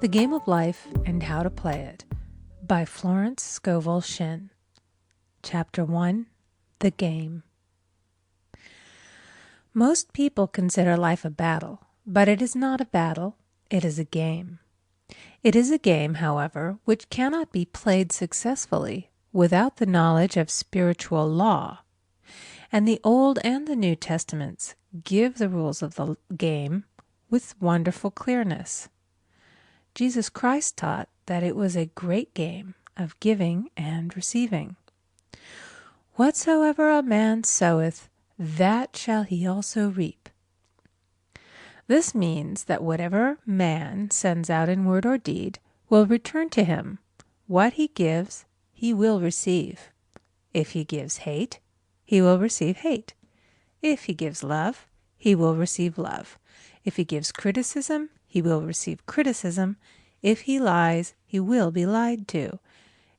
The Game of Life and How to Play It by Florence Scovel Shinn. Chapter 1, The Game. Most people consider life a battle, but it is not a battle, it is a game. It is a game, however, which cannot be played successfully without the knowledge of spiritual law. And the Old and the New Testaments give the rules of the game with wonderful clearness. Jesus Christ taught that it was a great game of giving and receiving. Whatsoever a man soweth, that shall he also reap. This means that whatever man sends out in word or deed will return to him. What he gives, he will receive. If he gives hate, he will receive hate. If he gives love, he will receive love. If he gives criticism, he will receive criticism. If he lies, he will be lied to.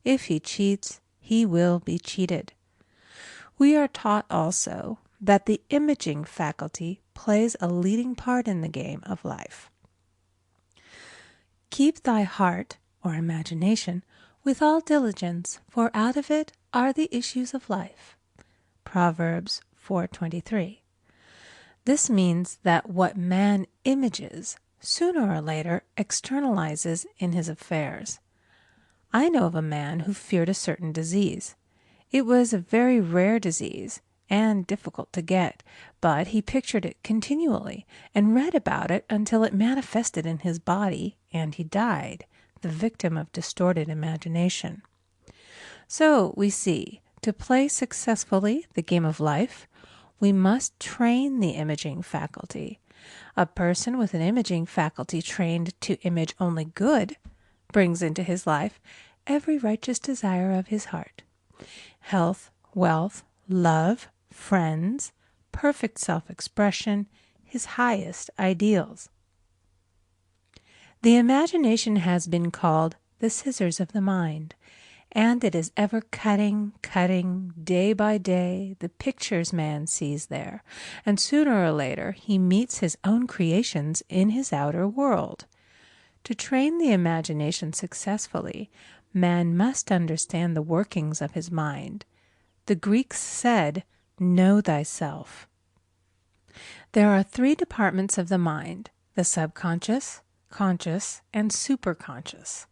If he cheats, he will be cheated. We are taught also that the imaging faculty plays a leading part in the game of life. Keep thy heart, or imagination, with all diligence, for out of it are the issues of life. Proverbs 4:23. This means that what man images sooner or later externalizes in his affairs. I know of a man who feared a certain disease. It was a very rare disease and difficult to get, but he pictured it continually and read about it until it manifested in his body, and he died, the victim of distorted imagination. So we see, to play successfully the game of life, we must train the imaging faculty. A person with an imaging faculty trained to image only good brings into his life every righteous desire of his heart. Health, wealth, love, friends, perfect self-expression, his highest ideals. The imagination has been called the scissors of the mind, and it is ever cutting, day by day, the pictures man sees there, and sooner or later he meets his own creations in his outer world. To train the imagination successfully, man must understand the workings of his mind. The Greeks said, "Know thyself." There are 3 departments of the mind: the subconscious, conscious, and superconscious.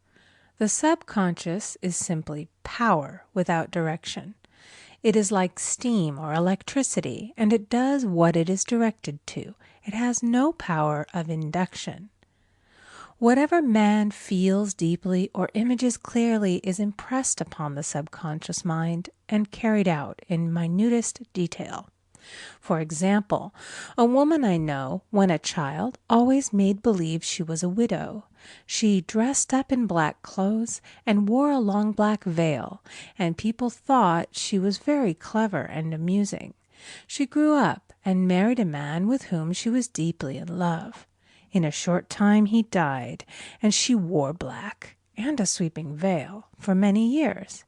The subconscious is simply power without direction. It is like steam or electricity, and it does what it is directed to. It has no power of induction. Whatever man feels deeply or images clearly is impressed upon the subconscious mind and carried out in minutest detail. For example, a woman I know, when a child, always made believe she was a widow. She dressed up in black clothes and wore a long black veil, and people thought she was very clever and amusing. She grew up and married a man with whom she was deeply in love. In a short time he died, and she wore black and a sweeping veil for many years.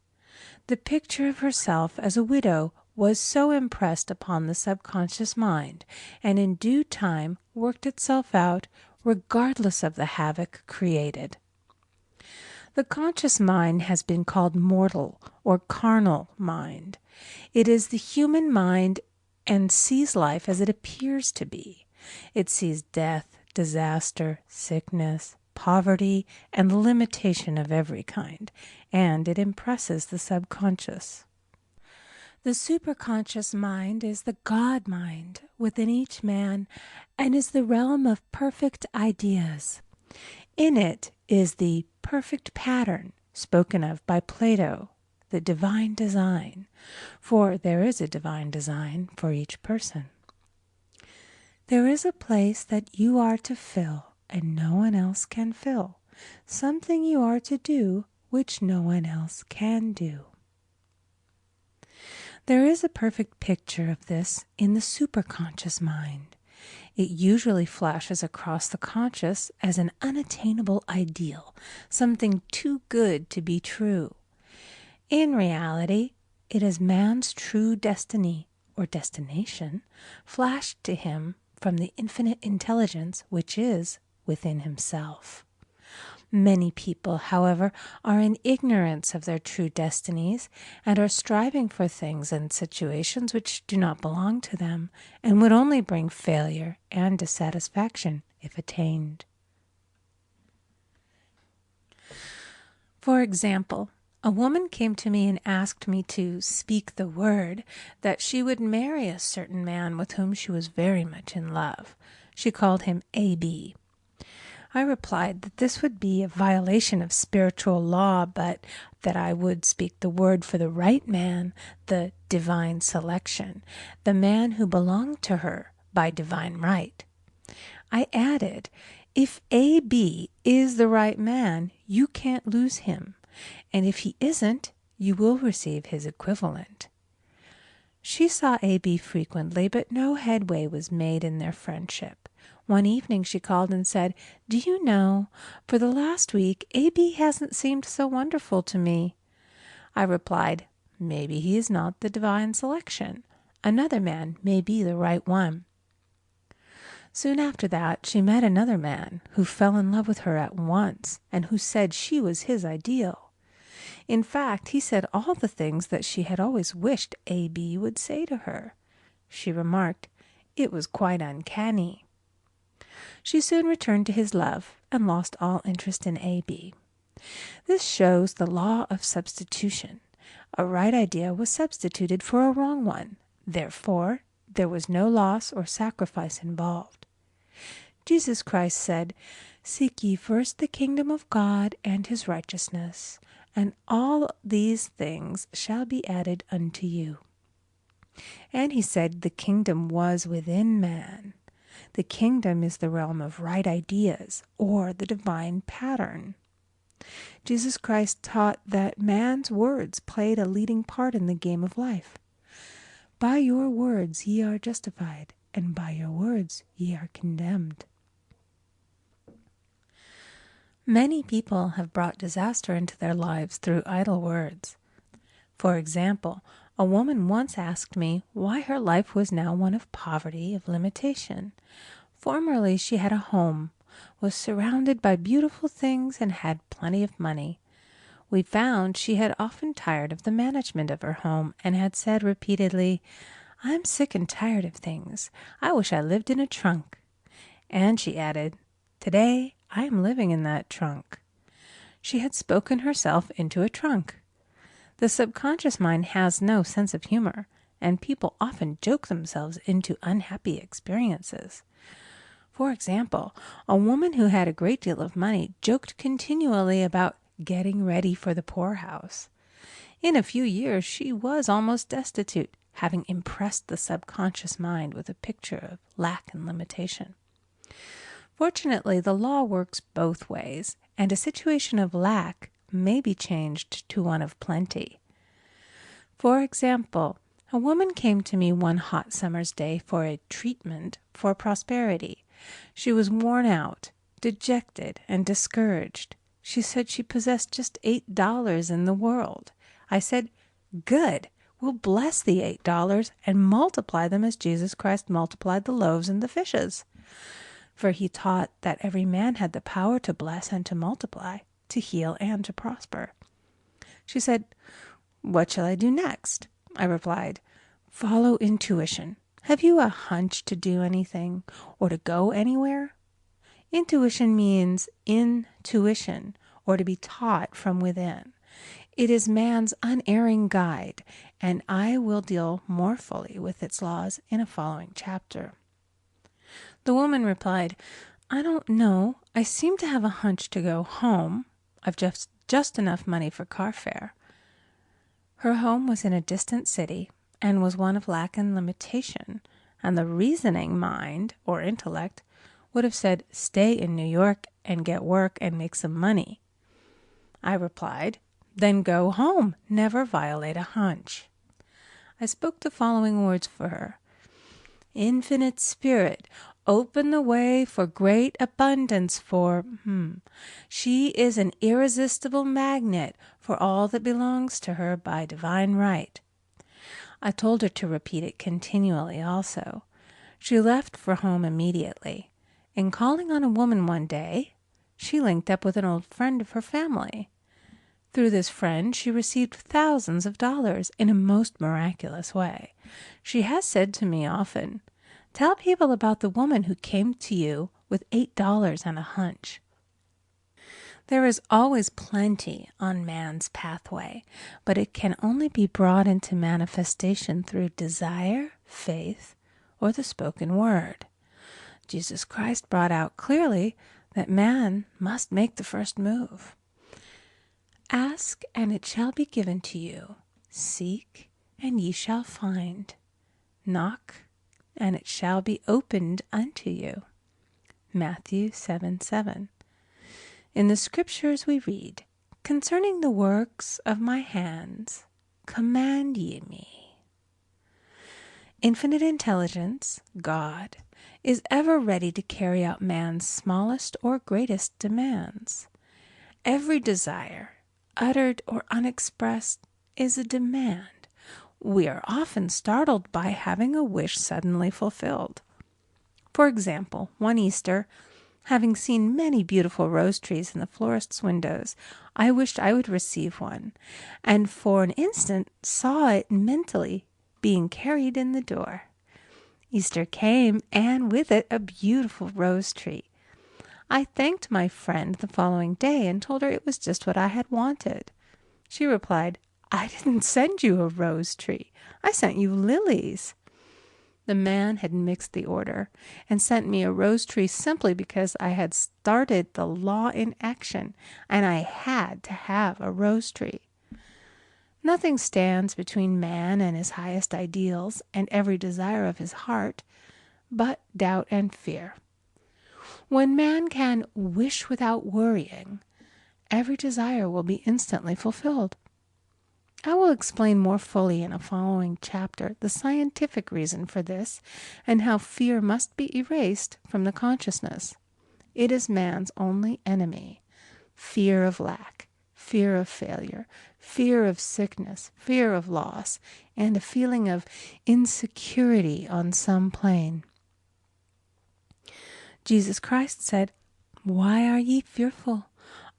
The picture of herself as a widow was so impressed upon the subconscious mind, and in due time worked itself out regardless of the havoc created. The conscious mind has been called mortal or carnal mind. It is the human mind and sees life as it appears to be. It sees death, disaster, sickness, poverty, and limitation of every kind, and it impresses the subconscious. The superconscious mind is the God mind within each man and is the realm of perfect ideas. In it is the perfect pattern spoken of by Plato, the divine design, for there is a divine design for each person. There is a place that you are to fill and no one else can fill, something you are to do which no one else can do. There is a perfect picture of this in the superconscious mind. It usually flashes across the conscious as an unattainable ideal, something too good to be true. In reality, it is man's true destiny or destination flashed to him from the infinite intelligence which is within himself. Many people, however, are in ignorance of their true destinies and are striving for things and situations which do not belong to them and would only bring failure and dissatisfaction if attained. For example, a woman came to me and asked me to speak the word that she would marry a certain man with whom she was very much in love. She called him A.B. I replied that this would be a violation of spiritual law, but that I would speak the word for the right man, the divine selection, the man who belonged to her by divine right. I added, if A.B. is the right man, you can't lose him, and if he isn't, you will receive his equivalent. She saw A.B. frequently, but no headway was made in their friendship. One evening she called and said, "Do you know, for the last week, A.B. hasn't seemed so wonderful to me." I replied, "Maybe he is not the divine selection. Another man may be the right one." Soon after that, she met another man who fell in love with her at once and who said she was his ideal. In fact, he said all the things that she had always wished A.B. would say to her. She remarked, it was quite uncanny. She soon returned to his love and lost all interest in A.B. This shows the law of substitution. A right idea was substituted for a wrong one. Therefore, there was no loss or sacrifice involved. Jesus Christ said, "Seek ye first the kingdom of God and his righteousness, and all these things shall be added unto you." And he said the kingdom was within man. The kingdom is the realm of right ideas, or the divine pattern. Jesus Christ taught that man's words played a leading part in the game of life. By your words ye are justified, and by your words ye are condemned. Many people have brought disaster into their lives through idle words. For example, a woman once asked me why her life was now one of poverty, of limitation. Formerly she had a home, was surrounded by beautiful things, and had plenty of money. We found she had often tired of the management of her home and had said repeatedly, "I'm sick and tired of things. I wish I lived in a trunk." And she added, "Today I am living in that trunk." She had spoken herself into a trunk. The subconscious mind has no sense of humor, and people often joke themselves into unhappy experiences. For example, a woman who had a great deal of money joked continually about getting ready for the poorhouse. In a few years she was almost destitute, having impressed the subconscious mind with a picture of lack and limitation. Fortunately, the law works both ways, and a situation of lack may be changed to one of plenty. For example, a woman came to me one hot summer's day for a treatment for prosperity. She was worn out, dejected, and discouraged. She said she possessed just $8 in the world. I said, "Good, we'll bless the $8 and multiply them as Jesus Christ multiplied the loaves and the fishes." For he taught that every man had the power to bless and to multiply, to heal and to prosper. She said, "What shall I do next?" I replied, "Follow intuition. Have you a hunch to do anything or to go anywhere?" Intuition means intuition, or to be taught from within. It is man's unerring guide, and I will deal more fully with its laws in a following chapter. The woman replied, I don't know. I seem to have a hunch to go home. I've just enough money for car fare. Her home was in a distant city and was one of lack and limitation, and the reasoning mind, or intellect, would have said, stay in New York and get work and make some money. I replied, then go home, never violate a hunch. I spoke the following words for her. Infinite Spirit, open the way for great abundance for, She is an irresistible magnet for all that belongs to her by divine right. I told her to repeat it continually also. She left for home immediately. In calling on a woman one day, she linked up with an old friend of her family. Through this friend, she received thousands of dollars in a most miraculous way. She has said to me often, tell people about the woman who came to you with $8 and a hunch. There is always plenty on man's pathway, but it can only be brought into manifestation through desire, faith, or the spoken word. Jesus Christ brought out clearly that man must make the first move. Ask, and it shall be given to you. Seek, and ye shall find. Knock, and it shall be opened unto you. Matthew 7:7. In the Scriptures we read, concerning the works of my hands, command ye me. Infinite intelligence, God, is ever ready to carry out man's smallest or greatest demands. Every desire, uttered or unexpressed, is a demand. We are often startled by having a wish suddenly fulfilled. For example, one Easter, having seen many beautiful rose trees in the florist's windows, I wished I would receive one, and for an instant saw it mentally being carried in the door. Easter came, and with it a beautiful rose tree. I thanked my friend the following day and told her it was just what I had wanted. She replied, I didn't send you a rose tree. I sent you lilies. The man had mixed the order and sent me a rose tree simply because I had started the law in action, and I had to have a rose tree. Nothing stands between man and his highest ideals and every desire of his heart but doubt and fear. When man can wish without worrying, every desire will be instantly fulfilled. I will explain more fully in a following chapter the scientific reason for this and how fear must be erased from the consciousness. It is man's only enemy. Fear of lack, fear of failure, fear of sickness, fear of loss, and a feeling of insecurity on some plane. Jesus Christ said, Why are ye fearful,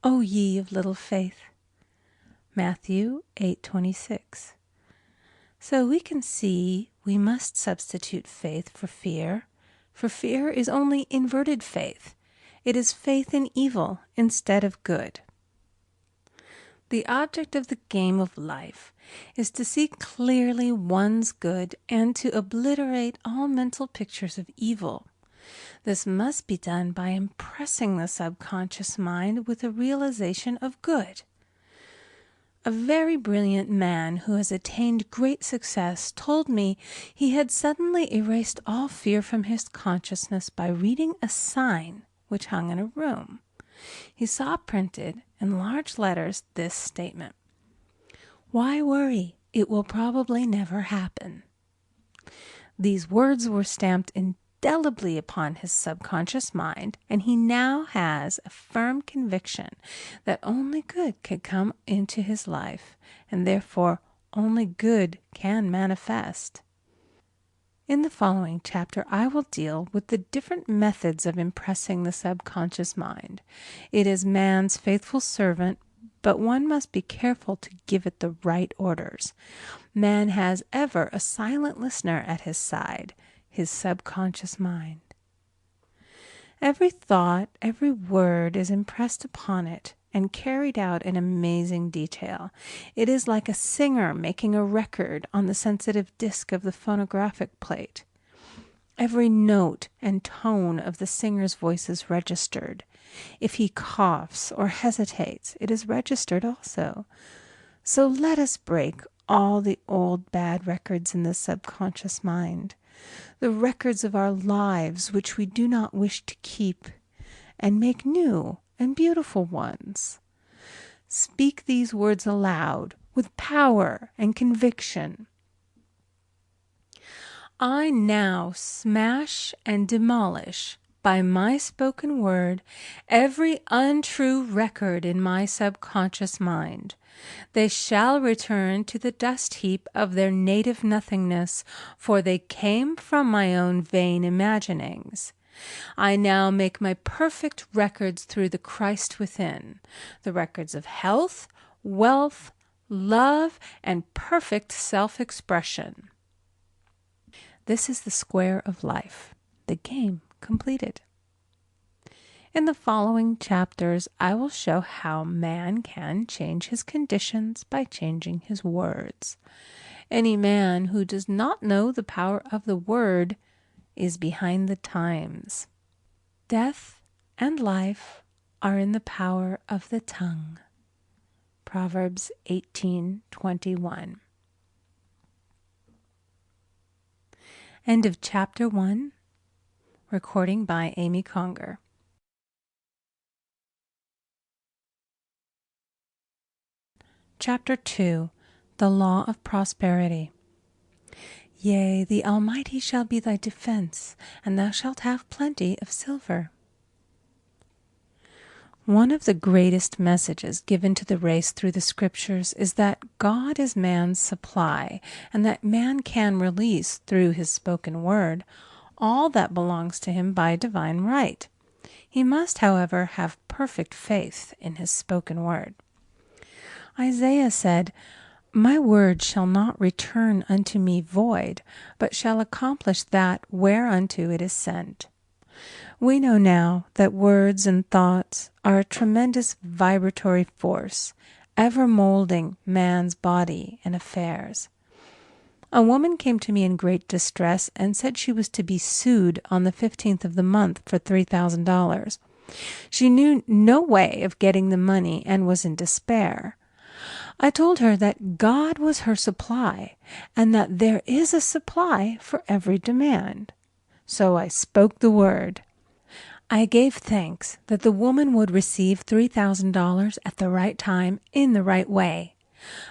O ye of little faith? Matthew 8:26. So we can see we must substitute faith for fear is only inverted faith. It is faith in evil instead of good. The object of the game of life is to see clearly one's good and to obliterate all mental pictures of evil. This must be done by impressing the subconscious mind with a realization of good. A very brilliant man who has attained great success told me he had suddenly erased all fear from his consciousness by reading a sign which hung in a room. He saw printed in large letters this statement, Why worry? It will probably never happen. These words were stamped indelibly upon his subconscious mind, and he now has a firm conviction that only good can come into his life, and therefore only good can manifest. In the following chapter, I will deal with the different methods of impressing the subconscious mind. It is man's faithful servant, but one must be careful to give it the right orders. Man has ever a silent listener at his side, his subconscious mind. Every thought, every word is impressed upon it and carried out in amazing detail. It is like a singer making a record on the sensitive disc of the phonographic plate. Every note and tone of the singer's voice is registered. If he coughs or hesitates, it is registered also. So let us break all the old bad records in the subconscious mind, the records of our lives which we do not wish to keep, and make new and beautiful ones. Speak these words aloud with power and conviction. I now smash and demolish by my spoken word every untrue record in my subconscious mind. They shall return to the dust heap of their native nothingness, for they came from my own vain imaginings. I now make my perfect records through the Christ within, the records of health, wealth, love, and perfect self-expression. This is the square of life, the game completed. In the following chapters, I will show how man can change his conditions by changing his words. Any man who does not know the power of the word is behind the times. Death and life are in the power of the tongue. Proverbs 18:21. End of Chapter 1. Recording by Amy Conger. Chapter 2. The Law of Prosperity. Yea, the Almighty shall be thy defense, and thou shalt have plenty of silver. One of the greatest messages given to the race through the Scriptures is that God is man's supply, and that man can release, through his spoken word, all that belongs to him by divine right. He must, however, have perfect faith in his spoken word. Isaiah said, My word shall not return unto me void, but shall accomplish that whereunto it is sent. We know now that words and thoughts are a tremendous vibratory force, ever molding man's body and affairs. A woman came to me in great distress and said she was to be sued on the 15th of the month for $3,000. She knew no way of getting the money and was in despair. I told her that God was her supply and that there is a supply for every demand. So I spoke the word. I gave thanks that the woman would receive $3,000 at the right time in the right way.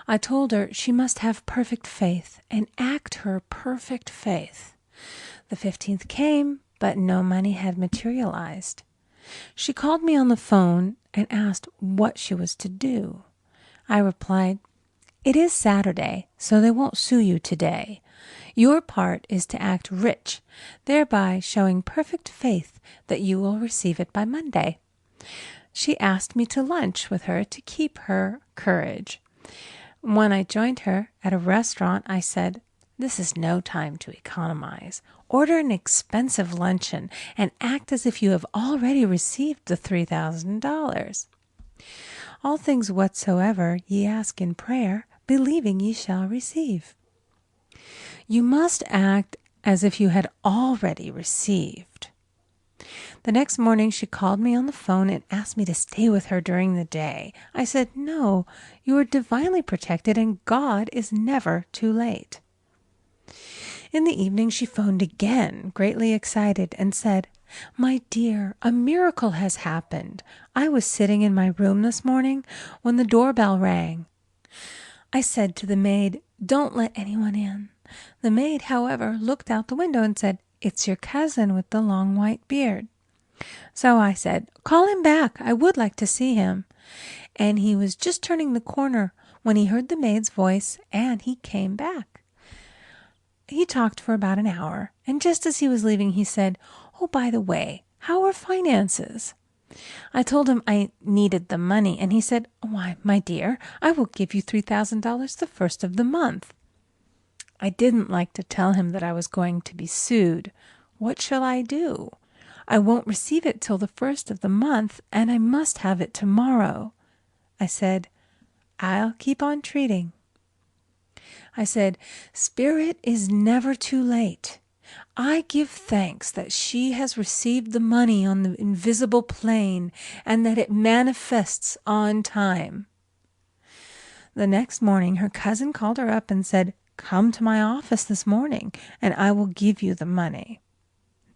I told her she must have perfect faith and act her perfect faith. The 15th came, but no money had materialized. She called me on the phone and asked what she was to do. I replied, It is Saturday, so they won't sue you today. Your part is to act rich, thereby showing perfect faith that you will receive it by Monday. She asked me to lunch with her to keep her courage. When I joined her at a restaurant, I said, This is no time to economize. Order an expensive luncheon and act as if you have already received the $3,000. All things whatsoever ye ask in prayer, believing ye shall receive. You must act as if you had already received. The next morning she called me on the phone and asked me to stay with her during the day. I said, No, you are divinely protected and God is never too late. In the evening she phoned again, greatly excited, and said, My dear, a miracle has happened. I was sitting in my room this morning when the doorbell rang. I said to the maid, Don't let anyone in. The maid, however, looked out the window and said, It's your cousin with the long white beard. So I said, Call him back. I would like to see him. And he was just turning the corner when he heard the maid's voice, and he came back. He talked for about an hour, and just as he was leaving, he said, Oh, by the way, how are finances? I told him I needed the money, and he said, Why, my dear, I will give you $3,000 the first of the month. I didn't like to tell him that I was going to be sued. What shall I do? I won't receive it till the first of the month, and I must have it tomorrow. I said, I'll keep on treating. I said, Spirit is never too late. I give thanks that she has received the money on the invisible plane and that it manifests on time. The next morning, her cousin called her up and said, "Come to my office this morning, and I will give you the money."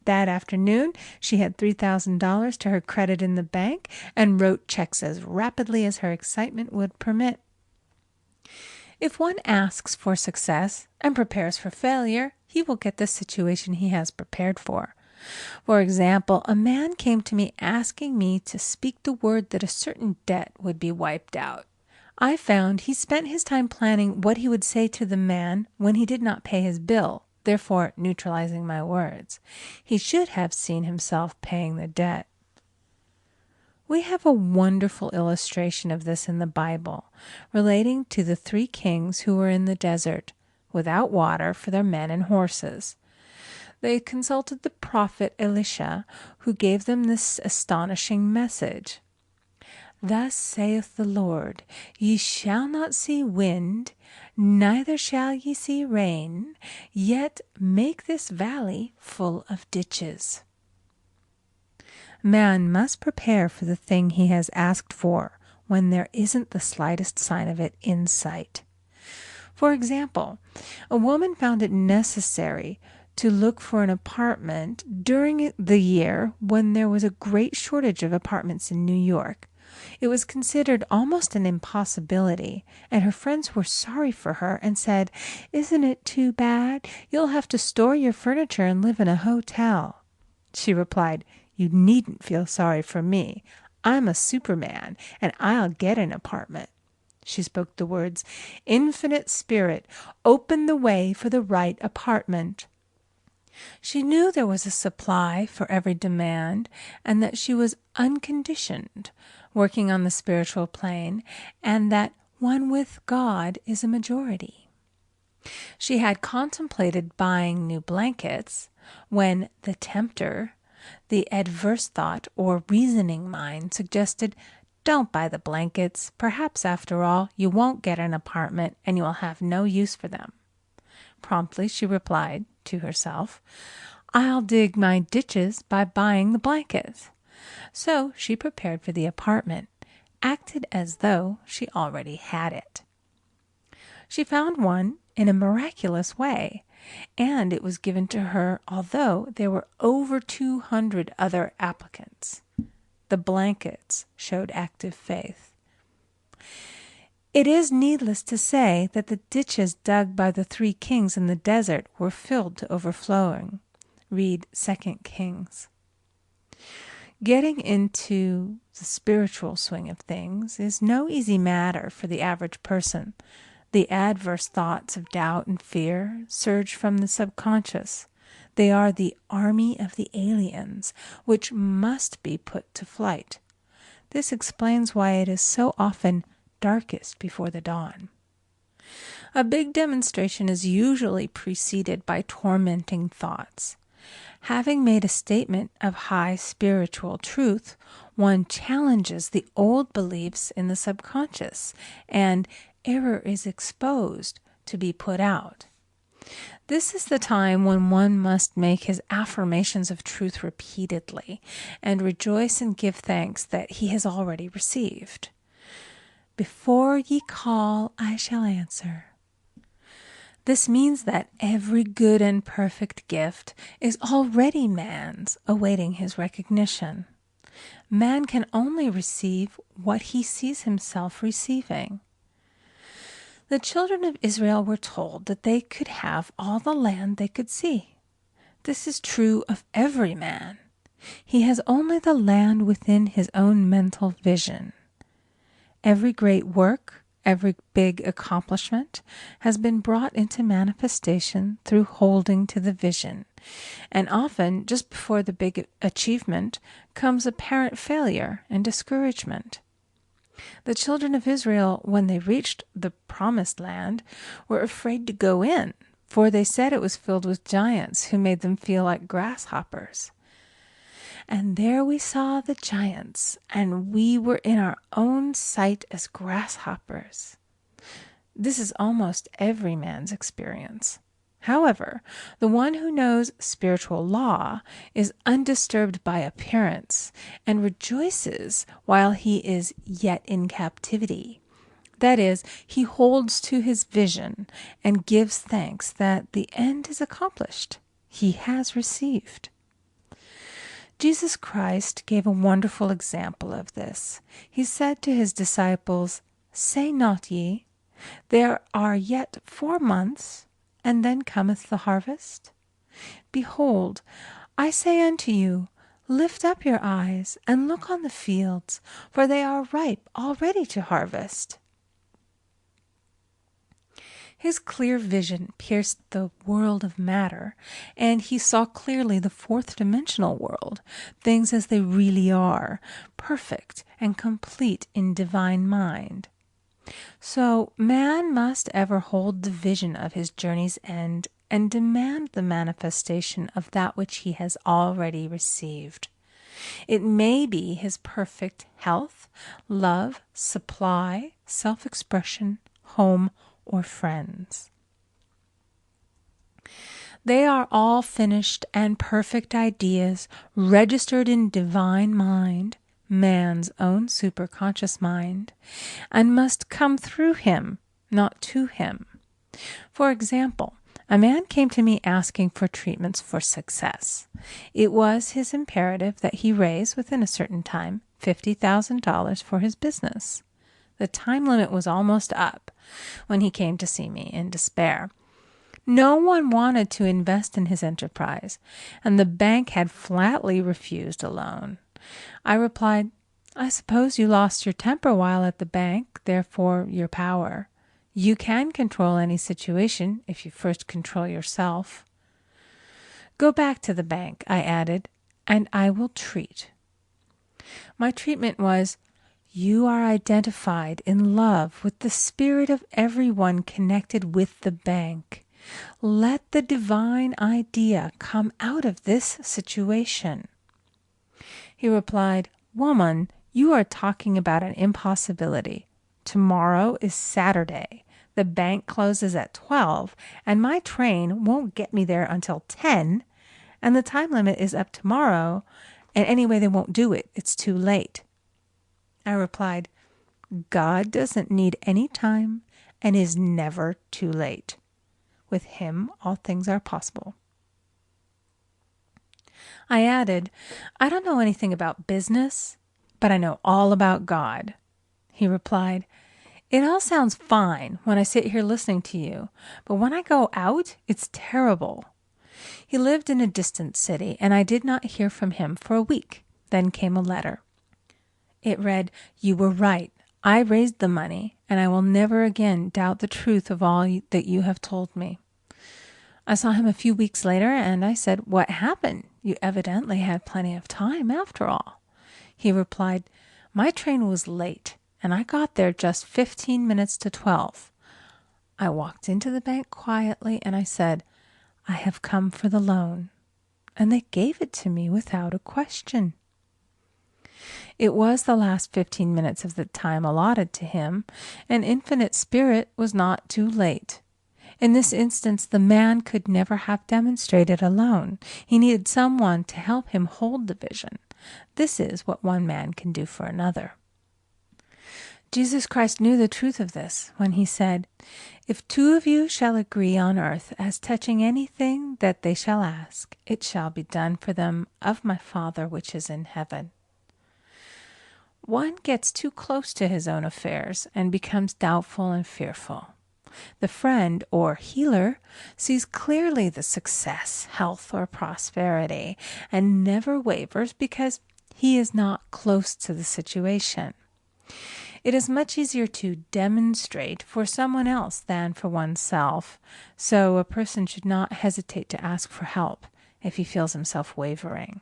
That afternoon, she had $3,000 to her credit in the bank and wrote checks as rapidly as her excitement would permit. If one asks for success and prepares for failure, he will get the situation he has prepared for. For example, a man came to me asking me to speak the word that a certain debt would be wiped out. I found he spent his time planning what he would say to the man when he did not pay his bill, therefore neutralizing my words. He should have seen himself paying the debt. We have a wonderful illustration of this in the Bible, relating to the 3 kings who were in the desert, without water for their men and horses. They consulted the prophet Elisha, who gave them this astonishing message. "Thus saith the Lord, ye shall not see wind, neither shall ye see rain, yet make this valley full of ditches." Man must prepare for the thing he has asked for when there isn't the slightest sign of it in sight. For example, a woman found it necessary to look for an apartment during the year when there was a great shortage of apartments in New York. It was considered almost an impossibility, and her friends were sorry for her and said, "Isn't it too bad? You'll have to store your furniture and live in a hotel." She replied, "You needn't feel sorry for me. I'm a Superman, and I'll get an apartment." She spoke the words, "Infinite Spirit, open the way for the right apartment." She knew there was a supply for every demand and that she was unconditioned, working on the spiritual plane, and that one with God is a majority. She had contemplated buying new blankets when the tempter, the adverse thought or reasoning mind, suggested, "Don't buy the blankets. Perhaps, after all, you won't get an apartment and you will have no use for them." Promptly she replied to herself, "I'll dig my ditches by buying the blankets." So she prepared for the apartment, acted as though she already had it. She found one in a miraculous way, and it was given to her although there were over 200 other applicants. The blankets showed active faith. It is needless to say that the ditches dug by the 3 kings in the desert were filled to overflowing. Read 2 Kings. Getting into the spiritual swing of things is no easy matter for the average person. The adverse thoughts of doubt and fear surge from the subconscious. They are the army of the aliens, which must be put to flight. This explains why it is so often darkest before the dawn. A big demonstration is usually preceded by tormenting thoughts. Having made a statement of high spiritual truth, one challenges the old beliefs in the subconscious, and error is exposed to be put out. This is the time when one must make his affirmations of truth repeatedly and rejoice and give thanks that he has already received. "Before ye call, I shall answer." This means that every good and perfect gift is already man's, awaiting his recognition. Man can only receive what he sees himself receiving. The children of Israel were told that they could have all the land they could see. This is true of every man. He has only the land within his own mental vision. Every great work, every big accomplishment has been brought into manifestation through holding to the vision. And often, just before the big achievement, comes apparent failure and discouragement. The children of Israel, when they reached the promised land, were afraid to go in, for they said it was filled with giants who made them feel like grasshoppers. And there we saw the giants, and we were in our own sight as grasshoppers. This is almost every man's experience. However, the one who knows spiritual law is undisturbed by appearance and rejoices while he is yet in captivity. That is, he holds to his vision and gives thanks that the end is accomplished. He has received. Jesus Christ gave a wonderful example of this. He said to his disciples, "Say not ye, there are yet 4 months, and then cometh the harvest? Behold, I say unto you, lift up your eyes, and look on the fields, for they are ripe already to harvest." His clear vision pierced the world of matter, and he saw clearly the fourth-dimensional world, things as they really are, perfect and complete in divine mind. So man must ever hold the vision of his journey's end and demand the manifestation of that which he has already received. It may be his perfect health, love, supply, self-expression, home, or friends. They are all finished and perfect ideas registered in divine mind, man's own superconscious mind, and must come through him, not to him. For example, a man came to me asking for treatments for success. It was his imperative that he raise, within a certain time, $50,000 for his business. The time limit was almost up when he came to see me in despair. No one wanted to invest in his enterprise, and the bank had flatly refused a loan. I replied, "I suppose you lost your temper while at the bank, therefore your power. You can control any situation if you first control yourself." "Go back to the bank," I added, "and I will treat." My treatment was, "You are identified in love with the spirit of everyone connected with the bank. Let the divine idea come out of this situation." He replied, "Woman, you are talking about an impossibility. Tomorrow is Saturday. The bank closes at 12, and my train won't get me there until 10, and the time limit is up tomorrow, and anyway they won't do it. It's too late." I replied, "God doesn't need any time and is never too late. With him, all things are possible." I added, "I don't know anything about business, but I know all about God." He replied, "It all sounds fine when I sit here listening to you, but when I go out, it's terrible." He lived in a distant city, and I did not hear from him for a week. Then came a letter. It read, "You were right. I raised the money, and I will never again doubt the truth of all that you have told me." I saw him a few weeks later, and I said, "What happened? You evidently had plenty of time after all." He replied, "My train was late, and I got there just 15 minutes to 12. I walked into the bank quietly, and I said, 'I have come for the loan,' and they gave it to me without a question." It was the last 15 minutes of the time allotted to him, and Infinite Spirit was not too late. In this instance, the man could never have demonstrated alone. He needed someone to help him hold the vision. This is what one man can do for another. Jesus Christ knew the truth of this when he said, "If 2 of you shall agree on earth as touching anything that they shall ask, it shall be done for them of my Father which is in heaven." One gets too close to his own affairs and becomes doubtful and fearful. The friend or healer sees clearly the success, health, or prosperity and never wavers because he is not close to the situation. It is much easier to demonstrate for someone else than for oneself, so a person should not hesitate to ask for help if he feels himself wavering.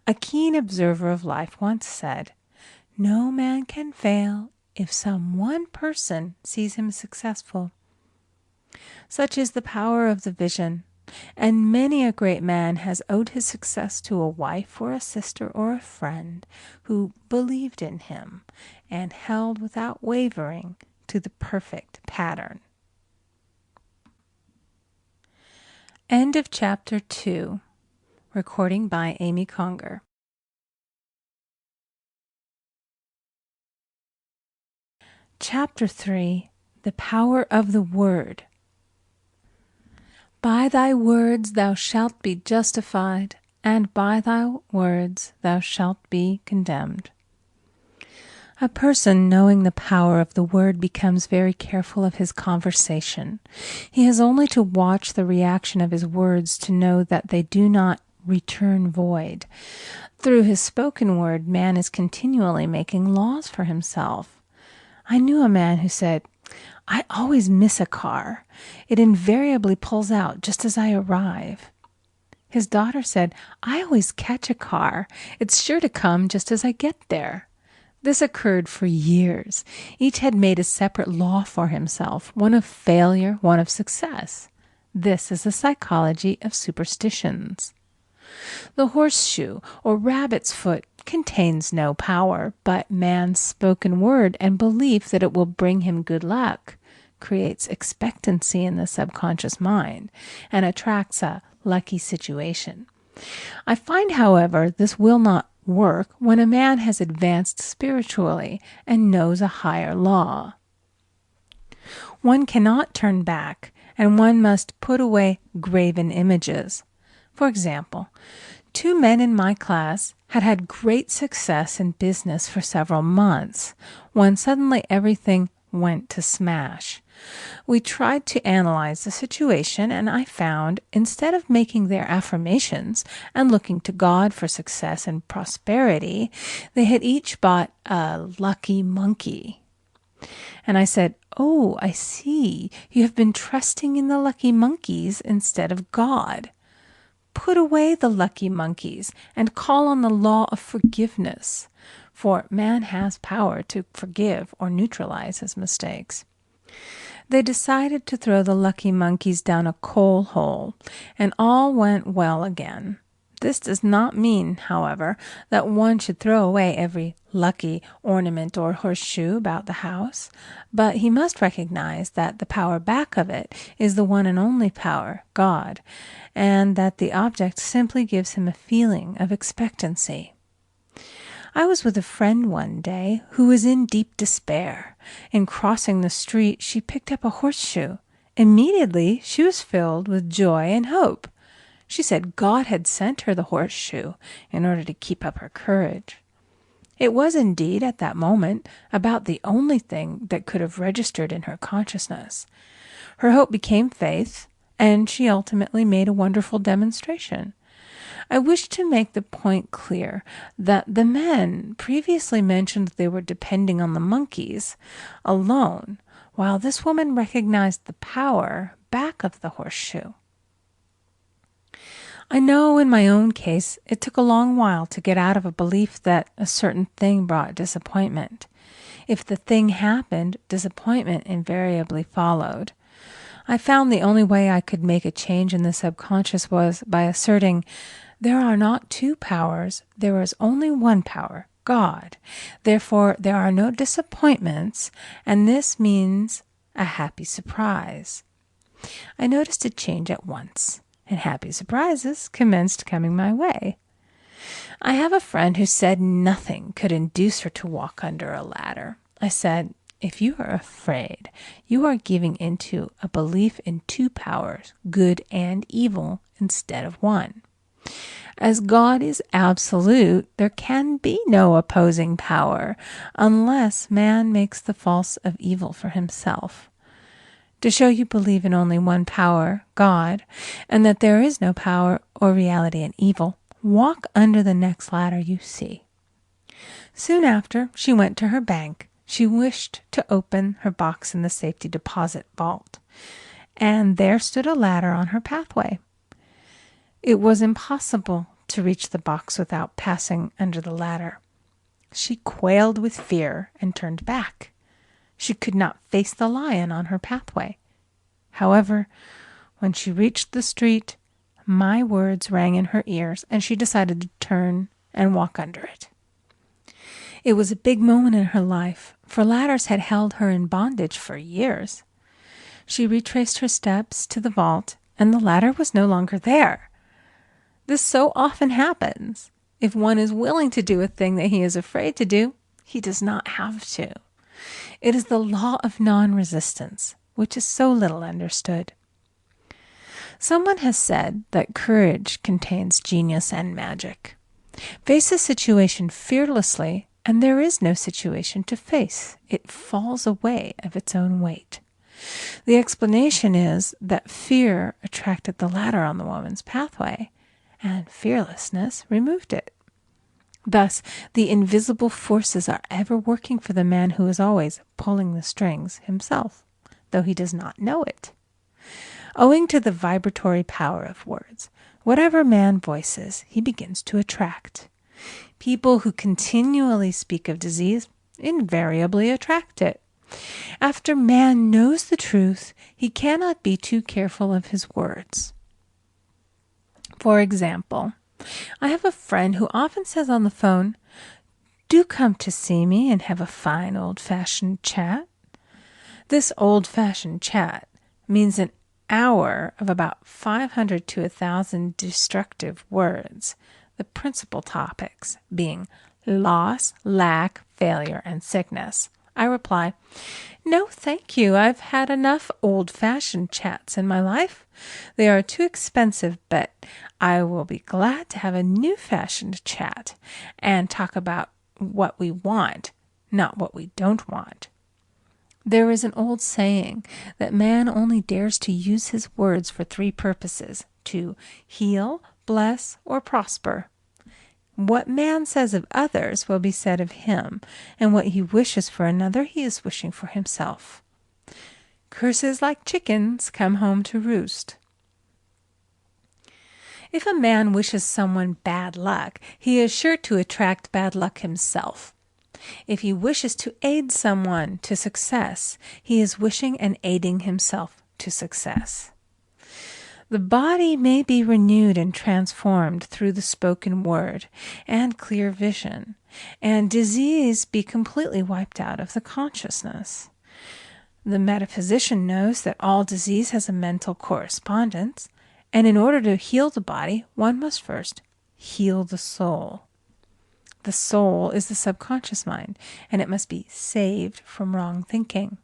A keen observer of life once said, "No man can fail if some one person sees him successful." Such is the power of the vision, and many a great man has owed his success to a wife or a sister or a friend who believed in him and held without wavering to the perfect pattern. End of Chapter 2. Recording by Amy Conger. Chapter 3. The Power of the Word. By thy words thou shalt be justified, and by thy words thou shalt be condemned. A person knowing the power of the word becomes very careful of his conversation. He has only to watch the reaction of his words to know that they do not return void. Through his spoken word, man is continually making laws for himself. I knew a man who said, "I always miss a car. It invariably pulls out just as I arrive." His daughter said, "I always catch a car. It's sure to come just as I get there." This occurred for years. Each had made a separate law for himself, one of failure, one of success. This is the psychology of superstitions. The horseshoe or rabbit's foot contains no power, but man's spoken word and belief that it will bring him good luck creates expectancy in the subconscious mind and attracts a lucky situation. I find, however, this will not work when a man has advanced spiritually and knows a higher law. One cannot turn back, and one must put away graven images. For example, 2 men in my class had had great success in business for several months, when suddenly everything went to smash. We tried to analyze the situation, and I found, instead of making their affirmations and looking to God for success and prosperity, they had each bought a lucky monkey. And I said, "Oh, I see. You have been trusting in the lucky monkeys instead of God. Put away the lucky monkeys and call on the law of forgiveness, for man has power to forgive or neutralize his mistakes." They decided to throw the lucky monkeys down a coal hole, and all went well again. This does not mean, however, that one should throw away every lucky ornament or horseshoe about the house, but he must recognize that the power back of it is the one and only power, God, and that the object simply gives him a feeling of expectancy. I was with a friend one day who was in deep despair. In crossing the street, she picked up a horseshoe. Immediately, she was filled with joy and hope. She said God had sent her the horseshoe in order to keep up her courage. It was indeed, at that moment, about the only thing that could have registered in her consciousness. Her hope became faith, and she ultimately made a wonderful demonstration. I wish to make the point clear that the men previously mentioned they were depending on the monkeys alone, while this woman recognized the power back of the horseshoe. I know in my own case it took a long while to get out of a belief that a certain thing brought disappointment. If the thing happened, disappointment invariably followed. I found the only way I could make a change in the subconscious was by asserting, there are not 2 powers, there is only one power, God. Therefore, there are no disappointments, and this means a happy surprise. I noticed a change at once, and happy surprises commenced coming my way. I have a friend who said nothing could induce her to walk under a ladder. I said, "If you are afraid, you are giving into a belief in 2 powers, good and evil, instead of one. As God is absolute, there can be no opposing power unless man makes the false of evil for himself. To show you believe in only one power, God, and that there is no power or reality in evil, walk under the next ladder you see." Soon after, she went to her bank. She wished to open her box in the safety deposit vault, and there stood a ladder on her pathway. It was impossible to reach the box without passing under the ladder. She quailed with fear and turned back. She could not face the lion on her pathway. However, when she reached the street, my words rang in her ears, and she decided to turn and walk under it. It was a big moment in her life, for ladders had held her in bondage for years. She retraced her steps to the vault and the ladder was no longer there. This so often happens. If one is willing to do a thing that he is afraid to do, he does not have to. It is the law of non-resistance, which is so little understood. Someone has said that courage contains genius and magic. Face a situation fearlessly, and there is no situation to face. It falls away of its own weight. The explanation is that fear attracted the ladder on the woman's pathway, and fearlessness removed it. Thus, the invisible forces are ever working for the man who is always pulling the strings himself, though he does not know it. Owing to the vibratory power of words, whatever man voices, he begins to attract. People who continually speak of disease invariably attract it. After man knows the truth, he cannot be too careful of his words. For example, I have a friend who often says on the phone, "Do come to see me and have a fine old-fashioned chat." This old-fashioned chat means an hour of about 500 to 1,000 destructive words, the principal topics being loss, lack, failure, and sickness. I reply, "No, thank you. I've had enough old-fashioned chats in my life. They are too expensive, but I will be glad to have a new-fashioned chat and talk about what we want, not what we don't want." There is an old saying that man only dares to use his words for 3 purposes: to heal, bless, or prosper. What man says of others will be said of him, and what he wishes for another he is wishing for himself. Curses like chickens come home to roost. If a man wishes someone bad luck, he is sure to attract bad luck himself. If he wishes to aid someone to success, he is wishing and aiding himself to success. The body may be renewed and transformed through the spoken word and clear vision, and disease be completely wiped out of the consciousness. The metaphysician knows that all disease has a mental correspondence, and in order to heal the body, one must first heal the soul. The soul is the subconscious mind, and it must be saved from wrong thinking.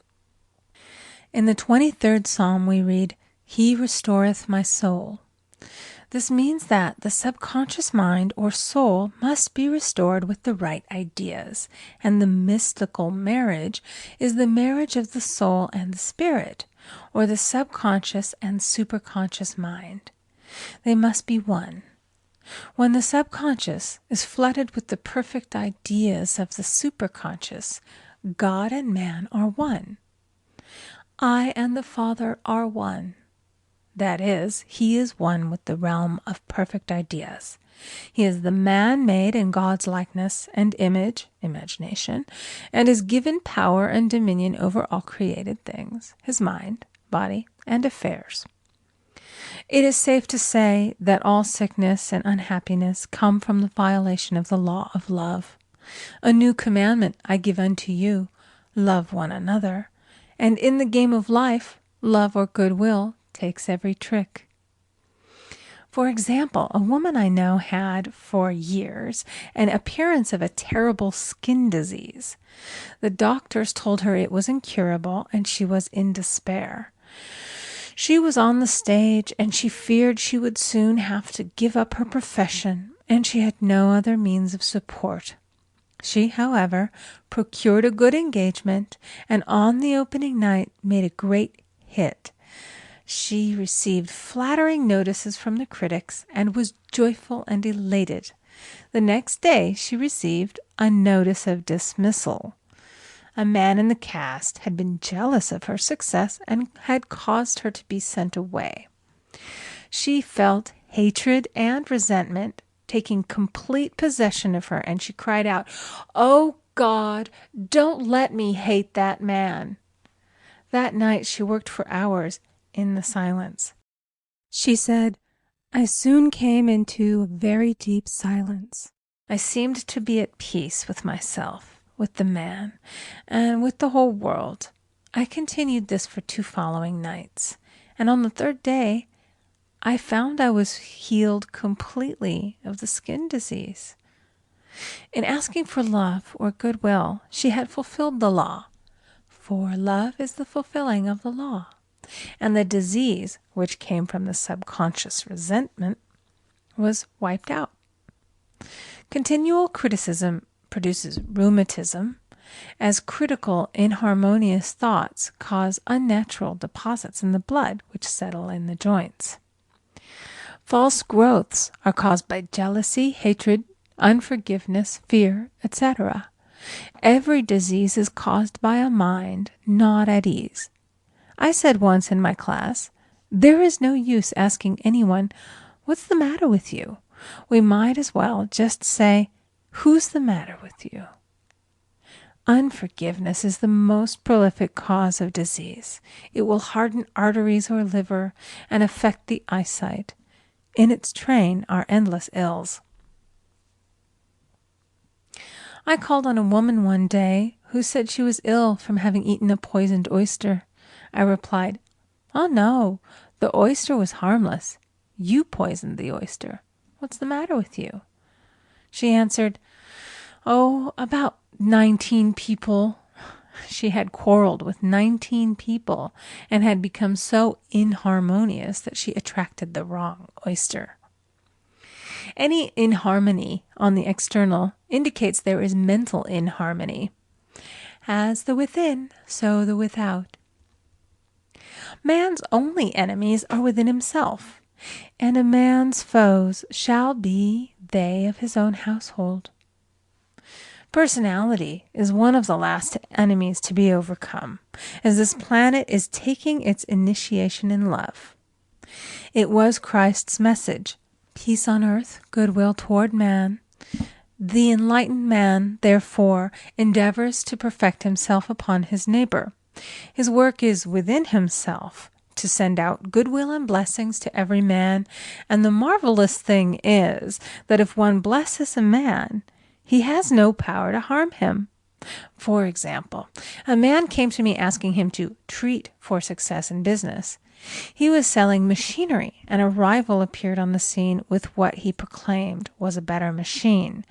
In the 23rd Psalm we read, "He restoreth my soul." This means that the subconscious mind or soul must be restored with the right ideas, and the mystical marriage is the marriage of the soul and the spirit, or the subconscious and superconscious mind. They must be one. When the subconscious is flooded with the perfect ideas of the superconscious, God and man are one. I and the Father are one. That is, he is one with the realm of perfect ideas. He is the man made in God's likeness and image, imagination, and is given power and dominion over all created things, his mind, body, and affairs. It is safe to say that all sickness and unhappiness come from the violation of the law of love. A new commandment I give unto you, love one another. And in the game of life, love or goodwill takes every trick. For example, a woman I know had, for years, an appearance of a terrible skin disease. The doctors told her it was incurable, and she was in despair. She was on the stage, and she feared she would soon have to give up her profession, and she had no other means of support. She, however, procured a good engagement, and on the opening night made a great hit. She received flattering notices from the critics and was joyful and elated. The next day she received a notice of dismissal. A man in the cast had been jealous of her success and had caused her to be sent away. She felt hatred and resentment taking complete possession of her, and she cried out, "Oh God, don't let me hate that man." That night she worked for hours in the silence. She said, "I soon came into a very deep silence. I seemed to be at peace with myself, with the man, and with the whole world. I continued this for 2 following nights, and on the 3rd day I found I was healed completely of the skin disease. In asking for love or goodwill, she had fulfilled the law, for love is the fulfilling of the law, and the disease, which came from the subconscious resentment, was wiped out. Continual criticism produces rheumatism, as critical, inharmonious thoughts cause unnatural deposits in the blood which settle in the joints. False growths are caused by jealousy, hatred, unforgiveness, fear, etc. Every disease is caused by a mind not at ease. I said once in my class, there is no use asking anyone, "What's the matter with you?" We might as well just say, "Who's the matter with you?" Unforgiveness is the most prolific cause of disease. It will harden arteries or liver and affect the eyesight. In its train are endless ills. I called on a woman one day who said she was ill from having eaten a poisoned oyster. I replied, "Oh no, the oyster was harmless. You poisoned the oyster. What's the matter with you?" She answered, "Oh, about 19 people." She had quarreled with 19 people and had become so inharmonious that she attracted the wrong oyster. Any inharmony on the external indicates there is mental inharmony. As the within, so the without. Man's only enemies are within himself, and a man's foes shall be they of his own household. Personality is one of the last enemies to be overcome, as this planet is taking its initiation in love. It was Christ's message, peace on earth, goodwill toward man. The enlightened man, therefore, endeavors to perfect himself upon his neighbor. His work is within himself, to send out goodwill and blessings to every man, and the marvelous thing is that if one blesses a man, he has no power to harm him. For example, a man came to me asking him to treat for success in business. He was selling machinery, and a rival appeared on the scene with what he proclaimed was a better machine,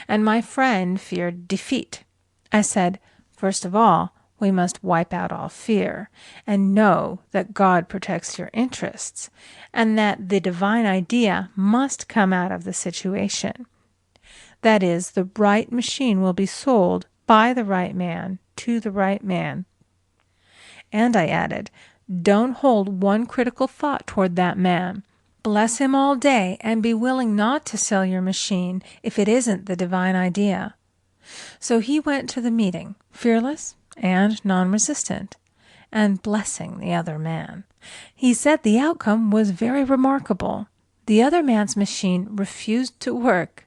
and my friend feared defeat. I said, "First of all, we must wipe out all fear, and know that God protects your interests, and that the divine idea must come out of the situation. That is, the right machine will be sold by the right man to the right man." And I added, "Don't hold one critical thought toward that man. Bless him all day and be willing not to sell your machine if it isn't the divine idea." So he went to the meeting, fearless and non-resistant, and blessing the other man. He said the outcome was very remarkable. The other man's machine refused to work,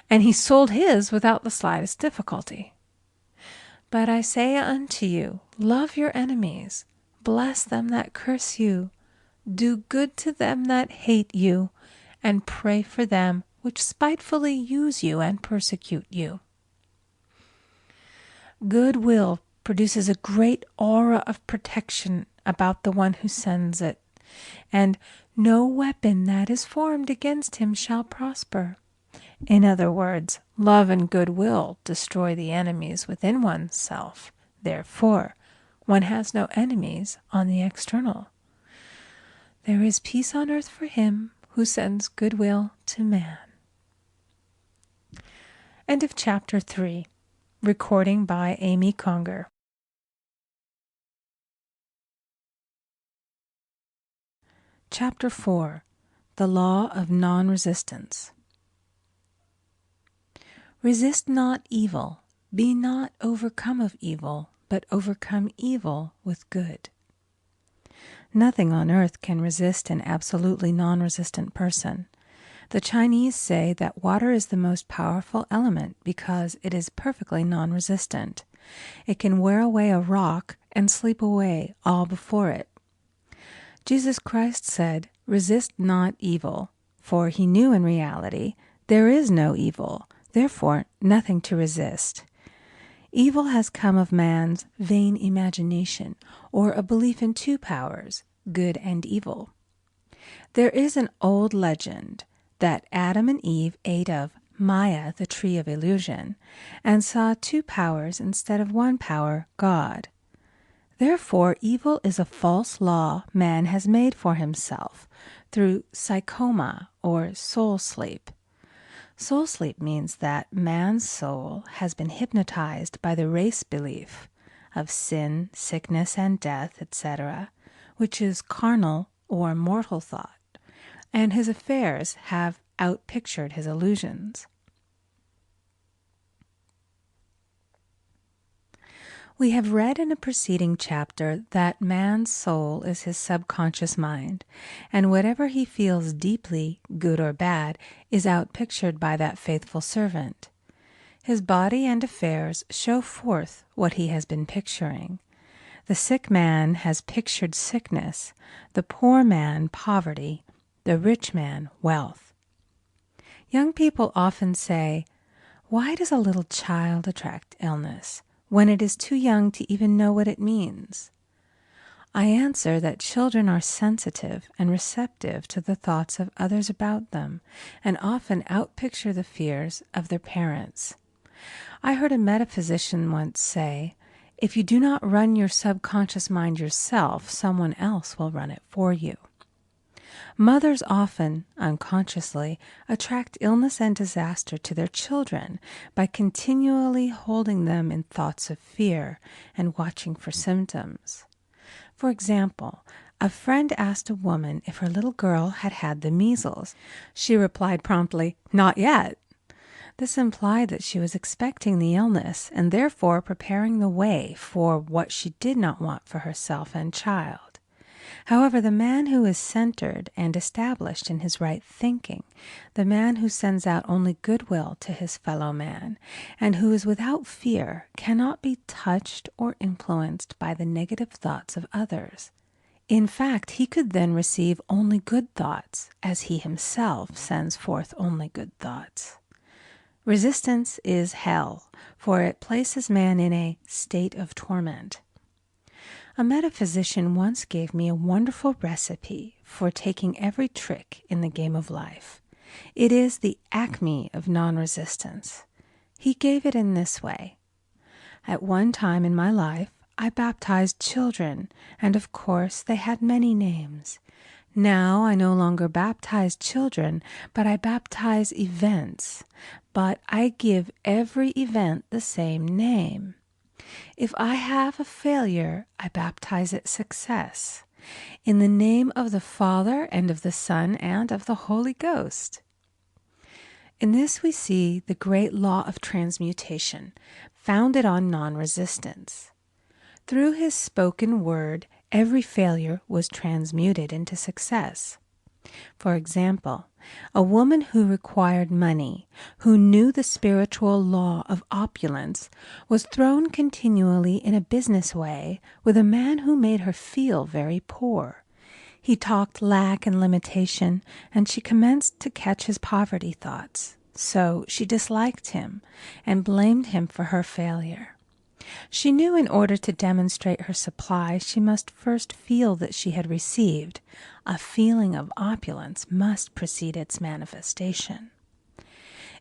and he sold his without the slightest difficulty. But I say unto you, love your enemies, bless them that curse you, do good to them that hate you, and pray for them which spitefully use you and persecute you. Goodwill produces a great aura of protection about the one who sends it, and no weapon that is formed against him shall prosper. In other words, love and goodwill destroy the enemies within oneself. Therefore, one has no enemies on the external. There is peace on earth for him who sends goodwill to man. End of Chapter 3. Recording by Amy Conger. Chapter 4. The Law of Nonresistance. Resist not evil, be not overcome of evil, but overcome evil with good. Nothing on earth can resist an absolutely non-resistant person. The Chinese say that water is the most powerful element because it is perfectly non-resistant. It can wear away a rock and sleep away all before it. Jesus Christ said, "Resist not evil," for he knew in reality there is no evil, therefore nothing to resist. Evil has come of man's vain imagination, or a belief in two powers, good and evil. There is an old legend that Adam and Eve ate of Maya, the tree of illusion, and saw two powers instead of one power, God. Therefore, evil is a false law man has made for himself through psychoma or soul sleep. Soul sleep means that man's soul has been hypnotized by the race belief of sin, sickness, and death, etc., which is carnal or mortal thought, and his affairs have outpictured his illusions. We have read in a preceding chapter that man's soul is his subconscious mind, and whatever he feels deeply, good or bad, is outpictured by that faithful servant. His body and affairs show forth what he has been picturing. The sick man has pictured sickness, the poor man poverty, the rich man wealth. Young people often say, "Why does a little child attract illness when it is too young to even know what it means?" I answer that children are sensitive and receptive to the thoughts of others about them, and often outpicture the fears of their parents. I heard a metaphysician once say, "If you do not run your subconscious mind yourself, someone else will run it for you." Mothers often, unconsciously, attract illness and disaster to their children by continually holding them in thoughts of fear and watching for symptoms. For example, a friend asked a woman if her little girl had had the measles. She replied promptly, "Not yet." This implied that she was expecting the illness and therefore preparing the way for what she did not want for herself and child. However, the man who is centered and established in his right thinking, the man who sends out only goodwill to his fellow man, and who is without fear, cannot be touched or influenced by the negative thoughts of others. In fact, he could then receive only good thoughts, as he himself sends forth only good thoughts. Resistance is hell, for it places man in a state of torment. A metaphysician once gave me a wonderful recipe for taking every trick in the game of life. It is the acme of non-resistance. He gave it in this way. At one time in my life, I baptized children, and of course they had many names. Now I no longer baptize children, but I baptize events. But I give every event the same name. If I have a failure, I baptize it success, in the name of the Father and of the Son and of the Holy Ghost. In this we see the great law of transmutation, founded on non-resistance. Through his spoken word, every failure was transmuted into success. For example, a woman who required money, who knew the spiritual law of opulence, was thrown continually in a business way with a man who made her feel very poor. He talked lack and limitation, and she commenced to catch his poverty thoughts. So she disliked him and blamed him for her failure. She knew in order to demonstrate her supply, she must first feel that she had received. A feeling of opulence must precede its manifestation.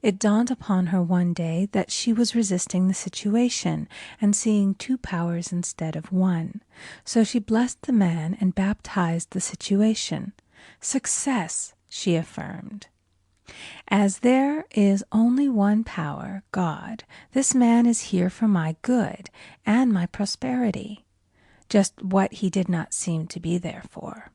It dawned upon her one day that she was resisting the situation and seeing two powers instead of one. So she blessed the man and baptized the situation. Success, she affirmed. As there is only one power, God, this man is here for my good and my prosperity, just what he did not seem to be there for.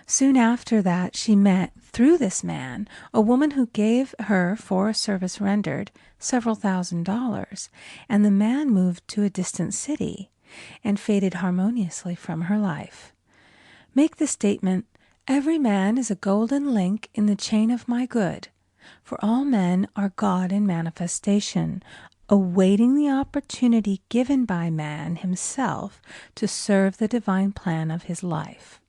Soon after that, she met, through this man, a woman who gave her, for a service rendered, several $1,000s, and the man moved to a distant city and faded harmoniously from her life. Make the statement, "Every man is a golden link in the chain of my good, for all men are God in manifestation, awaiting the opportunity given by man himself to serve the divine plan of his life.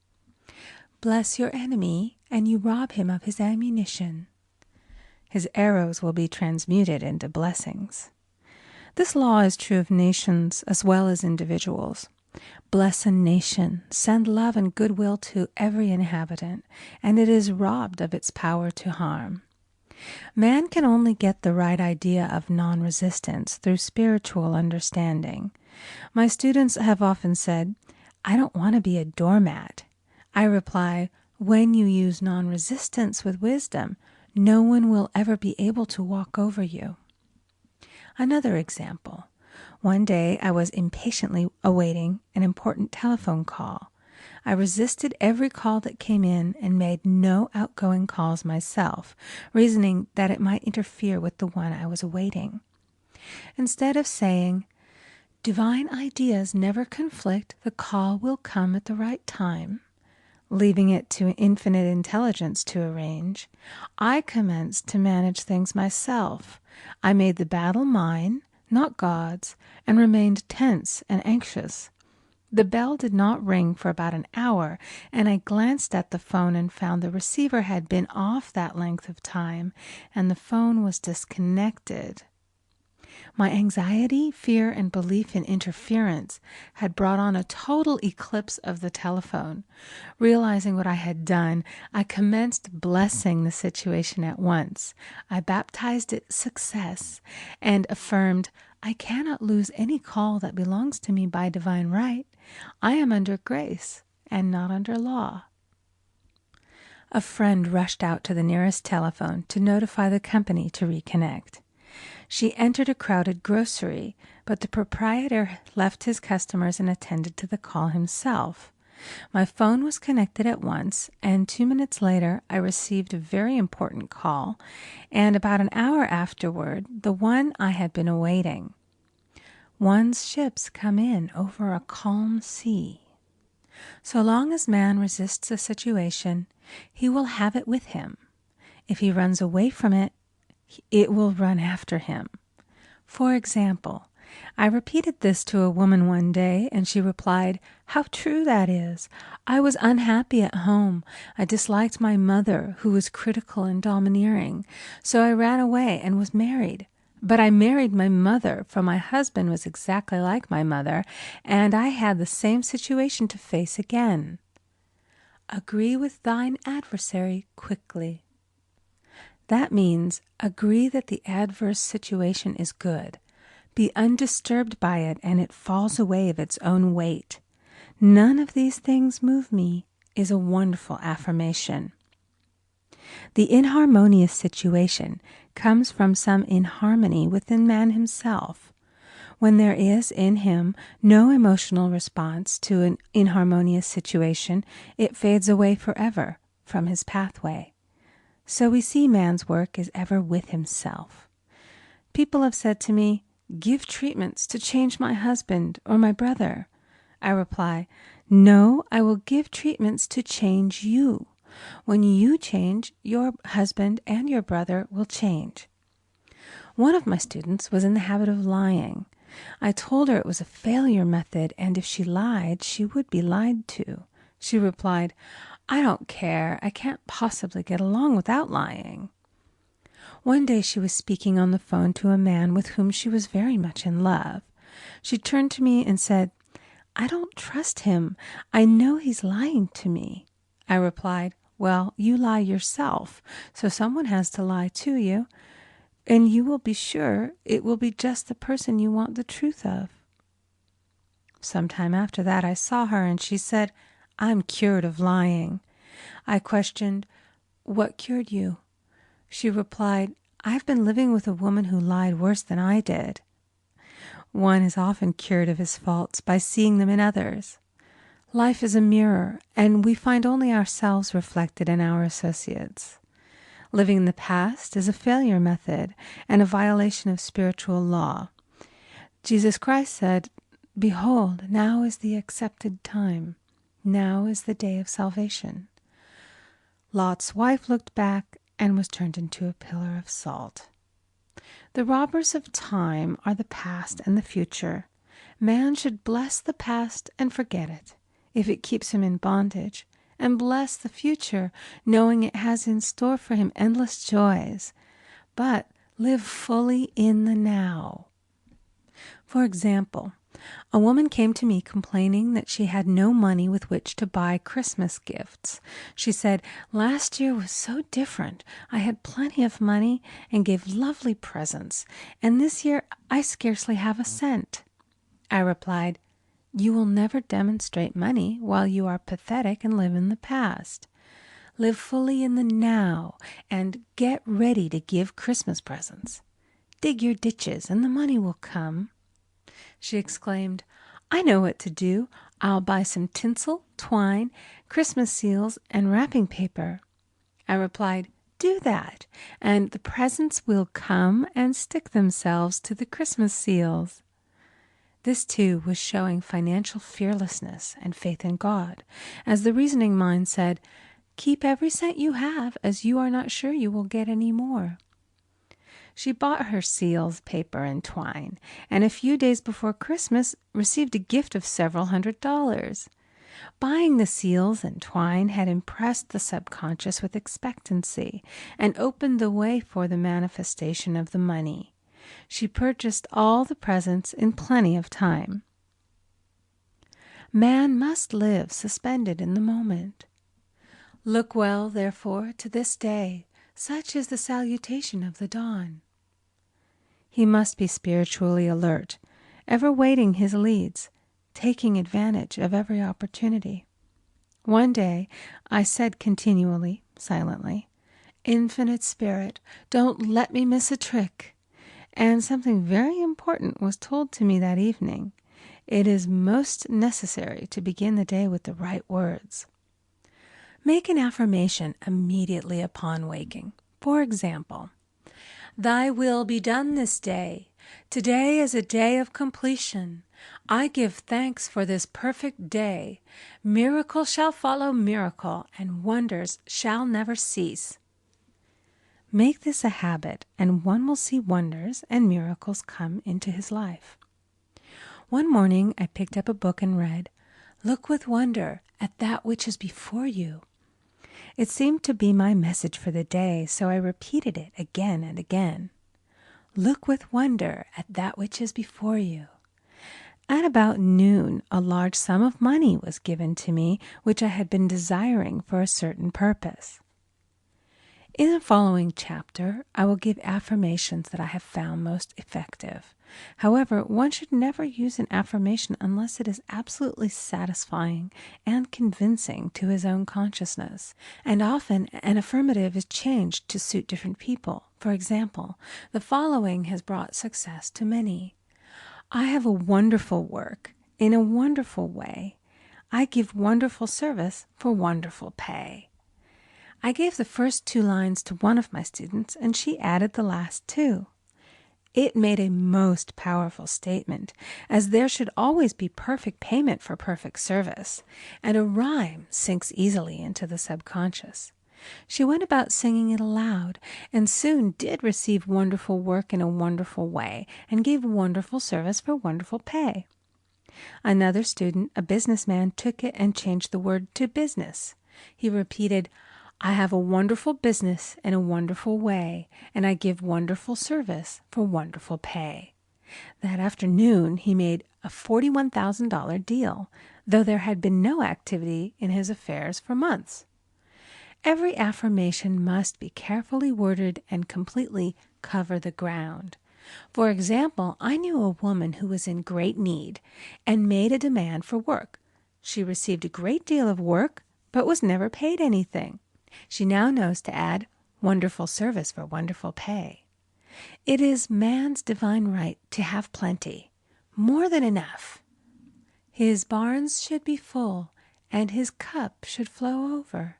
Bless your enemy, and you rob him of his ammunition. His arrows will be transmuted into blessings." This law is true of nations as well as individuals. Bless a nation, send love and goodwill to every inhabitant, and it is robbed of its power to harm. Man can only get the right idea of non-resistance through spiritual understanding. My students have often said, "I don't want to be a doormat." I reply, when you use non-resistance with wisdom, no one will ever be able to walk over you. Another example. One day I was impatiently awaiting an important telephone call. I resisted every call that came in and made no outgoing calls myself, reasoning that it might interfere with the one I was awaiting. Instead of saying, "Divine ideas never conflict, the call will come at the right time," leaving it to infinite intelligence to arrange, I commenced to manage things myself. I made the battle mine, not God's, and remained tense and anxious. The bell did not ring for about an hour, and I glanced at the phone and found the receiver had been off that length of time, and the phone was disconnected. My anxiety, fear, and belief in interference had brought on a total eclipse of the telephone. Realizing what I had done, I commenced blessing the situation at once. I baptized it success and affirmed, "I cannot lose any call that belongs to me by divine right. I am under grace and not under law." A friend rushed out to the nearest telephone to notify the company to reconnect. She entered a crowded grocery, but the proprietor left his customers and attended to the call himself. My phone was connected at once, and 2 minutes later I received a very important call, and about an hour afterward, the one I had been awaiting. One's ships come in over a calm sea. So long as man resists a situation, he will have it with him. If he runs away from it, it will run after him. For example, I repeated this to a woman one day, and she replied, "How true that is! I was unhappy at home. I disliked my mother, who was critical and domineering, so I ran away and was married. But I married my mother, for my husband was exactly like my mother, and I had the same situation to face again." Agree with thine adversary quickly. That means agree that the adverse situation is good. Be undisturbed by it, and it falls away of its own weight. "None of these things move me" is a wonderful affirmation. The inharmonious situation comes from some inharmony within man himself. When there is in him no emotional response to an inharmonious situation, it fades away forever from his pathway. So we see man's work is ever with himself. People have said to me, "Give treatments to change my husband or my brother." I reply, "No, I will give treatments to change you. When you change, your husband and your brother will change." One of my students was in the habit of lying. I told her it was a failure method, and if she lied, she would be lied to. She replied, "I don't care. I can't possibly get along without lying." One day she was speaking on the phone to a man with whom she was very much in love. She turned to me and said, "I don't trust him. I know he's lying to me." I replied, "Well, you lie yourself, so someone has to lie to you, and you will be sure it will be just the person you want the truth of." Some time after that I saw her, and she said, "I'm cured of lying." I questioned, "What cured you?" She replied, "I've been living with a woman who lied worse than I did." One is often cured of his faults by seeing them in others. Life is a mirror, and we find only ourselves reflected in our associates. Living in the past is a failure method and a violation of spiritual law. Jesus Christ said, "Behold, now is the accepted time. Now is the day of salvation." Lot's wife looked back and was turned into a pillar of salt. The robbers of time are the past and the future. Man should bless the past and forget it, if it keeps him in bondage, and bless the future, knowing it has in store for him endless joys. But live fully in the now. For example, A woman came to me complaining that she had no money with which to buy Christmas gifts. She said, "Last year was so different. I had plenty of money and gave lovely presents, and this year I scarcely have a cent." I replied, "You will never demonstrate money while you are pathetic and live in the past. Live fully in the now and get ready to give Christmas presents. Dig your ditches and the money will come." She exclaimed, "I know what to do. I'll buy some tinsel, twine, Christmas seals, and wrapping paper." I replied, "Do that, and the presents will come and stick themselves to the Christmas seals." This, too, was showing financial fearlessness and faith in God, as the reasoning mind said, "Keep every cent you have, as you are not sure you will get any more." She bought her seals, paper, and twine, and a few days before Christmas received a gift of several $100s. Buying the seals and twine had impressed the subconscious with expectancy and opened the way for the manifestation of the money. She purchased all the presents in plenty of time. Man must live suspended in the moment. Look well, therefore, to this day. Such is the salutation of the dawn. He must be spiritually alert, ever waiting his leads, taking advantage of every opportunity. One day I said continually, silently, "Infinite Spirit, don't let me miss a trick." And something very important was told to me that evening. It is most necessary to begin the day with the right words. Make an affirmation immediately upon waking. For example, "Thy will be done this day. Today is a day of completion. I give thanks for this perfect day. Miracle shall follow miracle, and wonders shall never cease." Make this a habit, and one will see wonders and miracles come into his life. One morning I picked up a book and read, "Look with wonder at that which is before you." It seemed to be my message for the day, so I repeated it again and again. Look with wonder at that which is before you. At about noon, a large sum of money was given to me, which I had been desiring for a certain purpose. In the following chapter, I will give affirmations that I have found most effective. However, one should never use an affirmation unless it is absolutely satisfying and convincing to his own consciousness. And often an affirmative is changed to suit different people. For example, the following has brought success to many. "I have a wonderful work in a wonderful way. I give wonderful service for wonderful pay." I gave the first 2 lines to one of my students, and she added the last 2. It made a most powerful statement, as there should always be perfect payment for perfect service, and a rhyme sinks easily into the subconscious. She went about singing it aloud, and soon did receive wonderful work in a wonderful way, and gave wonderful service for wonderful pay. Another student, a businessman, took it and changed the word to business. He repeated, "I have a wonderful business in a wonderful way, and I give wonderful service for wonderful pay." That afternoon he made a $41,000 deal, though there had been no activity in his affairs for months. Every affirmation must be carefully worded and completely cover the ground. For example, I knew a woman who was in great need and made a demand for work. She received a great deal of work, but was never paid anything. She now knows to add wonderful service for wonderful pay. It is man's divine right to have plenty, more than enough. His barns should be full, and his cup should flow over.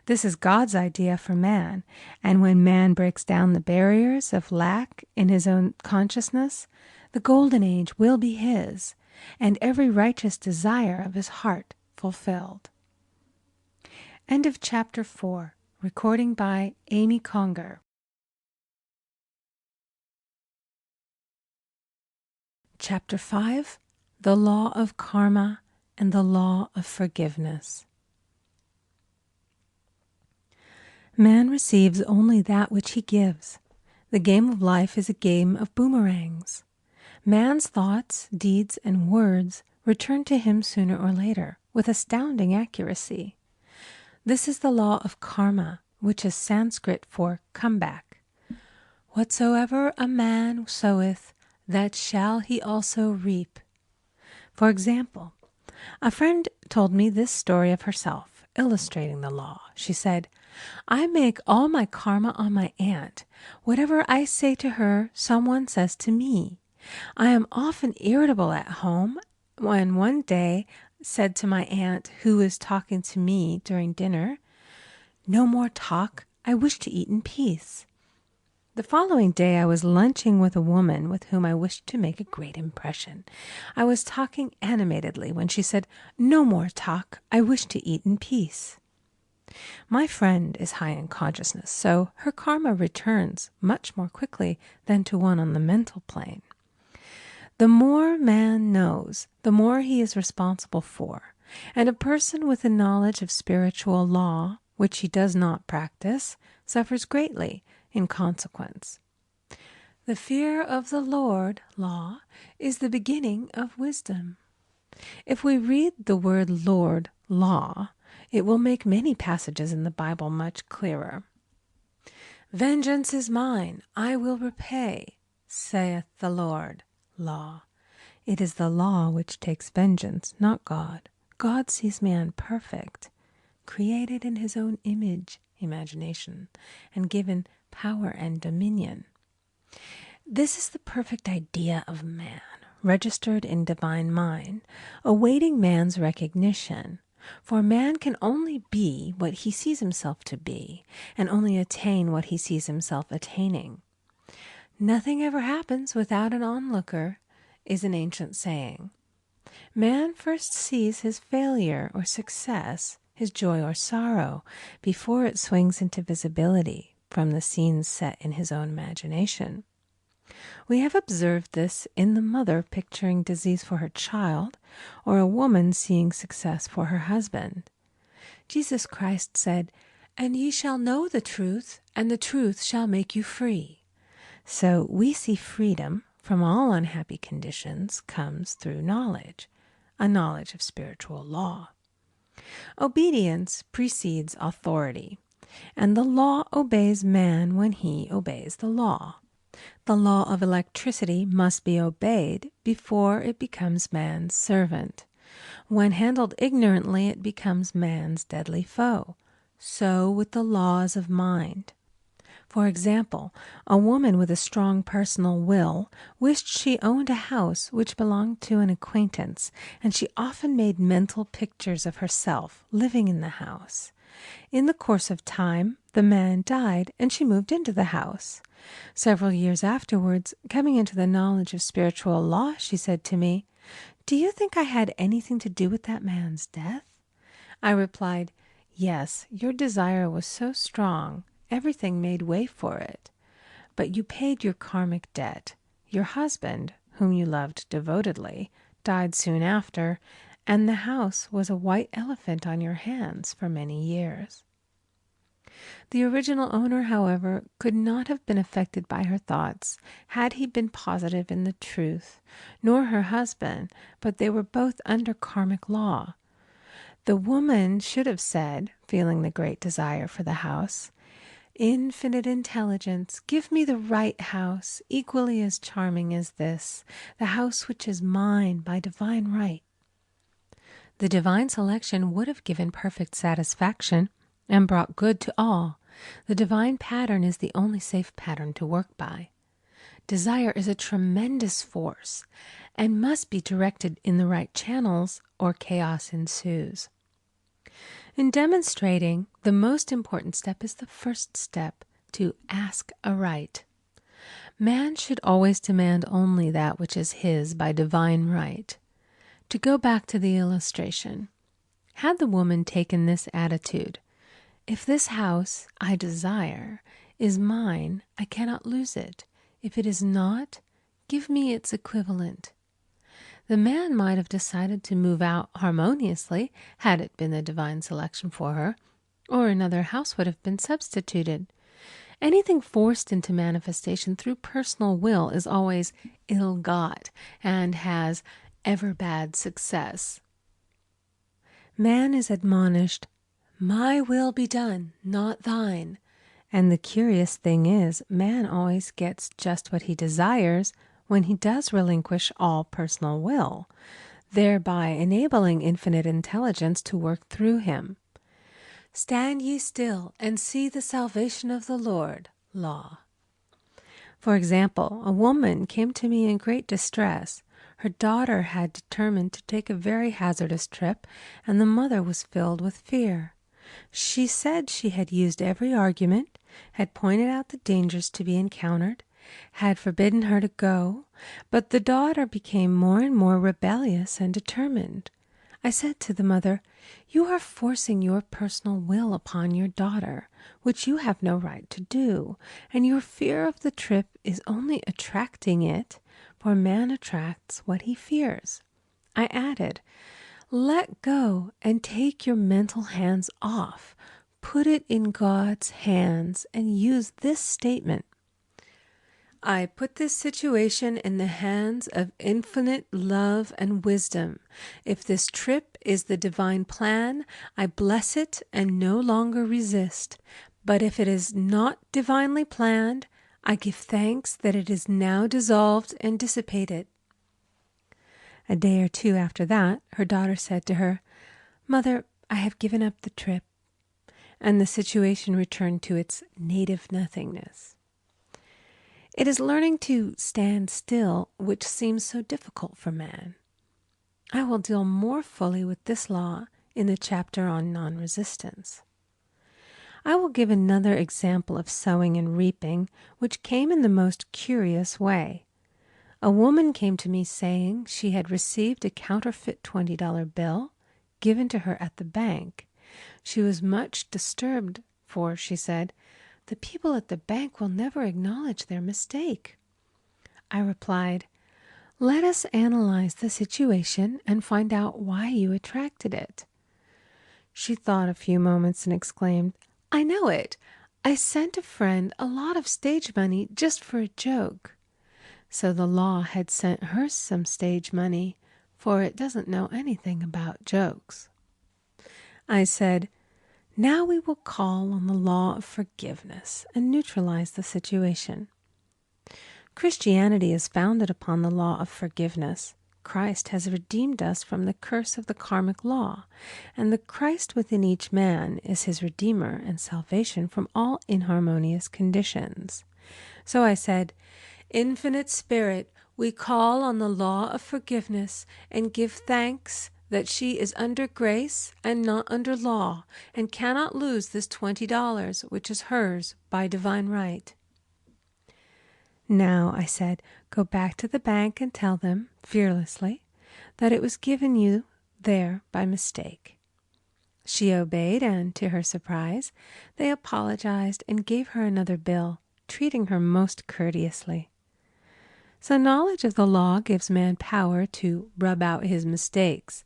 This is God's idea for man, and when man breaks down the barriers of lack in his own consciousness, the golden age will be his, and every righteous desire of his heart fulfilled. End of Chapter 4. Recording by Amy Conger. Chapter 5. The Law of Karma and the Law of Forgiveness. Man receives only that which he gives. The game of life is a game of boomerangs. Man's thoughts, deeds, and words return to him sooner or later with astounding accuracy. This is the law of karma, which is Sanskrit for comeback. Whatsoever a man soweth, that shall he also reap. For example, a friend told me this story of herself, illustrating the law. She said, I make all my karma on my aunt. Whatever I say to her, someone says to me. I am often irritable at home, when one day said to my aunt, who was talking to me during dinner, no more talk, I wish to eat in peace. The following day I was lunching with a woman with whom I wished to make a great impression. I was talking animatedly when she said, no more talk, I wish to eat in peace. My friend is high in consciousness, so her karma returns much more quickly than to one on the mental plane. The more man knows, the more he is responsible for, and a person with a knowledge of spiritual law, which he does not practice, suffers greatly in consequence. The fear of the Lord, law, is the beginning of wisdom. If we read the word Lord, law, it will make many passages in the Bible much clearer. Vengeance is mine, I will repay, saith the Lord, law. It is the law which takes vengeance, not God. God sees man perfect, created in his own image, imagination, and given power and dominion. This is the perfect idea of man, registered in divine mind, awaiting man's recognition. For man can only be what he sees himself to be, and only attain what he sees himself attaining. Nothing ever happens without an onlooker, is an ancient saying. Man first sees his failure or success, his joy or sorrow, before it swings into visibility from the scenes set in his own imagination. We have observed this in the mother picturing disease for her child, or a woman seeing success for her husband. Jesus Christ said, "And ye shall know the truth, and the truth shall make you free." So we see freedom from all unhappy conditions comes through knowledge, a knowledge of spiritual law. Obedience precedes authority, and the law obeys man when he obeys the law. The law of electricity must be obeyed before it becomes man's servant. When handled ignorantly, it becomes man's deadly foe. So with the laws of mind. For example, a woman with a strong personal will wished she owned a house which belonged to an acquaintance, and she often made mental pictures of herself living in the house. In the course of time, the man died, and she moved into the house. Several years afterwards, coming into the knowledge of spiritual law, she said to me, "Do you think I had anything to do with that man's death?" I replied, "Yes, your desire was so strong, everything made way for it. But you paid your karmic debt. Your husband, whom you loved devotedly, died soon after, and the house was a white elephant on your hands for many years." The original owner, however, could not have been affected by her thoughts had he been positive in the truth, nor her husband, but they were both under karmic law. The woman should have said, feeling the great desire for the house, "Infinite intelligence, give me the right house, equally as charming as this, the house which is mine by divine right." The divine selection would have given perfect satisfaction and brought good to all. The divine pattern is the only safe pattern to work by. Desire is a tremendous force and must be directed in the right channels, or chaos ensues. In demonstrating, the most important step is the first step, to ask aright. Man should always demand only that which is his by divine right. To go back to the illustration, had the woman taken this attitude, "If this house I desire is mine, I cannot lose it. If it is not, give me its equivalent," the man might have decided to move out harmoniously had it been the divine selection for her, or another house would have been substituted. Anything forced into manifestation through personal will is always ill-got and has ever bad success. Man is admonished, "My will be done, not thine." And the curious thing is, man always gets just what he desires when he does relinquish all personal will, thereby enabling infinite intelligence to work through him. "Stand ye still and see the salvation of the Lord." Law. For example, a woman came to me in great distress. Her daughter had determined to take a very hazardous trip, and the mother was filled with fear. She said she had used every argument, had pointed out the dangers to be encountered, had forbidden her to go, but the daughter became more and more rebellious and determined. I said to the mother, "You are forcing your personal will upon your daughter, which you have no right to do, and your fear of the trip is only attracting it, for man attracts what he fears." I added, "Let go and take your mental hands off. Put it in God's hands and use this statement: I put this situation in the hands of infinite love and wisdom. If this trip is the divine plan, I bless it and no longer resist. But if it is not divinely planned, I give thanks that it is now dissolved and dissipated." A day or two after that, her daughter said to her, "Mother, I have given up the trip," and the situation returned to its native nothingness. It is learning to stand still which seems so difficult for man. I will deal more fully with this law in the chapter on non-resistance. I will give another example of sowing and reaping, which came in the most curious way. A woman came to me saying she had received a counterfeit $20 bill given to her at the bank. She was much disturbed, for, she said, "The people at the bank will never acknowledge their mistake." I replied, "Let us analyze the situation and find out why you attracted it." She thought a few moments and exclaimed, "I know it. I sent a friend a lot of stage money just for a joke." So the law had sent her some stage money, for it doesn't know anything about jokes. I said, "Now we will call on the law of forgiveness and neutralize the situation." Christianity is founded upon the law of forgiveness. Christ has redeemed us from the curse of the karmic law, and the Christ within each man is his redeemer and salvation from all inharmonious conditions. So I said, "Infinite Spirit, we call on the law of forgiveness and give thanks that she is under grace and not under law, and cannot lose this $20, which is hers by divine right." "Now," I said, "go back to the bank and tell them, fearlessly, that it was given you there by mistake." She obeyed, and to her surprise, they apologized and gave her another bill, treating her most courteously. So knowledge of the law gives man power to rub out his mistakes.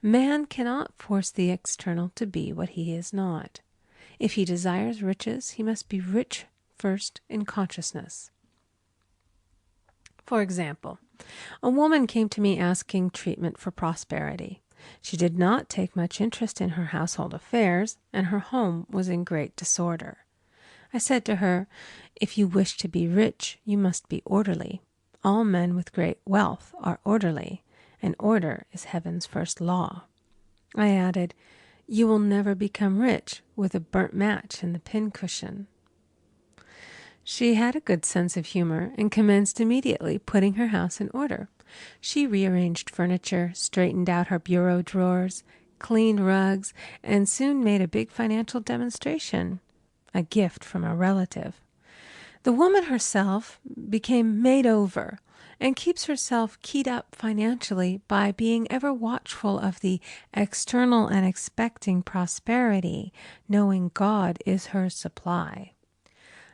Man cannot force the external to be what he is not. If he desires riches, he must be rich first in consciousness. For example, a woman came to me asking treatment for prosperity. She did not take much interest in her household affairs, and her home was in great disorder. I said to her, "If you wish to be rich, you must be orderly. All men with great wealth are orderly, and order is heaven's first law." I added, "You will never become rich with a burnt match in the pincushion." She had a good sense of humor and commenced immediately putting her house in order. She rearranged furniture, straightened out her bureau drawers, cleaned rugs, and soon made a big financial demonstration, a gift from a relative. The woman herself became made over and keeps herself keyed up financially by being ever watchful of the external and expecting prosperity, knowing God is her supply.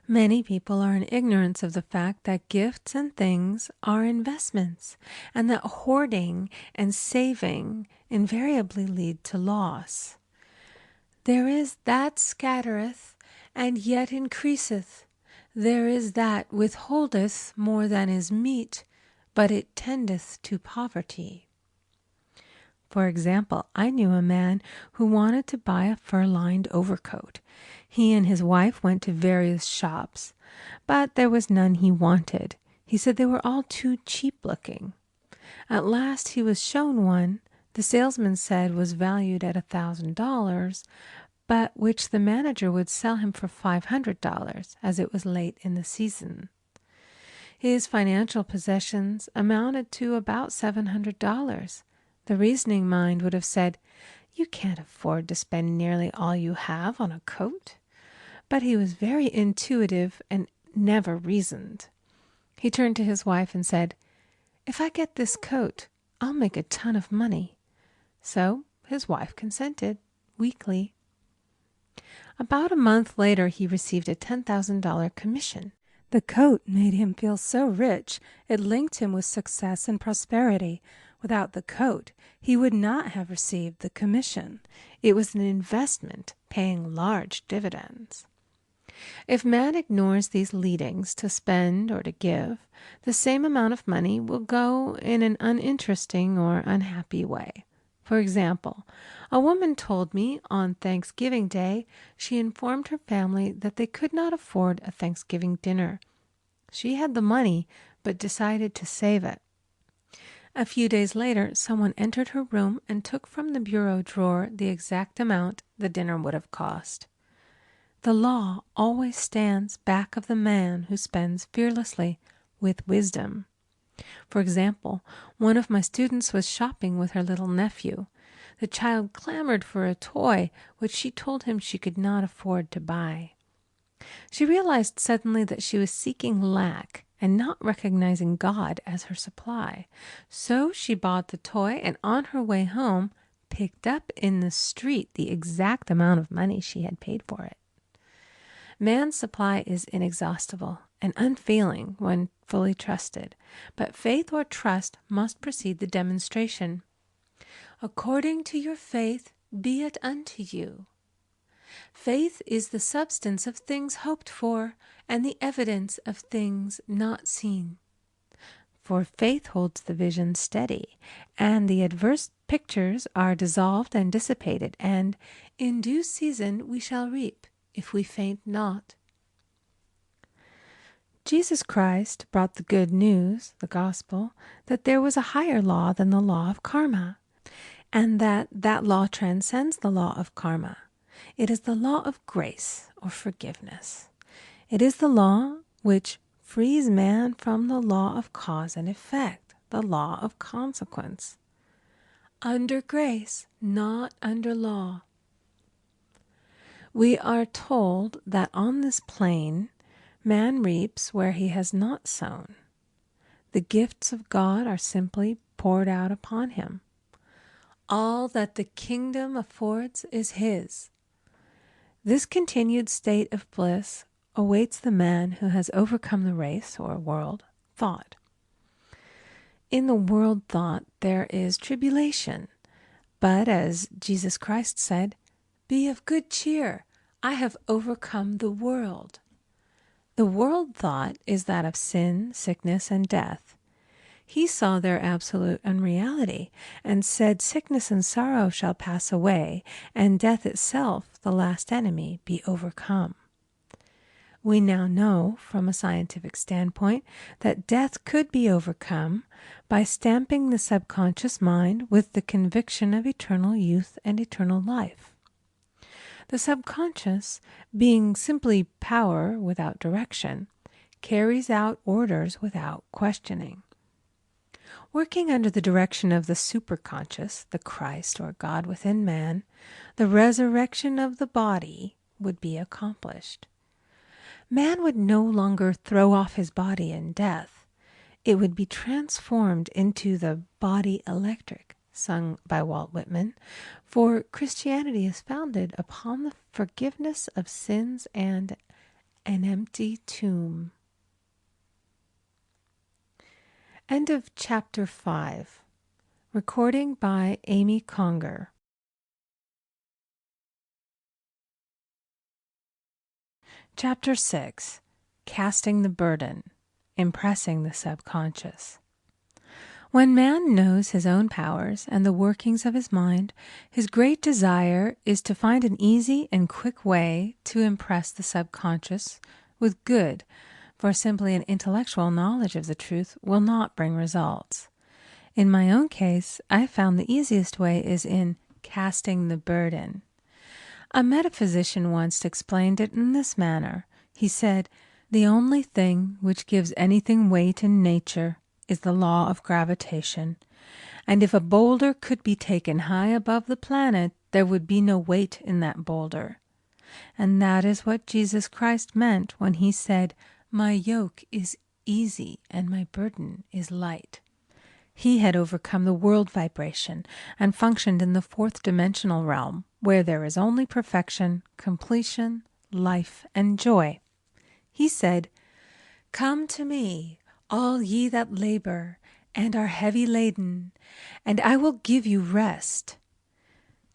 Many people are in ignorance of the fact that gifts and things are investments, and that hoarding and saving invariably lead to loss. "There is that scattereth, and yet increaseth," There is that withholdeth more than is meet, but it tendeth to poverty. For example, I knew a man who wanted to buy a fur-lined overcoat. He and his wife went to various shops, but there was none he wanted. He said they were all too cheap-looking. At last he was shown one the salesman said was valued at $1,000, but which the manager would sell him for $500, as it was late in the season. His financial possessions amounted to about $700. The reasoning mind would have said, "You can't afford to spend nearly all you have on a coat." But he was very intuitive and never reasoned. He turned to his wife and said, "If I get this coat, I'll make a ton of money." So his wife consented, weakly. About a month later, he received a $10,000 commission. The coat made him feel so rich, it linked him with success and prosperity. Without the coat, he would not have received the commission. It was an investment, paying large dividends. If man ignores these leadings to spend or to give, the same amount of money will go in an uninteresting or unhappy way. For example, a woman told me on Thanksgiving Day she informed her family that they could not afford a Thanksgiving dinner. She had the money, but decided to save it. A few days later, someone entered her room and took from the bureau drawer the exact amount the dinner would have cost. The law always stands back of the man who spends fearlessly with wisdom. For example, one of my students was shopping with her little nephew. The child clamored for a toy, which she told him she could not afford to buy. She realized suddenly that she was seeking lack and not recognizing God as her supply. So she bought the toy and on her way home picked up in the street the exact amount of money she had paid for it. Man's supply is inexhaustible and unfailing when fully trusted, but faith or trust must precede the demonstration. According to your faith be it unto you. Faith is the substance of things hoped for and the evidence of things not seen. For faith holds the vision steady, and the adverse pictures are dissolved and dissipated, and in due season we shall reap, if we faint not. Jesus Christ brought the good news, the gospel, that there was a higher law than the law of karma, and that law transcends the law of karma. It is the law of grace or forgiveness. It is the law which frees man from the law of cause and effect, the law of consequence. Under grace, not under law. We are told that on this plane, man reaps where he has not sown. The gifts of God are simply poured out upon him. All that the kingdom affords is his. This continued state of bliss awaits the man who has overcome the race or world thought. In the world thought there is tribulation, but as Jesus Christ said, "Be of good cheer, I have overcome the world." The world thought is that of sin, sickness, and death. He saw their absolute unreality and said, "Sickness and sorrow shall pass away, and death itself, the last enemy, be overcome." We now know, from a scientific standpoint, that death could be overcome by stamping the subconscious mind with the conviction of eternal youth and eternal life. The subconscious, being simply power without direction, carries out orders without questioning. Working under the direction of the superconscious, the Christ or God within man, the resurrection of the body would be accomplished. Man would no longer throw off his body in death. It would be transformed into the body electric, sung by Walt Whitman, for Christianity is founded upon the forgiveness of sins and an empty tomb. End of Chapter 5. Recording by Amy Conger. Chapter 6. casting the burden, impressing the subconscious. When man knows his own powers and the workings of his mind, his great desire is to find an easy and quick way to impress the subconscious with good, for simply an intellectual knowledge of the truth will not bring results. In my own case, I found the easiest way is in casting the burden. A metaphysician once explained it in this manner. He said, "The only thing which gives anything weight in nature is the law of gravitation, and if a boulder could be taken high above the planet, there would be no weight in that boulder." And that is what Jesus Christ meant when he said, "My yoke is easy and my burden is light." He had overcome the world vibration and functioned in the fourth dimensional realm, where there is only perfection, completion, life, and joy. He said, "Come to me, all ye that labor and are heavy laden, and I will give you rest.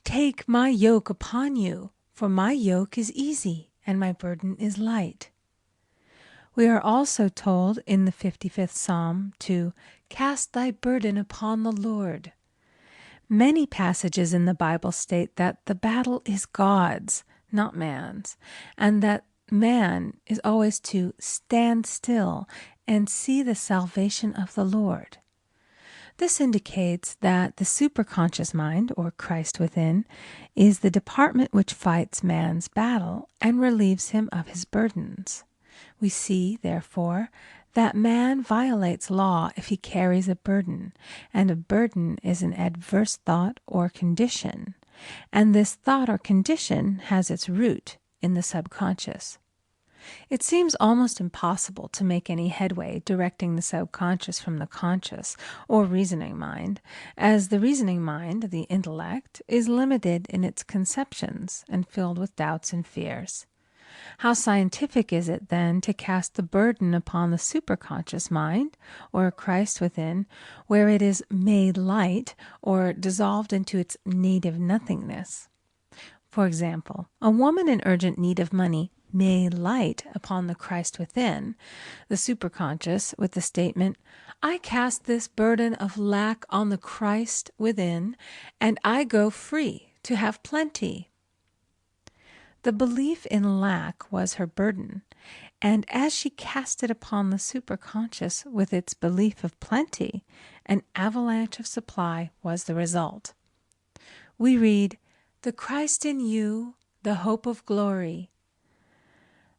Take my yoke upon you, for my yoke is easy and my burden is light." We are also told in the 55th Psalm to cast thy burden upon the Lord. Many passages in the Bible state that the battle is God's, not man's, and that man is always to stand still and see the salvation of the Lord. This indicates that the superconscious mind, or Christ within, is the department which fights man's battle and relieves him of his burdens. We see, therefore, that man violates law if he carries a burden, and a burden is an adverse thought or condition, and this thought or condition has its root in the subconscious. It seems almost impossible to make any headway directing the subconscious from the conscious or reasoning mind, as the reasoning mind, the intellect, is limited in its conceptions and filled with doubts and fears. How scientific is it, then, to cast the burden upon the superconscious mind, or Christ within, where it is made light or dissolved into its native nothingness? For example, a woman in urgent need of money may light upon the Christ within, the superconscious, with the statement, "I cast this burden of lack on the Christ within, and I go free to have plenty." The belief in lack was her burden, and as she cast it upon the superconscious with its belief of plenty, an avalanche of supply was the result. We read, "The Christ in you, the hope of glory."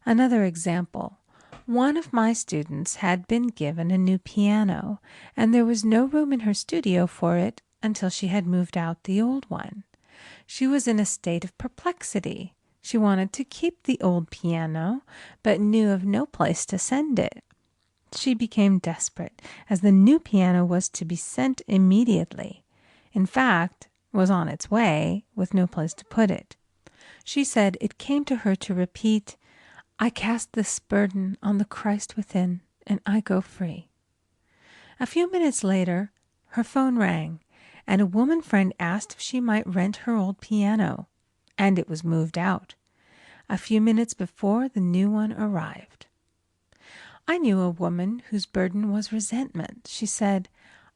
Another example. One of my students had been given a new piano, and there was no room in her studio for it until she had moved out the old one. She was in a state of perplexity. She wanted to keep the old piano, but knew of no place to send it. She became desperate, as the new piano was to be sent immediately. In fact, was on its way, with no place to put it. She said it came to her to repeat, "I cast this burden on the Christ within, and I go free." A few minutes later, her phone rang, and a woman friend asked if she might rent her old piano, and it was moved out. A few minutes before, the new one arrived. I knew a woman whose burden was resentment. She said,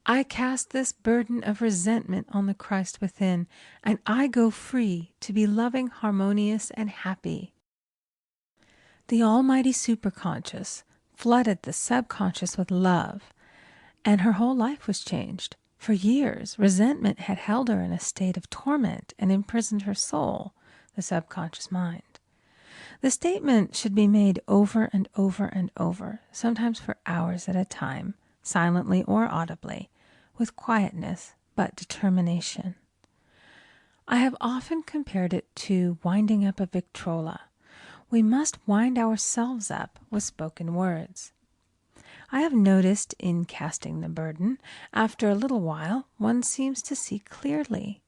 "I cast this burden of resentment on the Christ within, and I go free to be loving, harmonious, and happy." The almighty superconscious flooded the subconscious with love, and her whole life was changed. For years, resentment had held her in a state of torment and imprisoned her soul, the subconscious mind. The statement should be made over and over and over, sometimes for hours at a time, silently or audibly, with quietness but determination. I have often compared it to winding up a Victrola. We must wind ourselves up with spoken words. I have noticed in casting the burden, after a little while, one seems to see clearly.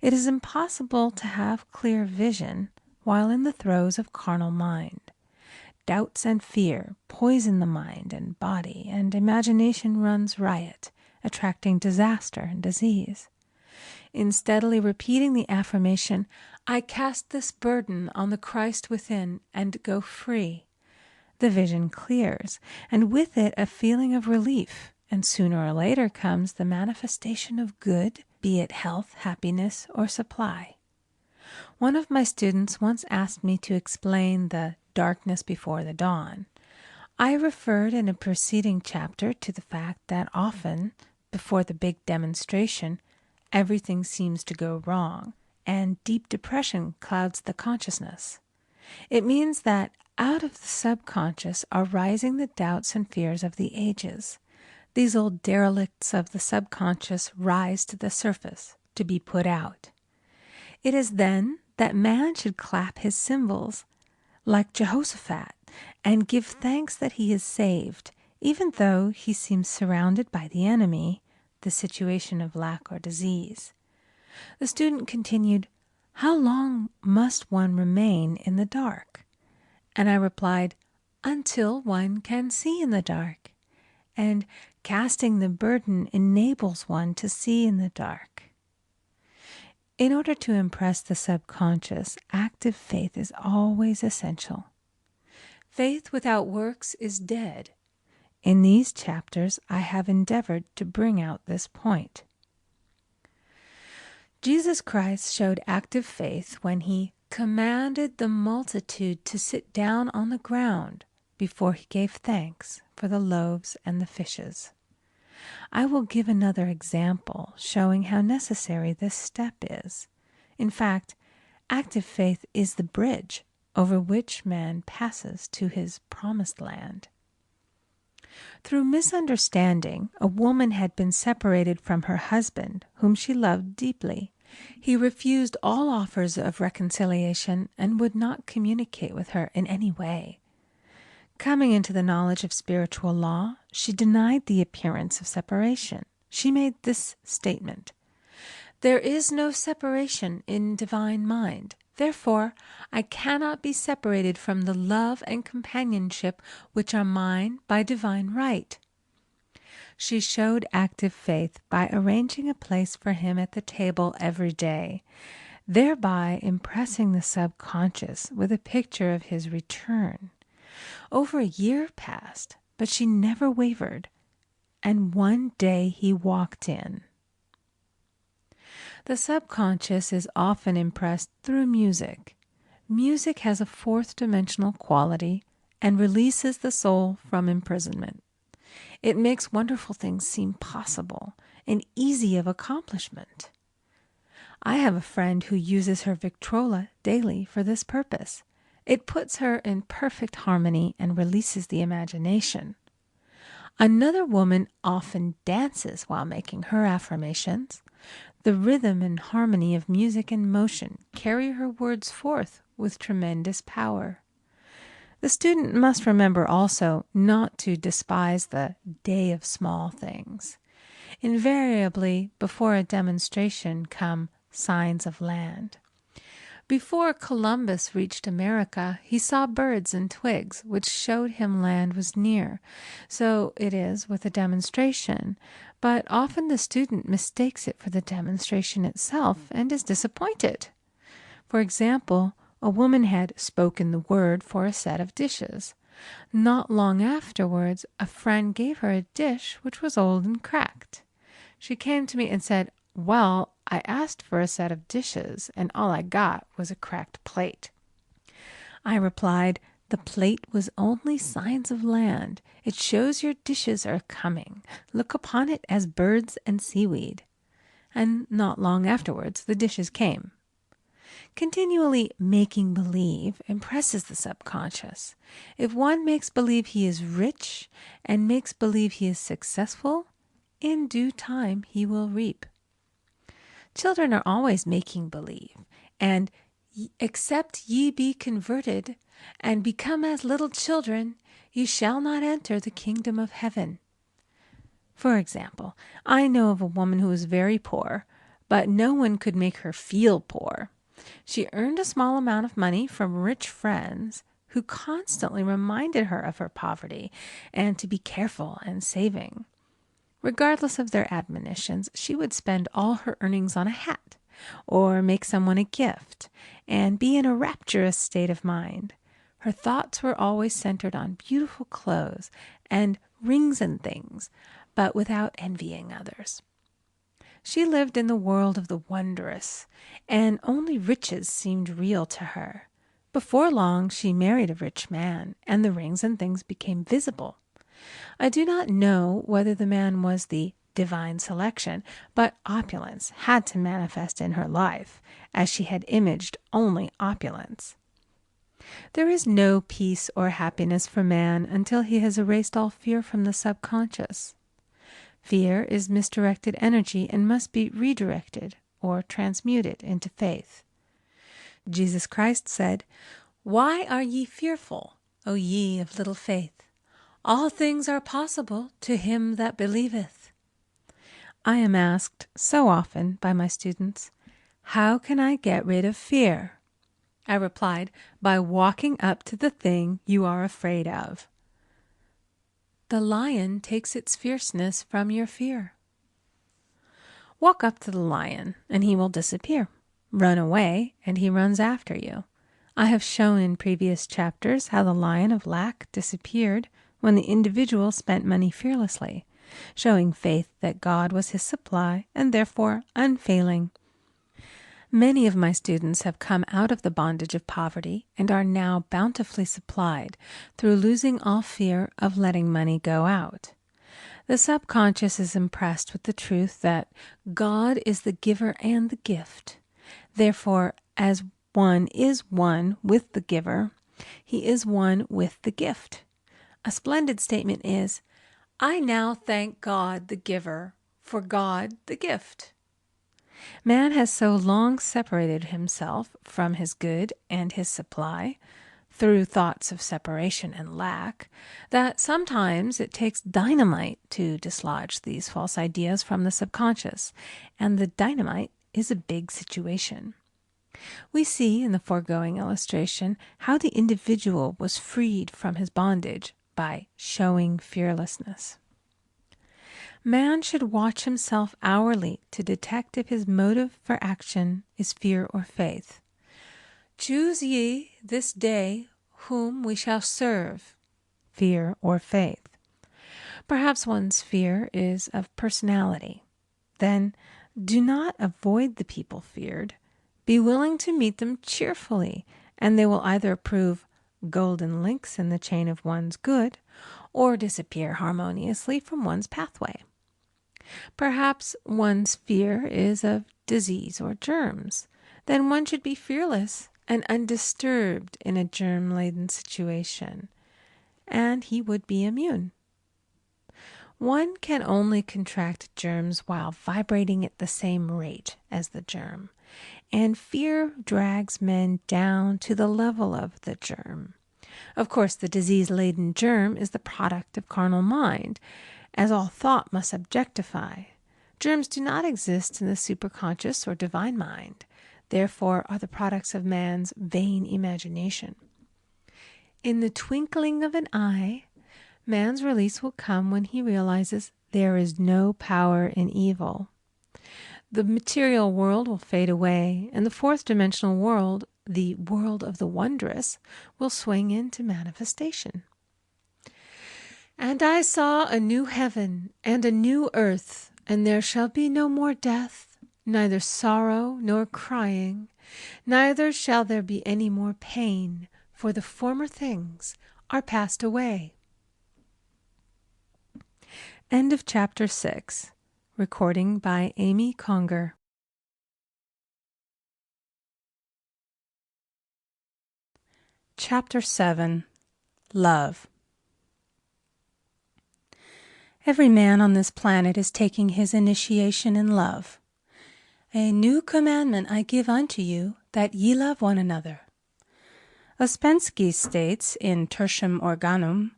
It is impossible to have clear vision while in the throes of carnal mind. Doubts and fear poison the mind and body, and imagination runs riot, attracting disaster and disease. In steadily repeating the affirmation, "I cast this burden on the Christ within and go free," the vision clears, and with it a feeling of relief, and sooner or later comes the manifestation of good, be it health, happiness, or supply. One of my students once asked me to explain the darkness before the dawn. I referred in a preceding chapter to the fact that often, before the big demonstration, everything seems to go wrong, and deep depression clouds the consciousness. It means that out of the subconscious are rising the doubts and fears of the ages. These old derelicts of the subconscious rise to the surface to be put out. It is then that man should clap his cymbals like Jehoshaphat and give thanks that he is saved, even though he seems surrounded by the enemy, the situation of lack or disease. The student continued, "How long must one remain in the dark?" And I replied, "Until one can see in the dark." And casting the burden enables one to see in the dark. In order to impress the subconscious, active faith is always essential. Faith without works is dead. In these chapters, I have endeavored to bring out this point. Jesus Christ showed active faith when he commanded the multitude to sit down on the ground before he gave thanks for the loaves and the fishes. I will give another example showing how necessary this step is. In fact, active faith is the bridge over which man passes to his promised land. Through misunderstanding, a woman had been separated from her husband, whom she loved deeply. He refused all offers of reconciliation and would not communicate with her in any way. Coming into the knowledge of spiritual law, she denied the appearance of separation. She made this statement: "There is no separation in divine mind. Therefore, I cannot be separated from the love and companionship which are mine by divine right." She showed active faith by arranging a place for him at the table every day, thereby impressing the subconscious with a picture of his return. Over a year passed, but she never wavered, and one day he walked in. The subconscious is often impressed through music. Music has a fourth dimensional quality and releases the soul from imprisonment. It makes wonderful things seem possible and easy of accomplishment. I have a friend who uses her Victrola daily for this purpose. It puts her in perfect harmony and releases the imagination. Another woman often dances while making her affirmations. The rhythm and harmony of music and motion carry her words forth with tremendous power. The student must remember also not to despise the day of small things. Invariably, before a demonstration come signs of land. Before Columbus reached America, he saw birds and twigs, which showed him land was near. So it is with a demonstration, but often the student mistakes it for the demonstration itself and is disappointed. For example, a woman had spoken the word for a set of dishes. Not long afterwards, a friend gave her a dish which was old and cracked. She came to me and said, "Well, I asked for a set of dishes, and all I got was a cracked plate." I replied, "The plate was only signs of land. It shows your dishes are coming. Look upon it as birds and seaweed." And not long afterwards, the dishes came. Continually making believe impresses the subconscious. If one makes believe he is rich and makes believe he is successful, in due time he will reap. Children are always making believe, and "except ye be converted and become as little children, ye shall not enter the kingdom of heaven." For example, I know of a woman who was very poor, but no one could make her feel poor. She earned a small amount of money from rich friends who constantly reminded her of her poverty and to be careful and saving. Regardless of their admonitions, she would spend all her earnings on a hat or make someone a gift and be in a rapturous state of mind. Her thoughts were always centered on beautiful clothes and rings and things, but without envying others. She lived in the world of the wondrous, and only riches seemed real to her. Before long, she married a rich man, and the rings and things became visible. I do not know whether the man was the divine selection, but opulence had to manifest in her life, as she had imaged only opulence. There is no peace or happiness for man until he has erased all fear from the subconscious. Fear is misdirected energy and must be redirected or transmuted into faith. Jesus Christ said, "Why are ye fearful, O ye of little faith? All things are possible to him that believeth." I am asked so often by my students, "How can I get rid of fear?" I replied, "By walking up to the thing you are afraid of." The lion takes its fierceness from your fear. Walk up to the lion, and he will disappear. Run away, and he runs after you. I have shown in previous chapters how the lion of lack disappeared when the individual spent money fearlessly, showing faith that God was his supply and therefore unfailing. Many of my students have come out of the bondage of poverty and are now bountifully supplied through losing all fear of letting money go out. The subconscious is impressed with the truth that God is the giver and the gift. Therefore, as one is one with the giver, he is one with the gift. A splendid statement is, "I now thank God the giver for God the gift." Man has so long separated himself from his good and his supply, through thoughts of separation and lack, that sometimes it takes dynamite to dislodge these false ideas from the subconscious, and the dynamite is a big situation. We see in the foregoing illustration how the individual was freed from his bondage by showing fearlessness. Man should watch himself hourly to detect if his motive for action is fear or faith. "Choose ye this day whom we shall serve," fear or faith. Perhaps one's fear is of personality. Then do not avoid the people feared. Be willing to meet them cheerfully, and they will either prove golden links in the chain of one's good, or disappear harmoniously from one's pathway. Perhaps one's fear is of disease or germs. Then one should be fearless and undisturbed in a germ-laden situation, and he would be immune. One can only contract germs while vibrating at the same rate as the germ, and fear drags men down to the level of the germ. Of course, the disease-laden germ is the product of carnal mind, as all thought must objectify. Germs do not exist in the superconscious or divine mind, therefore are the products of man's vain imagination. In the twinkling of an eye, man's release will come when he realizes there is no power in evil. The material world will fade away, and the fourth dimensional world, the world of the wondrous, will swing into manifestation. "And I saw a new heaven and a new earth, and there shall be no more death, neither sorrow nor crying, neither shall there be any more pain, for the former things are passed away." End of chapter 6. Recording by Amy Conger. Chapter 7. Love. Every man on this planet is taking his initiation in love. "A new commandment I give unto you, that ye love one another." Ouspensky states in Tertium Organum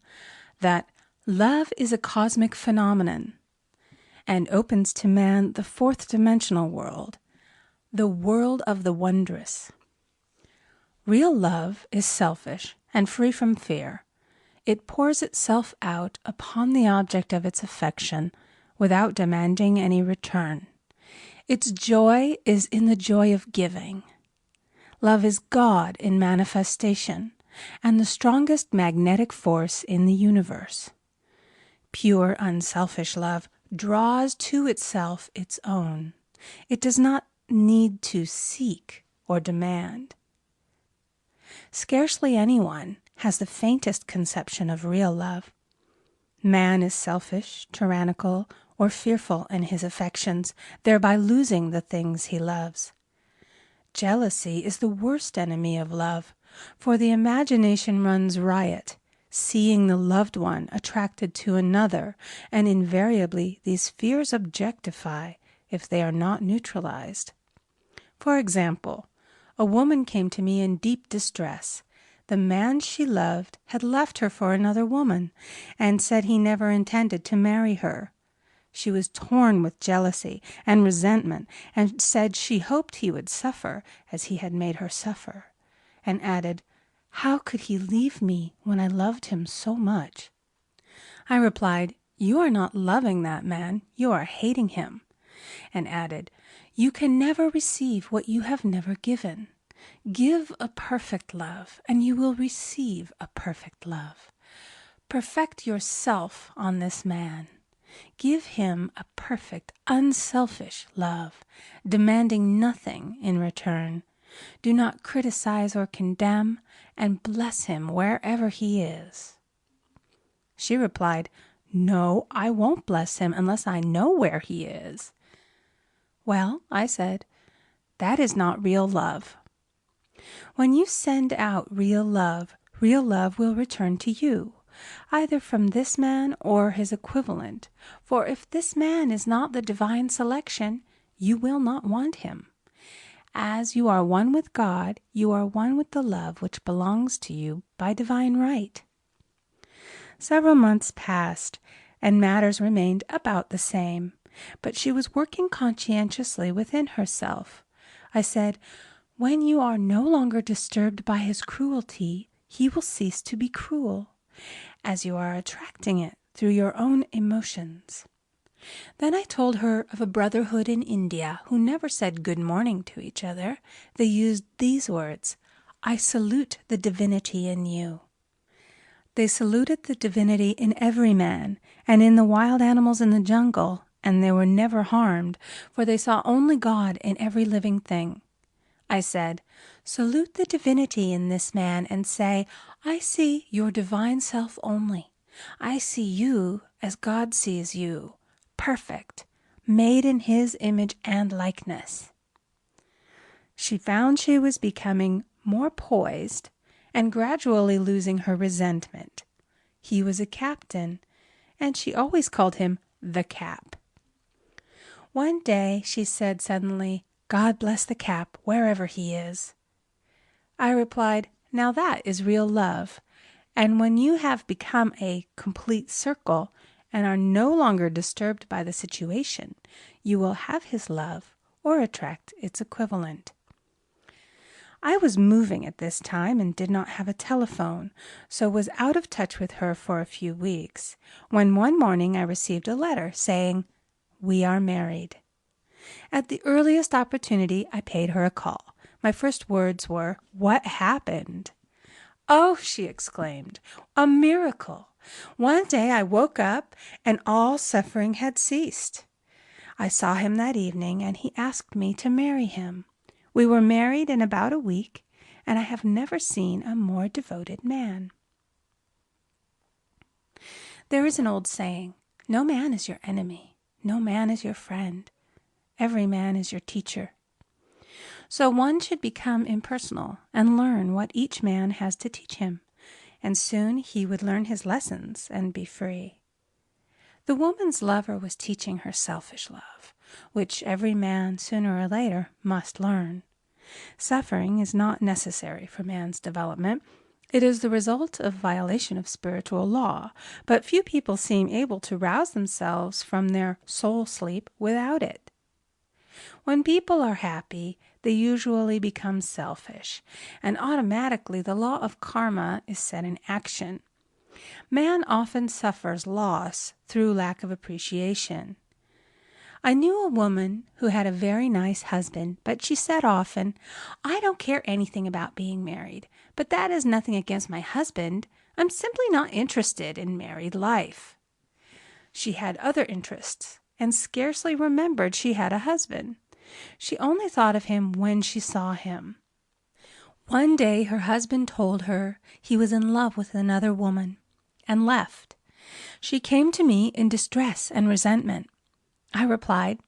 that love is a cosmic phenomenon and opens to man the fourth dimensional world, the world of the wondrous. Real love is selfish and free from fear. It pours itself out upon the object of its affection without demanding any return. Its joy is in the joy of giving. Love is God in manifestation, and the strongest magnetic force in the universe. Pure, unselfish love draws to itself its own. It does not need to seek or demand. Scarcely anyone has the faintest conception of real love. Man is selfish, tyrannical, or fearful in his affections, thereby losing the things he loves. Jealousy is the worst enemy of love, for the imagination runs riot, seeing the loved one attracted to another, and invariably these fears objectify if they are not neutralized. For example, a woman came to me in deep distress. The man she loved had left her for another woman, and said he never intended to marry her. She was torn with jealousy and resentment, and said she hoped he would suffer as he had made her suffer, and added, "How could he leave me when I loved him so much?" I replied, "You are not loving that man, you are hating him," and added, "You can never receive what you have never given. Give a perfect love, and you will receive a perfect love. Perfect yourself on this man. Give him a perfect, unselfish love, demanding nothing in return. Do not criticize or condemn, and bless him wherever he is." She replied, "No, I won't bless him unless I know where he is." "Well," I said, "that is not real love. When you send out real love will return to you, either from this man or his equivalent, for if this man is not the divine selection, you will not want him. As you are one with God, you are one with the love which belongs to you by divine right." Several months passed, and matters remained about the same, but she was working conscientiously within herself. I said, "When you are no longer disturbed by his cruelty, he will cease to be cruel, as you are attracting it through your own emotions." Then I told her of a brotherhood in India who never said good morning to each other. They used these words, "I salute the divinity in you." They saluted the divinity in every man and in the wild animals in the jungle, and they were never harmed, for they saw only God in every living thing. I said, "Salute the divinity in this man and say, 'I see your divine self only. I see you as God sees you, perfect, made in his image and likeness.'" She found she was becoming more poised and gradually losing her resentment. He was a captain, and she always called him the Cap. One day she said suddenly, "God bless the Cap wherever he is." I replied, "Now that is real love, and when you have become a complete circle and are no longer disturbed by the situation, you will have his love or attract its equivalent." I was moving at this time and did not have a telephone, so was out of touch with her for a few weeks, when one morning I received a letter saying, "We are married." At the earliest opportunity, I paid her a call. My first words were, "What happened?" "Oh," she exclaimed, "a miracle! One day I woke up and all suffering had ceased. I saw him that evening and he asked me to marry him. We were married in about a week, and I have never seen a more devoted man." There is an old saying, "No man is your enemy, no man is your friend. Every man is your teacher." So one should become impersonal and learn what each man has to teach him, and soon he would learn his lessons and be free. The woman's lover was teaching her selfish love, which every man sooner or later must learn. Suffering is not necessary for man's development. It is the result of violation of spiritual law, but few people seem able to rouse themselves from their soul sleep without it. When people are happy, they usually become selfish, and automatically the law of karma is set in action. Man often suffers loss through lack of appreciation. I knew a woman who had a very nice husband, but she said often, "I don't care anything about being married, but that is nothing against my husband. I'm simply not interested in married life." She had other interests and scarcely remembered she had a husband. She only thought of him when she saw him. One day her husband told her he was in love with another woman and left. She came to me in distress and resentment. I replied,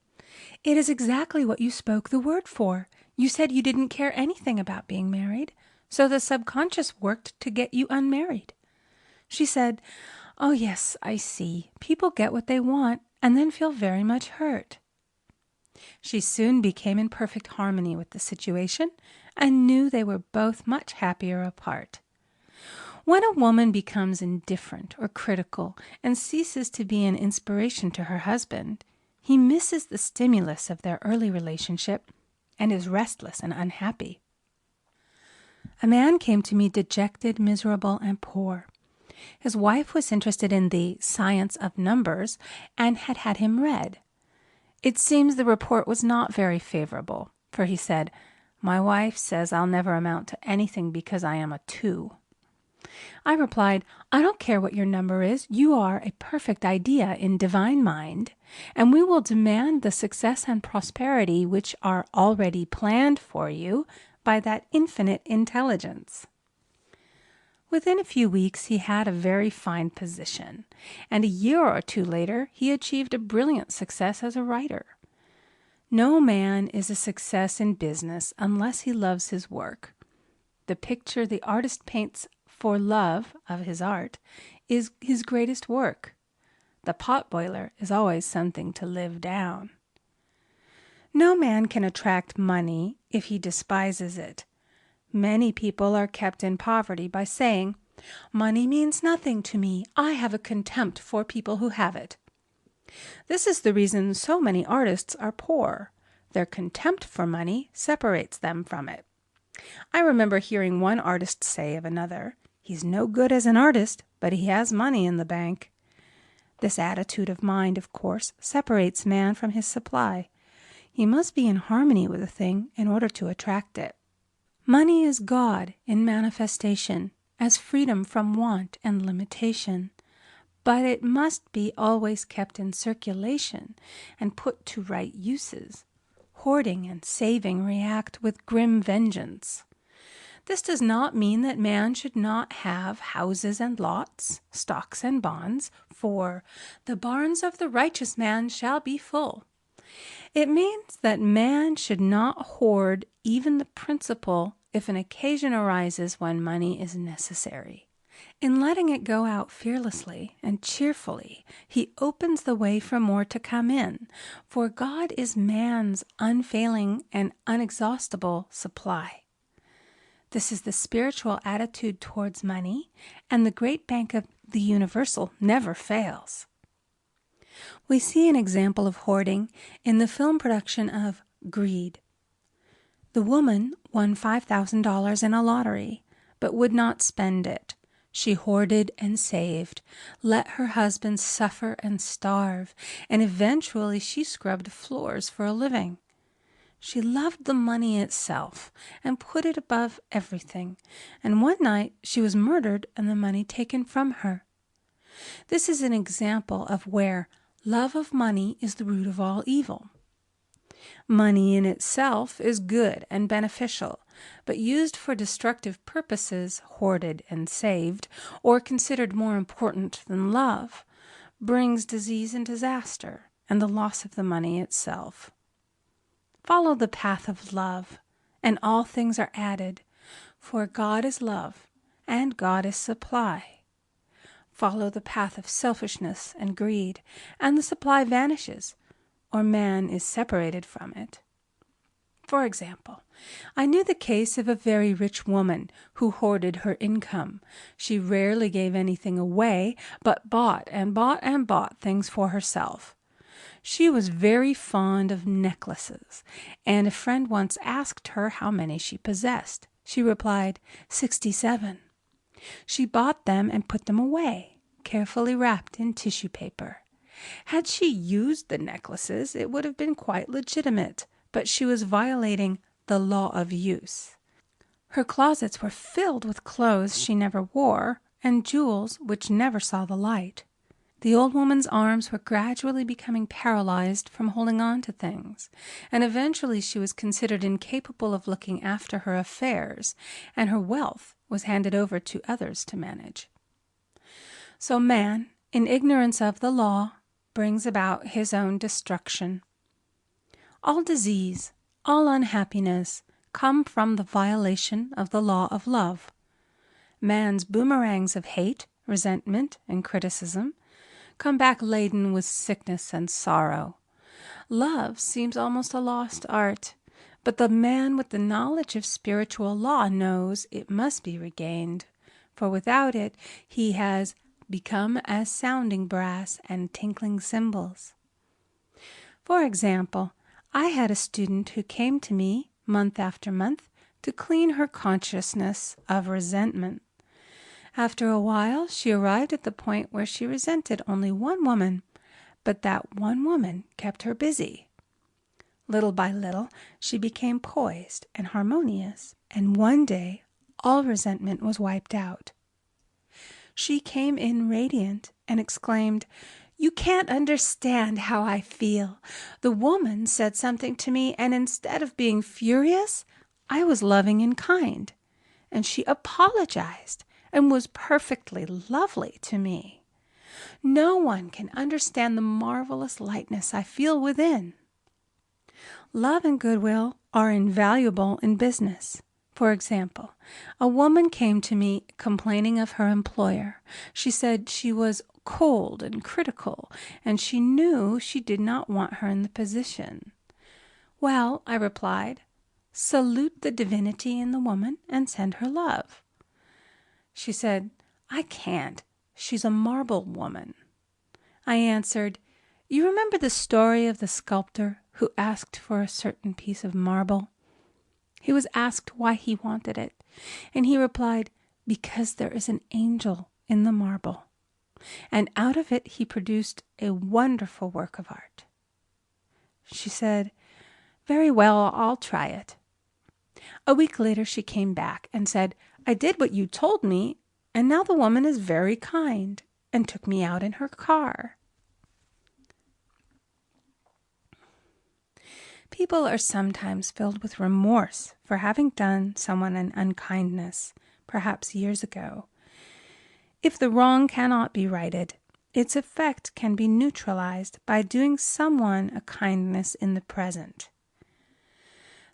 "It is exactly what you spoke the word for. You said you didn't care anything about being married, so the subconscious worked to get you unmarried." She said, "Oh yes, I see. People get what they want and then feel very much hurt." She soon became in perfect harmony with the situation and knew they were both much happier apart. When a woman becomes indifferent or critical and ceases to be an inspiration to her husband, he misses the stimulus of their early relationship and is restless and unhappy. A man came to me dejected, miserable, and poor. His wife was interested in the science of numbers and had had him read. It seems the report was not very favorable, for he said, "My wife says I'll never amount to anything because I am a 2. I replied, "I don't care what your number is. You are a perfect idea in divine mind, and we will demand the success and prosperity which are already planned for you by that infinite intelligence." Within a few weeks, he had a very fine position, and a year or two later, he achieved a brilliant success as a writer. No man is a success in business unless he loves his work. The picture the artist paints for love of his art is his greatest work. The potboiler is always something to live down. No man can attract money if he despises it. Many people are kept in poverty by saying, "Money means nothing to me. I have a contempt for people who have it." This is the reason so many artists are poor. Their contempt for money separates them from it. I remember hearing one artist say of another, "He's no good as an artist, but he has money in the bank." This attitude of mind, of course, separates man from his supply. He must be in harmony with a thing in order to attract it. Money is God in manifestation, as freedom from want and limitation. But it must be always kept in circulation and put to right uses. Hoarding and saving react with grim vengeance. This does not mean that man should not have houses and lots, stocks and bonds, for "the barns of the righteous man shall be full." It means that man should not hoard even the principal if an occasion arises when money is necessary. In letting it go out fearlessly and cheerfully, he opens the way for more to come in, for God is man's unfailing and unexhaustible supply. This is the spiritual attitude towards money, and the great bank of the universal never fails. We see an example of hoarding in the film production of Greed. The woman won $5,000 in a lottery, but would not spend it. She hoarded and saved, let her husband suffer and starve, and eventually she scrubbed floors for a living. She loved the money itself and put it above everything, and one night she was murdered and the money taken from her. This is an example of where love of money is the root of all evil. Money in itself is good and beneficial, but used for destructive purposes, hoarded and saved, or considered more important than love, brings disease and disaster and the loss of the money itself. Follow the path of love, and all things are added, for God is love, and God is supply. Follow the path of selfishness and greed, and the supply vanishes, or man is separated from it. For example, I knew the case of a very rich woman who hoarded her income. She rarely gave anything away, but bought and bought and bought things for herself. She was very fond of necklaces, and a friend once asked her how many she possessed. She replied, 67. She bought them and put them away, carefully wrapped in tissue paper. Had she used the necklaces, it would have been quite legitimate, but she was violating the law of use. Her closets were filled with clothes she never wore and jewels which never saw the light. The old woman's arms were gradually becoming paralyzed from holding on to things, and eventually she was considered incapable of looking after her affairs, and her wealth was handed over to others to manage. So man, in ignorance of the law, brings about his own destruction. All disease, all unhappiness, come from the violation of the law of love. Man's boomerangs of hate, resentment, and criticism come back laden with sickness and sorrow. Love seems almost a lost art, but the man with the knowledge of spiritual law knows it must be regained, for without it he has become as sounding brass and tinkling cymbals. For example, I had a student who came to me month after month to clean her consciousness of resentment. After a while, she arrived at the point where she resented only one woman, but that one woman kept her busy. Little by little, she became poised and harmonious, and one day all resentment was wiped out. She came in radiant and exclaimed, "You can't understand how I feel. The woman said something to me, and instead of being furious, I was loving and kind. And she apologized and was perfectly lovely to me. No one can understand the marvelous lightness I feel within." Love and goodwill are invaluable in business. For example, a woman came to me complaining of her employer. She said she was cold and critical, and she knew she did not want her in the position. "Well," I replied, "salute the divinity in the woman and send her love." She said, "I can't. She's a marble woman." I answered, "You remember the story of the sculptor who asked for a certain piece of marble? He was asked why he wanted it, and he replied, 'Because there is an angel in the marble.' And out of it he produced a wonderful work of art." She said, "Very well, I'll try it." A week later she came back and said, "I did what you told me, and now the woman is very kind," and took me out in her car. People are sometimes filled with remorse for having done someone an unkindness, perhaps years ago. If the wrong cannot be righted, its effect can be neutralized by doing someone a kindness in the present.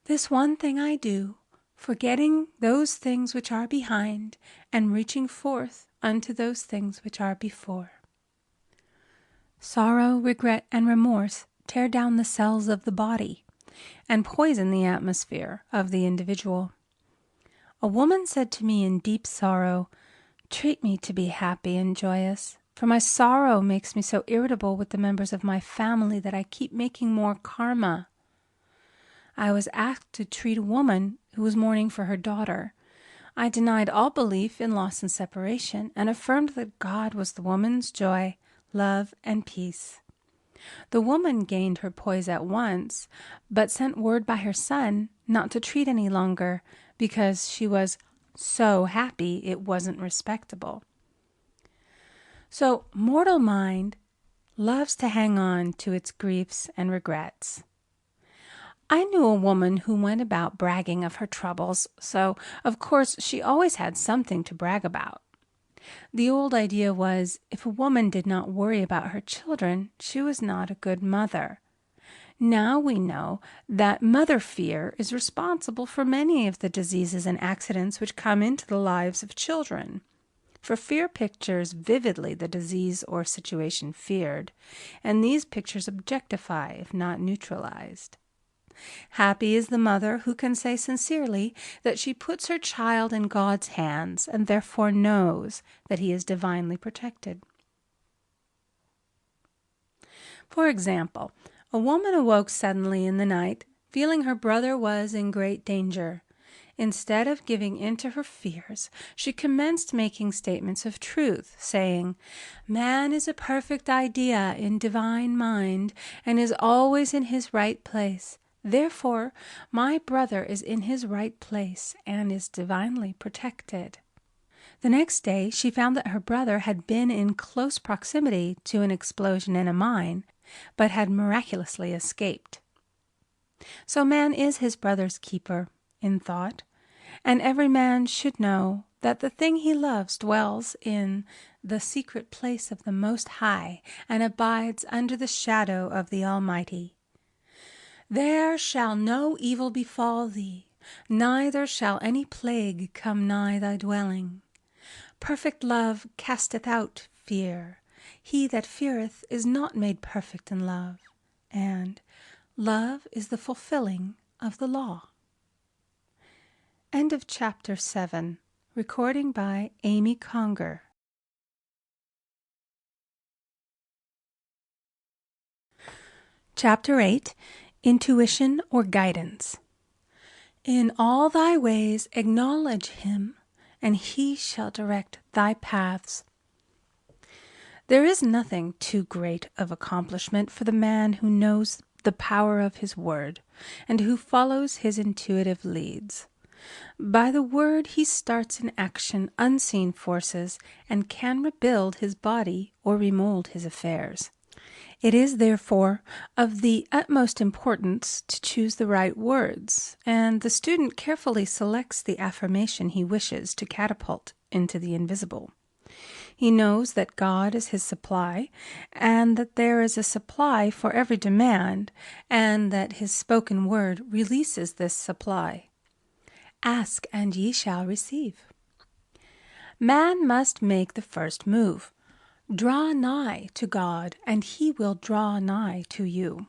"This one thing I do, forgetting those things which are behind, and reaching forth unto those things which are before." Sorrow, regret, and remorse tear down the cells of the body and poison the atmosphere of the individual. A woman said to me in deep sorrow, "Treat me to be happy and joyous, for my sorrow makes me so irritable with the members of my family that I keep making more karma." I was asked to treat a woman who was mourning for her daughter. I denied all belief in loss and separation and affirmed that God was the woman's joy, love, and peace. The woman gained her poise at once, but sent word by her son not to treat any longer because she was so happy it wasn't respectable. So mortal mind loves to hang on to its griefs and regrets. I knew a woman who went about bragging of her troubles, so of course she always had something to brag about. The old idea was, if a woman did not worry about her children, she was not a good mother. Now we know that mother fear is responsible for many of the diseases and accidents which come into the lives of children. For fear pictures vividly the disease or situation feared, and these pictures objectify if not neutralized. Happy is the mother who can say sincerely that she puts her child in God's hands and therefore knows that he is divinely protected. For example, a woman awoke suddenly in the night, feeling her brother was in great danger. Instead of giving in to her fears, she commenced making statements of truth, saying, "Man is a perfect idea in divine mind, and is always in his right place. Therefore, my brother is in his right place and is divinely protected." The next day, she found that her brother had been in close proximity to an explosion in a mine, but had miraculously escaped. So man is his brother's keeper, in thought, and every man should know that the thing he loves dwells in the secret place of the Most High and abides under the shadow of the Almighty. "There shall no evil befall thee, neither shall any plague come nigh thy dwelling. Perfect love casteth out fear. He that feareth is not made perfect in love. And love is the fulfilling of the law." End of Chapter 7. Recording by Amy Conger. Chapter 8. Intuition or Guidance. "In all thy ways acknowledge him, and he shall direct thy paths." There is nothing too great of accomplishment for the man who knows the power of his word, and who follows his intuitive leads. By the word he starts in action unseen forces, and can rebuild his body or remold his affairs. It is, therefore, of the utmost importance to choose the right words, and the student carefully selects the affirmation he wishes to catapult into the invisible. He knows that God is his supply, and that there is a supply for every demand, and that his spoken word releases this supply. "Ask, and ye shall receive." Man must make the first move. Draw nigh to God, and he will draw nigh to you.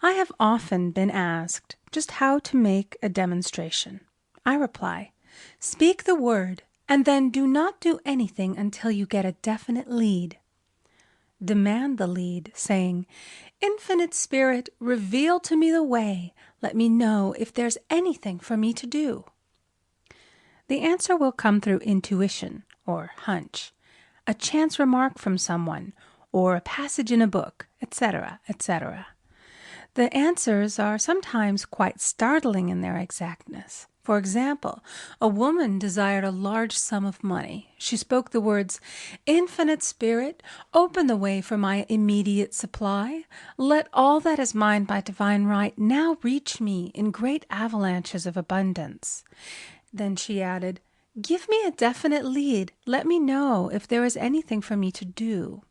I have often been asked just how to make a demonstration. I reply, speak the word, and then do not do anything until you get a definite lead. Demand the lead, saying, "Infinite Spirit, reveal to me the way. Let me know if there's anything for me to do." The answer will come through intuition, or hunch, a chance remark from someone, or a passage in a book, etc., etc. The answers are sometimes quite startling in their exactness. For example, a woman desired a large sum of money. She spoke the words, "Infinite Spirit, open the way for my immediate supply. Let all that is mine by divine right now reach me in great avalanches of abundance." Then she added, "Give me a definite lead. Let me know if there is anything for me to do."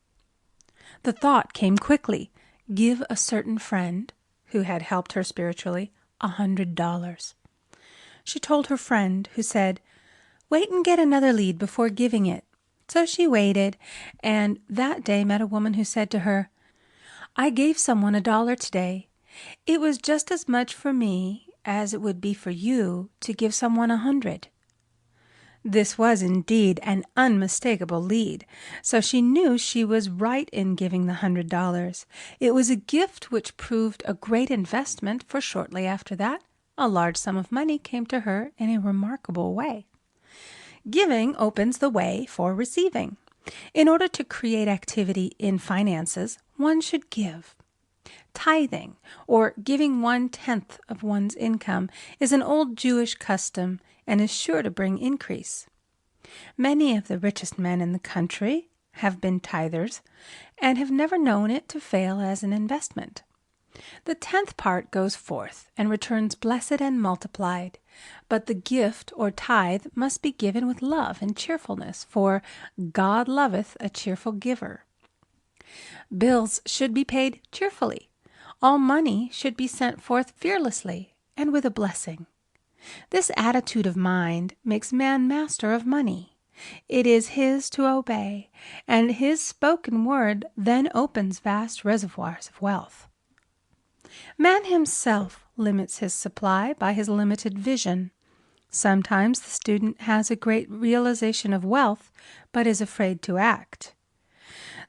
The thought came quickly. Give a certain friend, who had helped her spiritually, $100. She told her friend, who said, "Wait and get another lead before giving it." So she waited, and that day met a woman who said to her, "I gave someone $1 today. It was just as much for me as it would be for you to give someone 100. This was indeed an unmistakable lead, so she knew she was right in giving the $100. It was a gift which proved a great investment, for shortly after that, a large sum of money came to her in a remarkable way. Giving opens the way for receiving. In order to create activity in finances, one should give. Tithing, or giving 1/10 of one's income, is an old Jewish custom and is sure to bring increase. Many of the richest men in the country have been tithers and have never known it to fail as an investment. The 10th part goes forth and returns blessed and multiplied, but the gift or tithe must be given with love and cheerfulness, for God loveth a cheerful giver. Bills should be paid cheerfully. All money should be sent forth fearlessly and with a blessing. This attitude of mind makes man master of money. It is his to obey, and his spoken word then opens vast reservoirs of wealth. Man himself limits his supply by his limited vision. Sometimes the student has a great realization of wealth, but is afraid to act.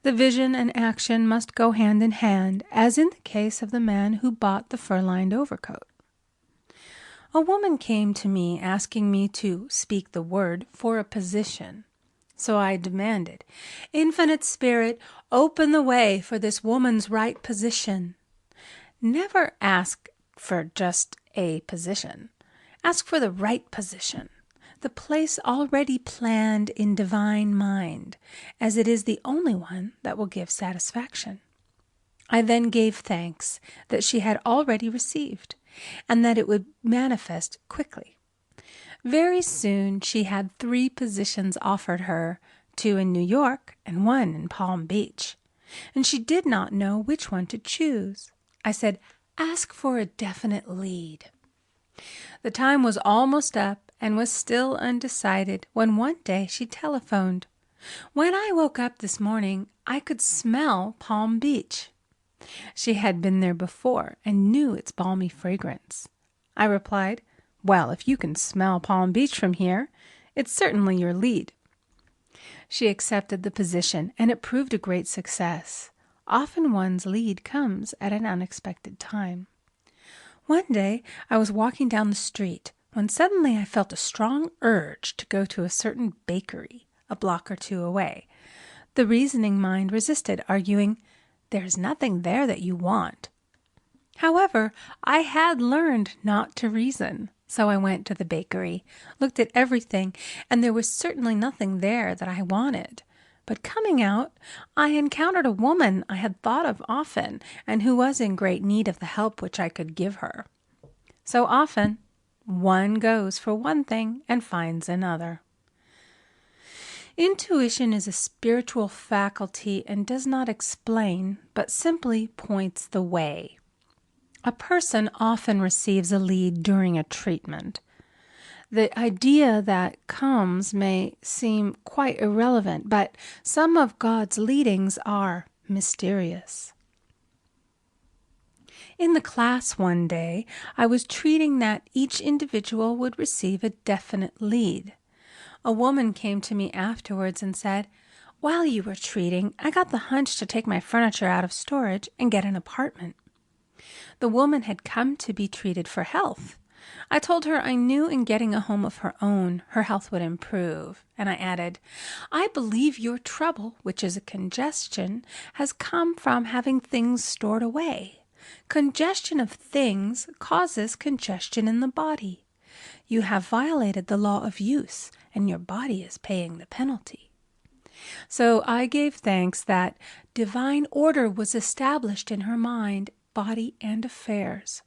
The vision and action must go hand in hand, as in the case of the man who bought the fur-lined overcoat. A woman came to me asking me to speak the word for a position. So I demanded, "Infinite Spirit, open the way for this woman's right position." Never ask for just a position. Ask for the right position, the place already planned in divine mind, as it is the only one that will give satisfaction. I then gave thanks that she had already received, and that it would manifest quickly. Very soon she had 3 positions offered her, 2 in New York and 1 in Palm Beach, and she did not know which one to choose. I said, "Ask for a definite lead." The time was almost up and was still undecided when one day she telephoned. "When I woke up this morning, I could smell Palm Beach." She had been there before and knew its balmy fragrance. I replied, "Well, if you can smell Palm Beach from here, it's certainly your lead." She accepted the position, and it proved a great success. Often one's lead comes at an unexpected time. One day I was walking down the street when suddenly I felt a strong urge to go to a certain bakery a block or 2 away. The reasoning mind resisted, arguing, "There's nothing there that you want." However, I had learned not to reason, so I went to the bakery, looked at everything, and there was certainly nothing there that I wanted. But coming out, I encountered a woman I had thought of often, and who was in great need of the help which I could give her. So often, one goes for one thing and finds another. Intuition is a spiritual faculty and does not explain, but simply points the way. A person often receives a lead during a treatment. The idea that comes may seem quite irrelevant, but some of God's leadings are mysterious. In the class one day, I was treating that each individual would receive a definite lead. A woman came to me afterwards and said, "While you were treating, I got the hunch to take my furniture out of storage and get an apartment." The woman had come to be treated for health. I told her I knew in getting a home of her own, her health would improve. And I added, "I believe your trouble, which is a congestion, has come from having things stored away. Congestion of things causes congestion in the body. You have violated the law of use, and your body is paying the penalty." So I gave thanks that divine order was established in her mind, body, and affairs.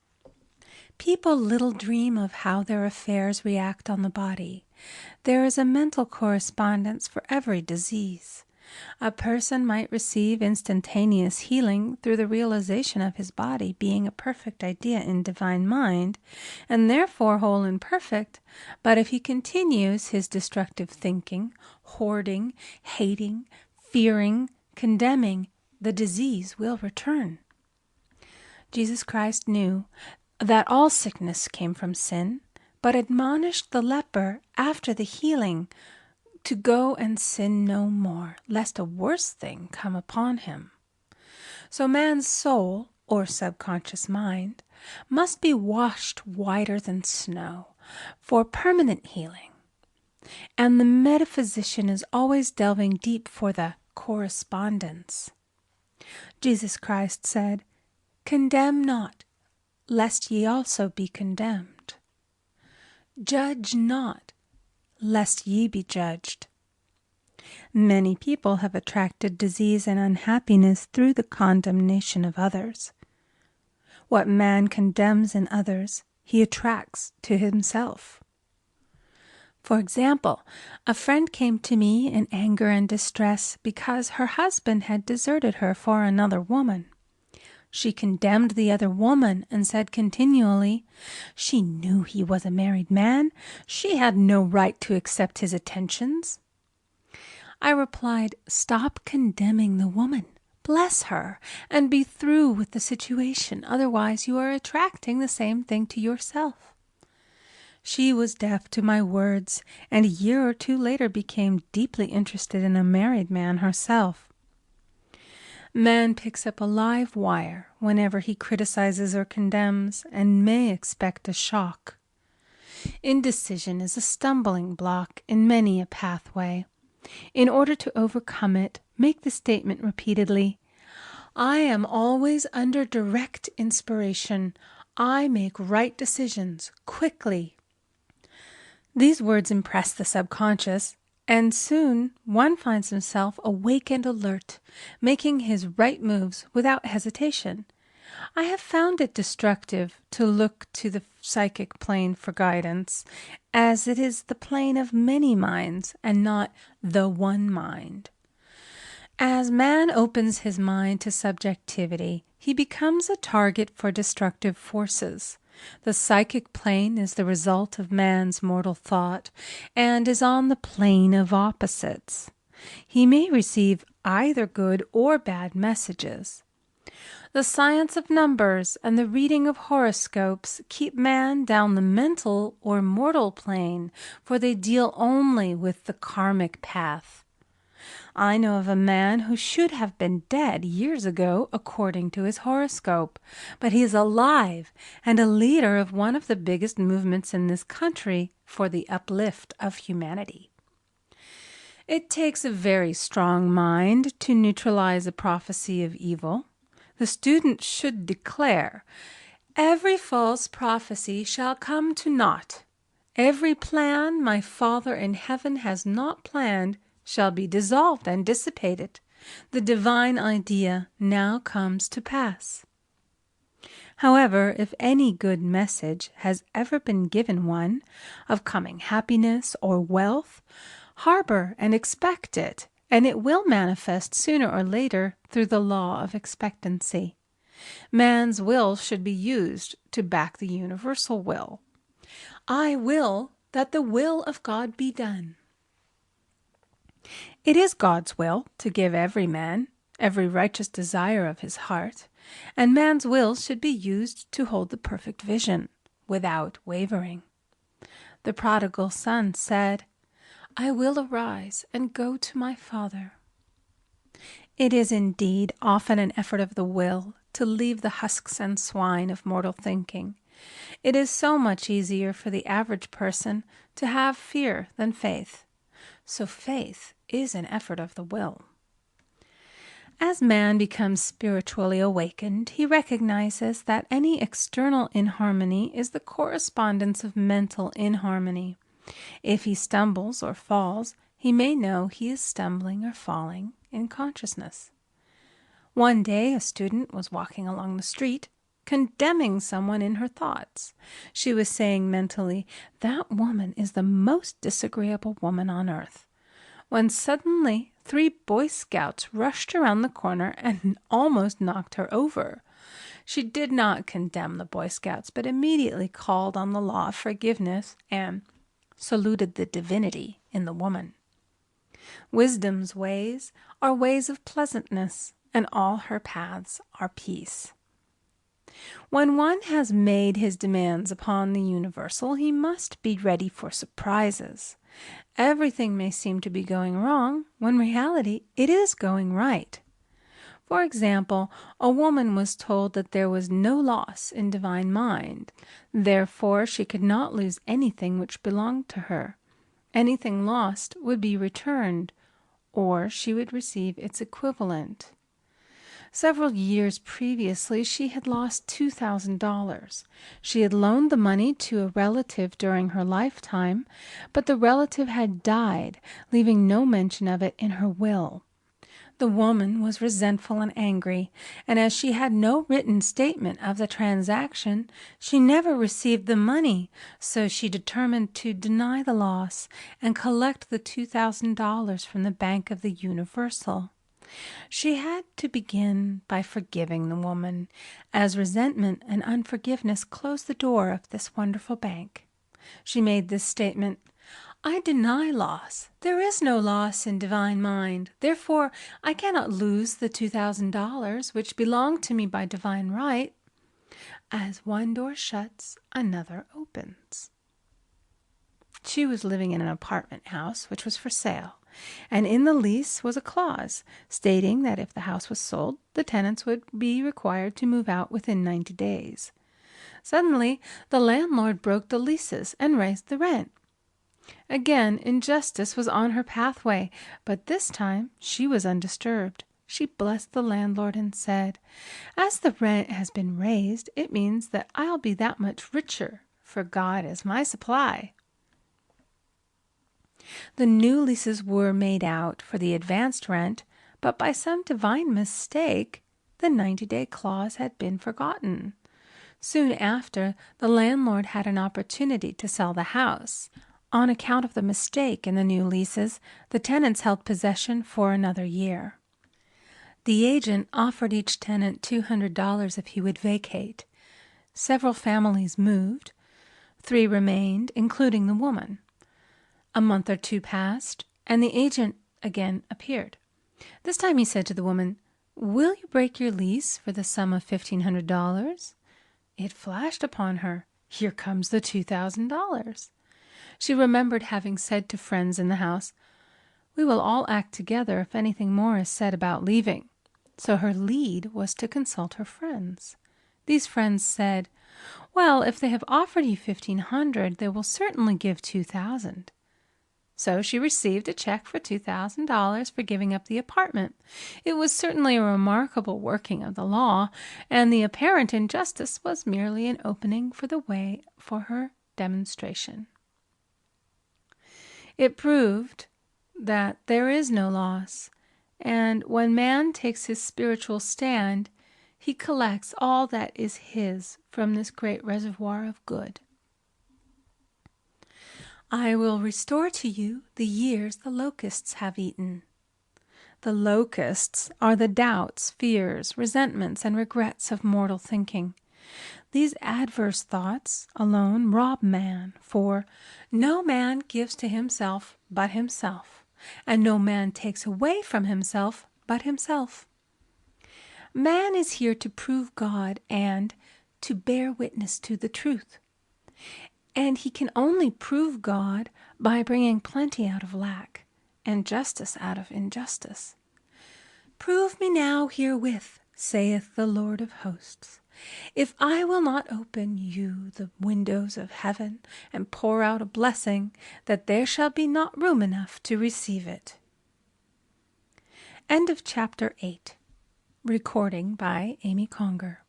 People little dream of how their affairs react on the body. There is a mental correspondence for every disease. A person might receive instantaneous healing through the realization of his body being a perfect idea in divine mind, and therefore whole and perfect, but if he continues his destructive thinking, hoarding, hating, fearing, condemning, the disease will return. Jesus Christ knew that all sickness came from sin, but admonished the leper after the healing to go and sin no more, lest a worse thing come upon him. So man's soul, or subconscious mind, must be washed whiter than snow for permanent healing. And the metaphysician is always delving deep for the correspondence. Jesus Christ said, "Condemn not, lest ye also be condemned. Judge not, lest ye be judged." Many people have attracted disease and unhappiness through the condemnation of others. What man condemns in others, he attracts to himself. For example, a friend came to me in anger and distress because her husband had deserted her for another woman. She condemned the other woman and said continually, "She knew he was a married man. She had no right to accept his attentions." I replied, "Stop condemning the woman. Bless her and be through with the situation. Otherwise you are attracting the same thing to yourself." She was deaf to my words, and a year or 2 later became deeply interested in a married man herself. Man picks up a live wire whenever he criticizes or condemns, and may expect a shock. Indecision is a stumbling block in many a pathway. In order to overcome it, make the statement repeatedly, I am always under direct inspiration. I make right decisions quickly. These words impress the subconscious, and soon one finds himself awake and alert, making his right moves without hesitation. I have found it destructive to look to the psychic plane for guidance, as it is the plane of many minds and not the one mind. As man opens his mind to subjectivity, he becomes a target for destructive forces. The psychic plane is the result of man's mortal thought and is on the plane of opposites. He may receive either good or bad messages. The science of numbers and the reading of horoscopes keep man down the mental or mortal plane, for they deal only with the karmic path. I know of a man who should have been dead years ago according to his horoscope, but he is alive and a leader of one of the biggest movements in this country for the uplift of humanity. It takes a very strong mind to neutralize a prophecy of evil. The student should declare, every false prophecy shall come to naught. Every plan my Father in heaven has not planned shall be dissolved and dissipated. The divine idea now comes to pass. However, if any good message has ever been given one, of coming happiness or wealth, harbor and expect it, and it will manifest sooner or later through the law of expectancy. Man's will should be used to back the universal will. I will that the will of God be done. It is God's will to give every man every righteous desire of his heart, and man's will should be used to hold the perfect vision, without wavering. The prodigal son said, I will arise and go to my father. It is indeed often an effort of the will to leave the husks and swine of mortal thinking. It is so much easier for the average person to have fear than faith. So faith is an effort of the will. As man becomes spiritually awakened, he recognizes that any external inharmony is the correspondence of mental inharmony. If he stumbles or falls, he may know he is stumbling or falling in consciousness. One day a student was walking along the street, condemning someone in her thoughts. She was saying mentally, that woman is the most disagreeable woman on earth, when suddenly 3 Boy Scouts rushed around the corner and almost knocked her over. She did not condemn the Boy Scouts, but immediately called on the law of forgiveness and saluted the divinity in the woman. Wisdom's ways are ways of pleasantness, and all her paths are peace. When one has made his demands upon the universal, he must be ready for surprises. Everything may seem to be going wrong, when in reality it is going right. For example, a woman was told that there was no loss in divine mind. Therefore, she could not lose anything which belonged to her. Anything lost would be returned, or she would receive its equivalent. Several years previously, she had lost $2,000. She had loaned the money to a relative during her lifetime, but the relative had died, leaving no mention of it in her will. The woman was resentful and angry, and as she had no written statement of the transaction, she never received the money, so she determined to deny the loss and collect the $2,000 from the Bank of the Universal. She had to begin by forgiving the woman, as resentment and unforgiveness closed the door of this wonderful bank. She made this statement, I deny loss. There is no loss in divine mind. Therefore, I cannot lose the $2,000 which belong to me by divine right. As one door shuts, another opens. She was living in an apartment house which was for sale, and in the lease was a clause stating that if the house was sold, the tenants would be required to move out within 90 days. Suddenly, the landlord broke the leases and raised the rent. Again, injustice was on her pathway, but this time she was undisturbed. She blessed the landlord and said, "As the rent has been raised, it means that I'll be that much richer, for God is my supply." The new leases were made out for the advanced rent, but by some divine mistake, the 90-day clause had been forgotten. Soon after, the landlord had an opportunity to sell the house. On account of the mistake in the new leases, the tenants held possession for another year. The agent offered each tenant $200 if he would vacate. Several families moved. 3 remained, including the woman. A month or 2 passed, and the agent again appeared. This time he said to the woman, "Will you break your lease for the sum of $1,500? It flashed upon her, here comes the $2,000. She remembered having said to friends in the house, "We will all act together if anything more is said about leaving." So her lead was to consult her friends. These friends said, "Well, if they have offered you $1,500, they will certainly give $2,000. So she received a check for $2,000 for giving up the apartment. It was certainly a remarkable working of the law, and the apparent injustice was merely an opening for the way for her demonstration. It proved that there is no loss, and when man takes his spiritual stand, he collects all that is his from this great reservoir of good. I will restore to you the years the locusts have eaten. The locusts are the doubts, fears, resentments, and regrets of mortal thinking. These adverse thoughts alone rob man, for no man gives to himself but himself, and no man takes away from himself but himself. Man is here to prove God and to bear witness to the truth. And he can only prove God by bringing plenty out of lack and justice out of injustice. "Prove me now herewith, saith the Lord of hosts, if I will not open you the windows of heaven and pour out a blessing, that there shall be not room enough to receive it." End of chapter 8. Recording by Amy Conger.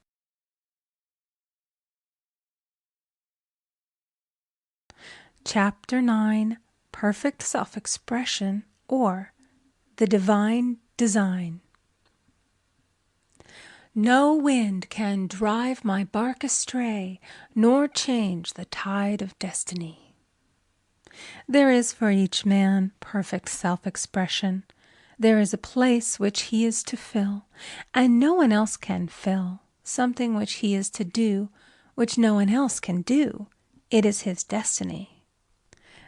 Chapter 9, Perfect Self-Expression, or the Divine Design. No wind can drive my bark astray, nor change the tide of destiny. There is for each man perfect self-expression. There is a place which he is to fill, and no one else can fill, something which he is to do, which no one else can do. It is his destiny.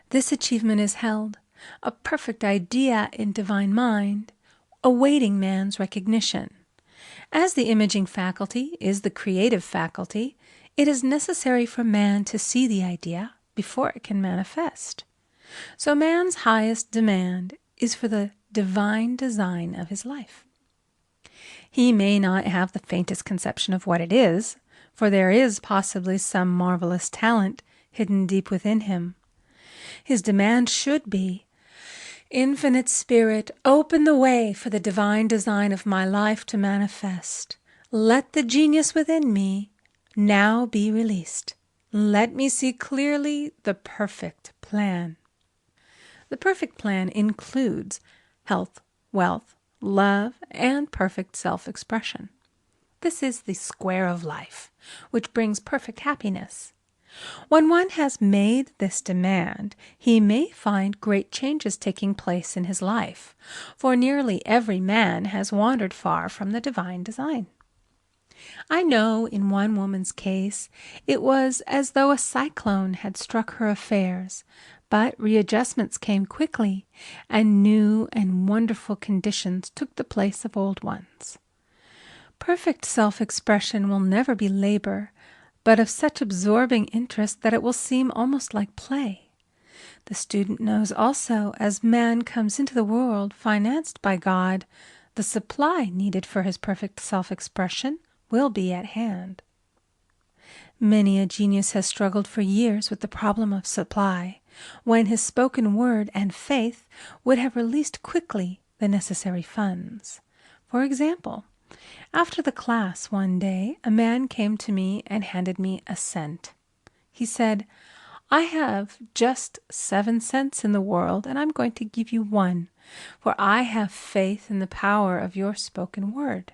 This achievement is held, a perfect idea in divine mind, awaiting man's recognition. As the imaging faculty is the creative faculty, it is necessary for man to see the idea before it can manifest. So man's highest demand is for the divine design of his life. He may not have the faintest conception of what it is, for there is possibly some marvelous talent hidden deep within him. His demand should be, "Infinite Spirit, open the way for the divine design of my life to manifest. Let the genius within me now be released. Let me see clearly the perfect plan." The perfect plan includes health, wealth, love, and perfect self-expression. This is the square of life, which brings perfect happiness. When one has made this demand, he may find great changes taking place in his life, for nearly every man has wandered far from the divine design. I know in one woman's case it was as though a cyclone had struck her affairs, but readjustments came quickly, and new and wonderful conditions took the place of old ones. Perfect self-expression will never be labor, but of such absorbing interest that it will seem almost like play. The student knows also, as man comes into the world financed by God, the supply needed for his perfect self-expression will be at hand. Many a genius has struggled for years with the problem of supply, when his spoken word and faith would have released quickly the necessary funds. For example, after the class one day, a man came to me and handed me a cent. He said, "I have just 7 cents in the world, and I'm going to give you 1, for I have faith in the power of your spoken word.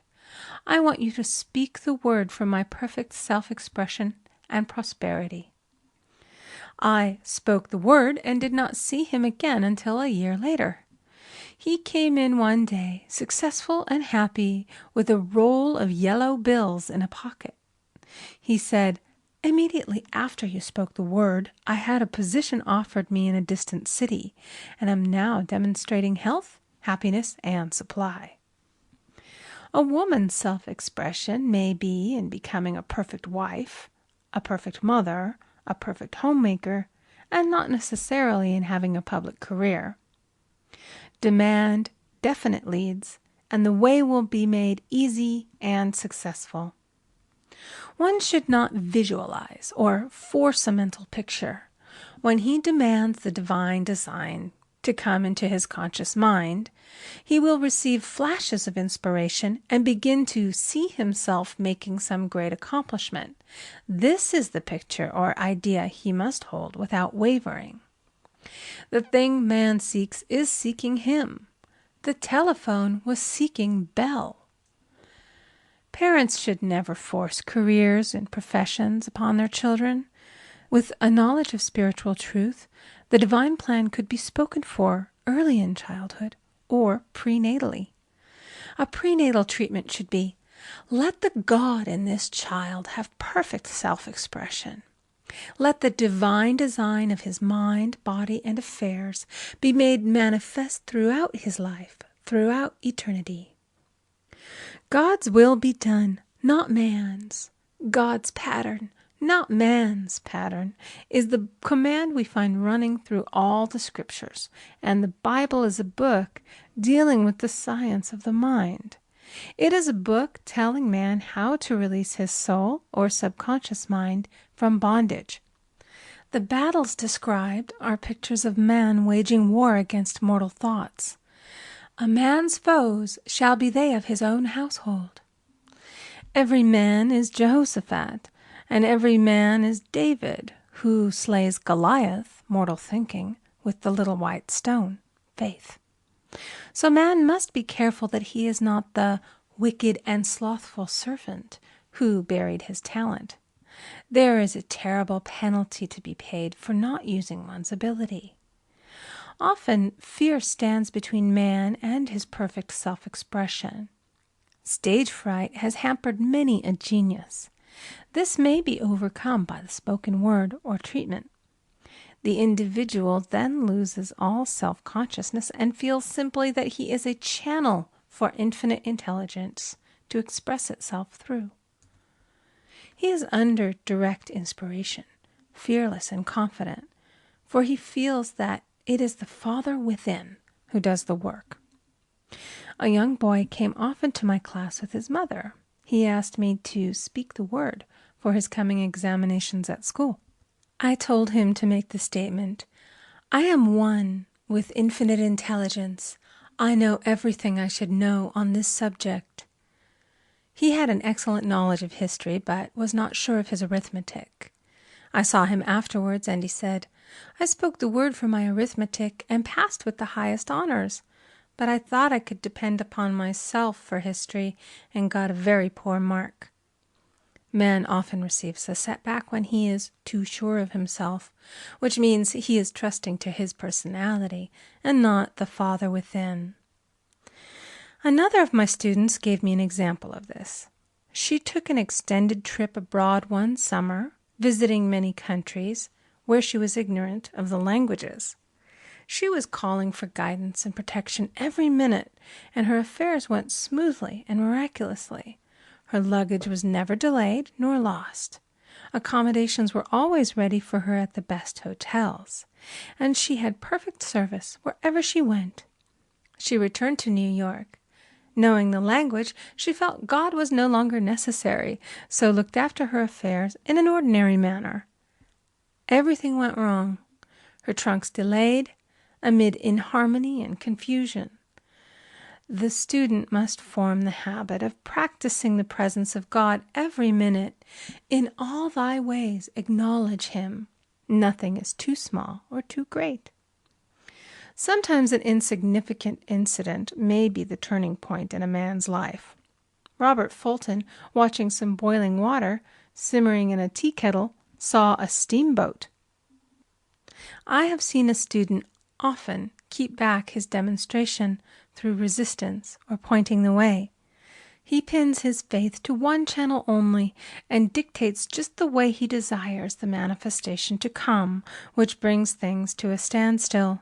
I want you to speak the word for my perfect self-expression and prosperity." I spoke the word and did not see him again until a year later. He came in one day, successful and happy, with a roll of yellow bills in a pocket. He said, "Immediately after you spoke the word, I had a position offered me in a distant city, and am now demonstrating health, happiness, and supply." A woman's self-expression may be in becoming a perfect wife, a perfect mother, a perfect homemaker, and not necessarily in having a public career. Demand definite leads, and the way will be made easy and successful. One should not visualize or force a mental picture. When he demands the divine design to come into his conscious mind, he will receive flashes of inspiration and begin to see himself making some great accomplishment. This is the picture or idea he must hold without wavering. The thing man seeks is seeking him. The telephone was seeking Bell. Parents should never force careers and professions upon their children. With a knowledge of spiritual truth, the divine plan could be spoken for early in childhood or prenatally. A prenatal treatment should be, let the God in this child have perfect self-expression. Let the divine design of his mind, body, and affairs be made manifest throughout his life, throughout eternity. God's will be done, not man's. God's pattern, not man's pattern, is the command we find running through all the scriptures, and the Bible is a book dealing with the science of the mind. It is a book telling man how to release his soul or subconscious mind from bondage. The battles described are pictures of man waging war against mortal thoughts. A man's foes shall be they of his own household. Every man is Jehoshaphat, and every man is David, who slays Goliath, mortal thinking, with the little white stone, faith. So man must be careful that he is not the wicked and slothful servant who buried his talent. There is a terrible penalty to be paid for not using one's ability. Often, fear stands between man and his perfect self-expression. Stage fright has hampered many a genius. This may be overcome by the spoken word or treatment. The individual then loses all self-consciousness and feels simply that he is a channel for infinite intelligence to express itself through. He is under direct inspiration, fearless and confident, for he feels that it is the Father within who does the work. A young boy came often to my class with his mother. He asked me to speak the word for his coming examinations at school. I told him to make the statement, "I am one with infinite intelligence. I know everything I should know on this subject." He had an excellent knowledge of history, but was not sure of his arithmetic. I saw him afterwards, and he said, "I spoke the word for my arithmetic and passed with the highest honors, but I thought I could depend upon myself for history and got a very poor mark." Man often receives a setback when he is too sure of himself, which means he is trusting to his personality and not the Father within. Another of my students gave me an example of this. She took an extended trip abroad one summer, visiting many countries where she was ignorant of the languages. She was calling for guidance and protection every minute, and her affairs went smoothly and miraculously. Her luggage was never delayed nor lost. Accommodations were always ready for her at the best hotels, and she had perfect service wherever she went. She returned to New York. Knowing the language, she felt God was no longer necessary, so looked after her affairs in an ordinary manner. Everything went wrong. Her trunks delayed, amid inharmony and confusion. The student must form the habit of practicing the presence of God every minute. In all thy ways acknowledge Him. Nothing is too small or too great. Sometimes an insignificant incident may be the turning point in a man's life. Robert Fulton, watching some boiling water simmering in a tea kettle, saw a steamboat. I have seen a student often keep back his demonstration through resistance or pointing the way. He pins his faith to one channel only and dictates just the way he desires the manifestation to come, which brings things to a standstill.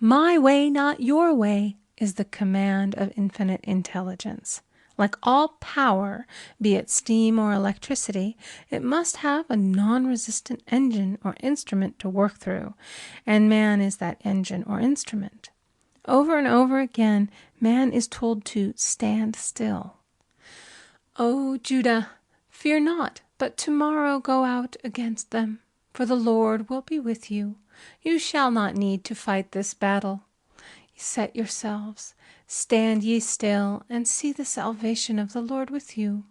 My way, not your way, is the command of infinite intelligence. Like all power, be it steam or electricity, it must have a non-resistant engine or instrument to work through, and man is that engine or instrument. Over and over again, man is told to stand still. O Judah, fear not, but tomorrow go out against them, for the Lord will be with you. You shall not need to fight this battle. Set yourselves, stand ye still, and see the salvation of the Lord with you.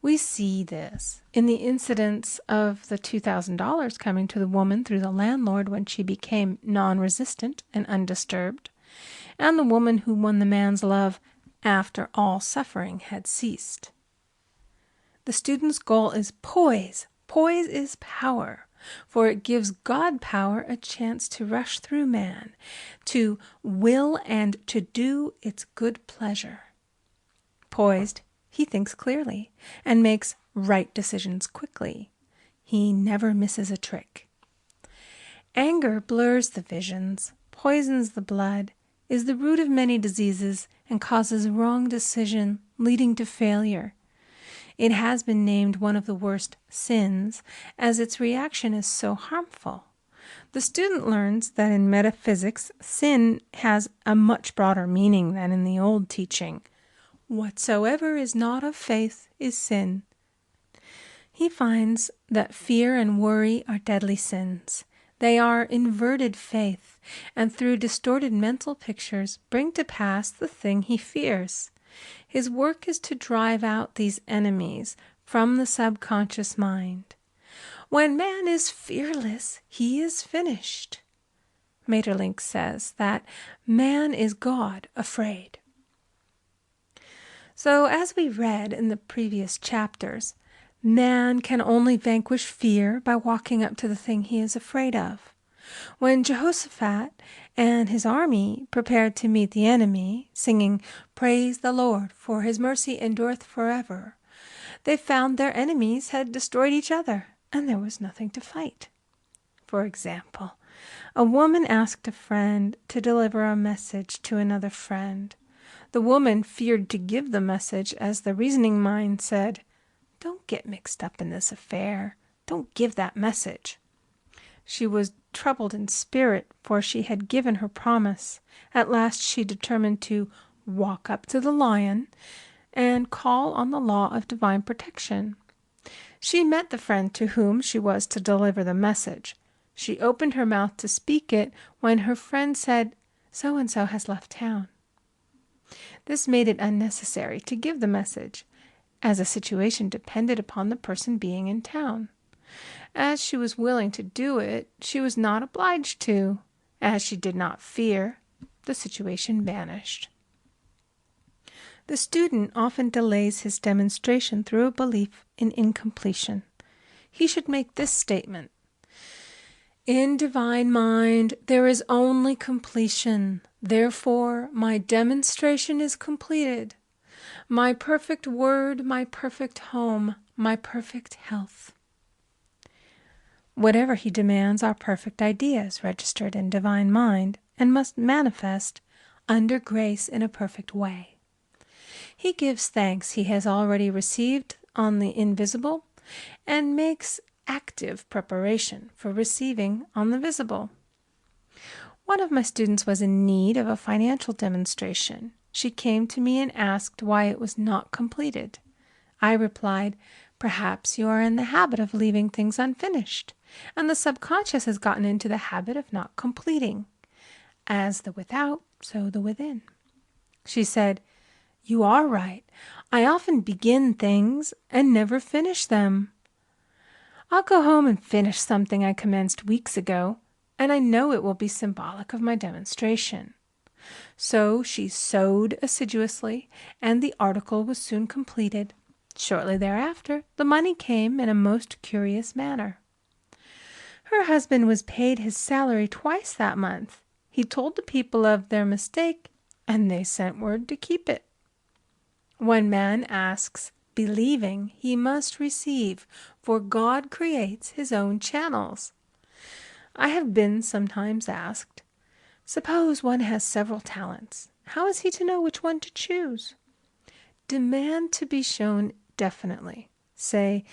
We see this in the incidents of the $2,000 coming to the woman through the landlord when she became non-resistant and undisturbed, and the woman who won the man's love after all suffering had ceased. The student's goal is poise. Poise is power. For it gives God power a chance to rush through man, to will and to do its good pleasure. Poised, he thinks clearly and makes right decisions quickly. He never misses a trick. Anger blurs the visions, poisons the blood, is the root of many diseases, and causes wrong decision, leading to failure. It has been named one of the worst sins, as its reaction is so harmful. The student learns that in metaphysics, sin has a much broader meaning than in the old teaching. Whatsoever is not of faith is sin. He finds that fear and worry are deadly sins. They are inverted faith, and through distorted mental pictures bring to pass the thing he fears. His work is to drive out these enemies from the subconscious mind. When man is fearless, he is finished. Maeterlinck says that man is God afraid. So, as we read in the previous chapters, man can only vanquish fear by walking up to the thing he is afraid of. When Jehoshaphat and his army prepared to meet the enemy, singing, "Praise the Lord, for his mercy endureth forever," they found their enemies had destroyed each other, and there was nothing to fight. For example, a woman asked a friend to deliver a message to another friend. The woman feared to give the message, as the reasoning mind said, "Don't get mixed up in this affair. Don't give that message." She was troubled in spirit, for she had given her promise. At last she determined to walk up to the lion and call on the law of divine protection. She met the friend to whom she was to deliver the message. She opened her mouth to speak it when her friend said, "So-and-so has left town." This made it unnecessary to give the message, as the situation depended upon the person being in town. As she was willing to do it, she was not obliged to. As she did not fear, the situation vanished. The student often delays his demonstration through a belief in incompletion. He should make this statement: "In divine mind, there is only completion. Therefore, my demonstration is completed. My perfect word, my perfect home, my perfect health." Whatever he demands are perfect ideas registered in divine mind and must manifest under grace in a perfect way. He gives thanks he has already received on the invisible and makes active preparation for receiving on the visible. One of my students was in need of a financial demonstration. She came to me and asked why it was not completed. I replied, "Perhaps you are in the habit of leaving things unfinished, and the subconscious has gotten into the habit of not completing. As the without, so the within." She said, "You are right. I often begin things and never finish them. I'll go home and finish something I commenced weeks ago, and I know it will be symbolic of my demonstration." So she sewed assiduously, and the article was soon completed. Shortly thereafter, the money came in a most curious manner. Her husband was paid his salary twice that month. He told the people of their mistake, and they sent word to keep it. One man asks, believing he must receive, for God creates his own channels. I have been sometimes asked, suppose one has several talents. How is he to know which one to choose? Demand to be shown definitely. Say,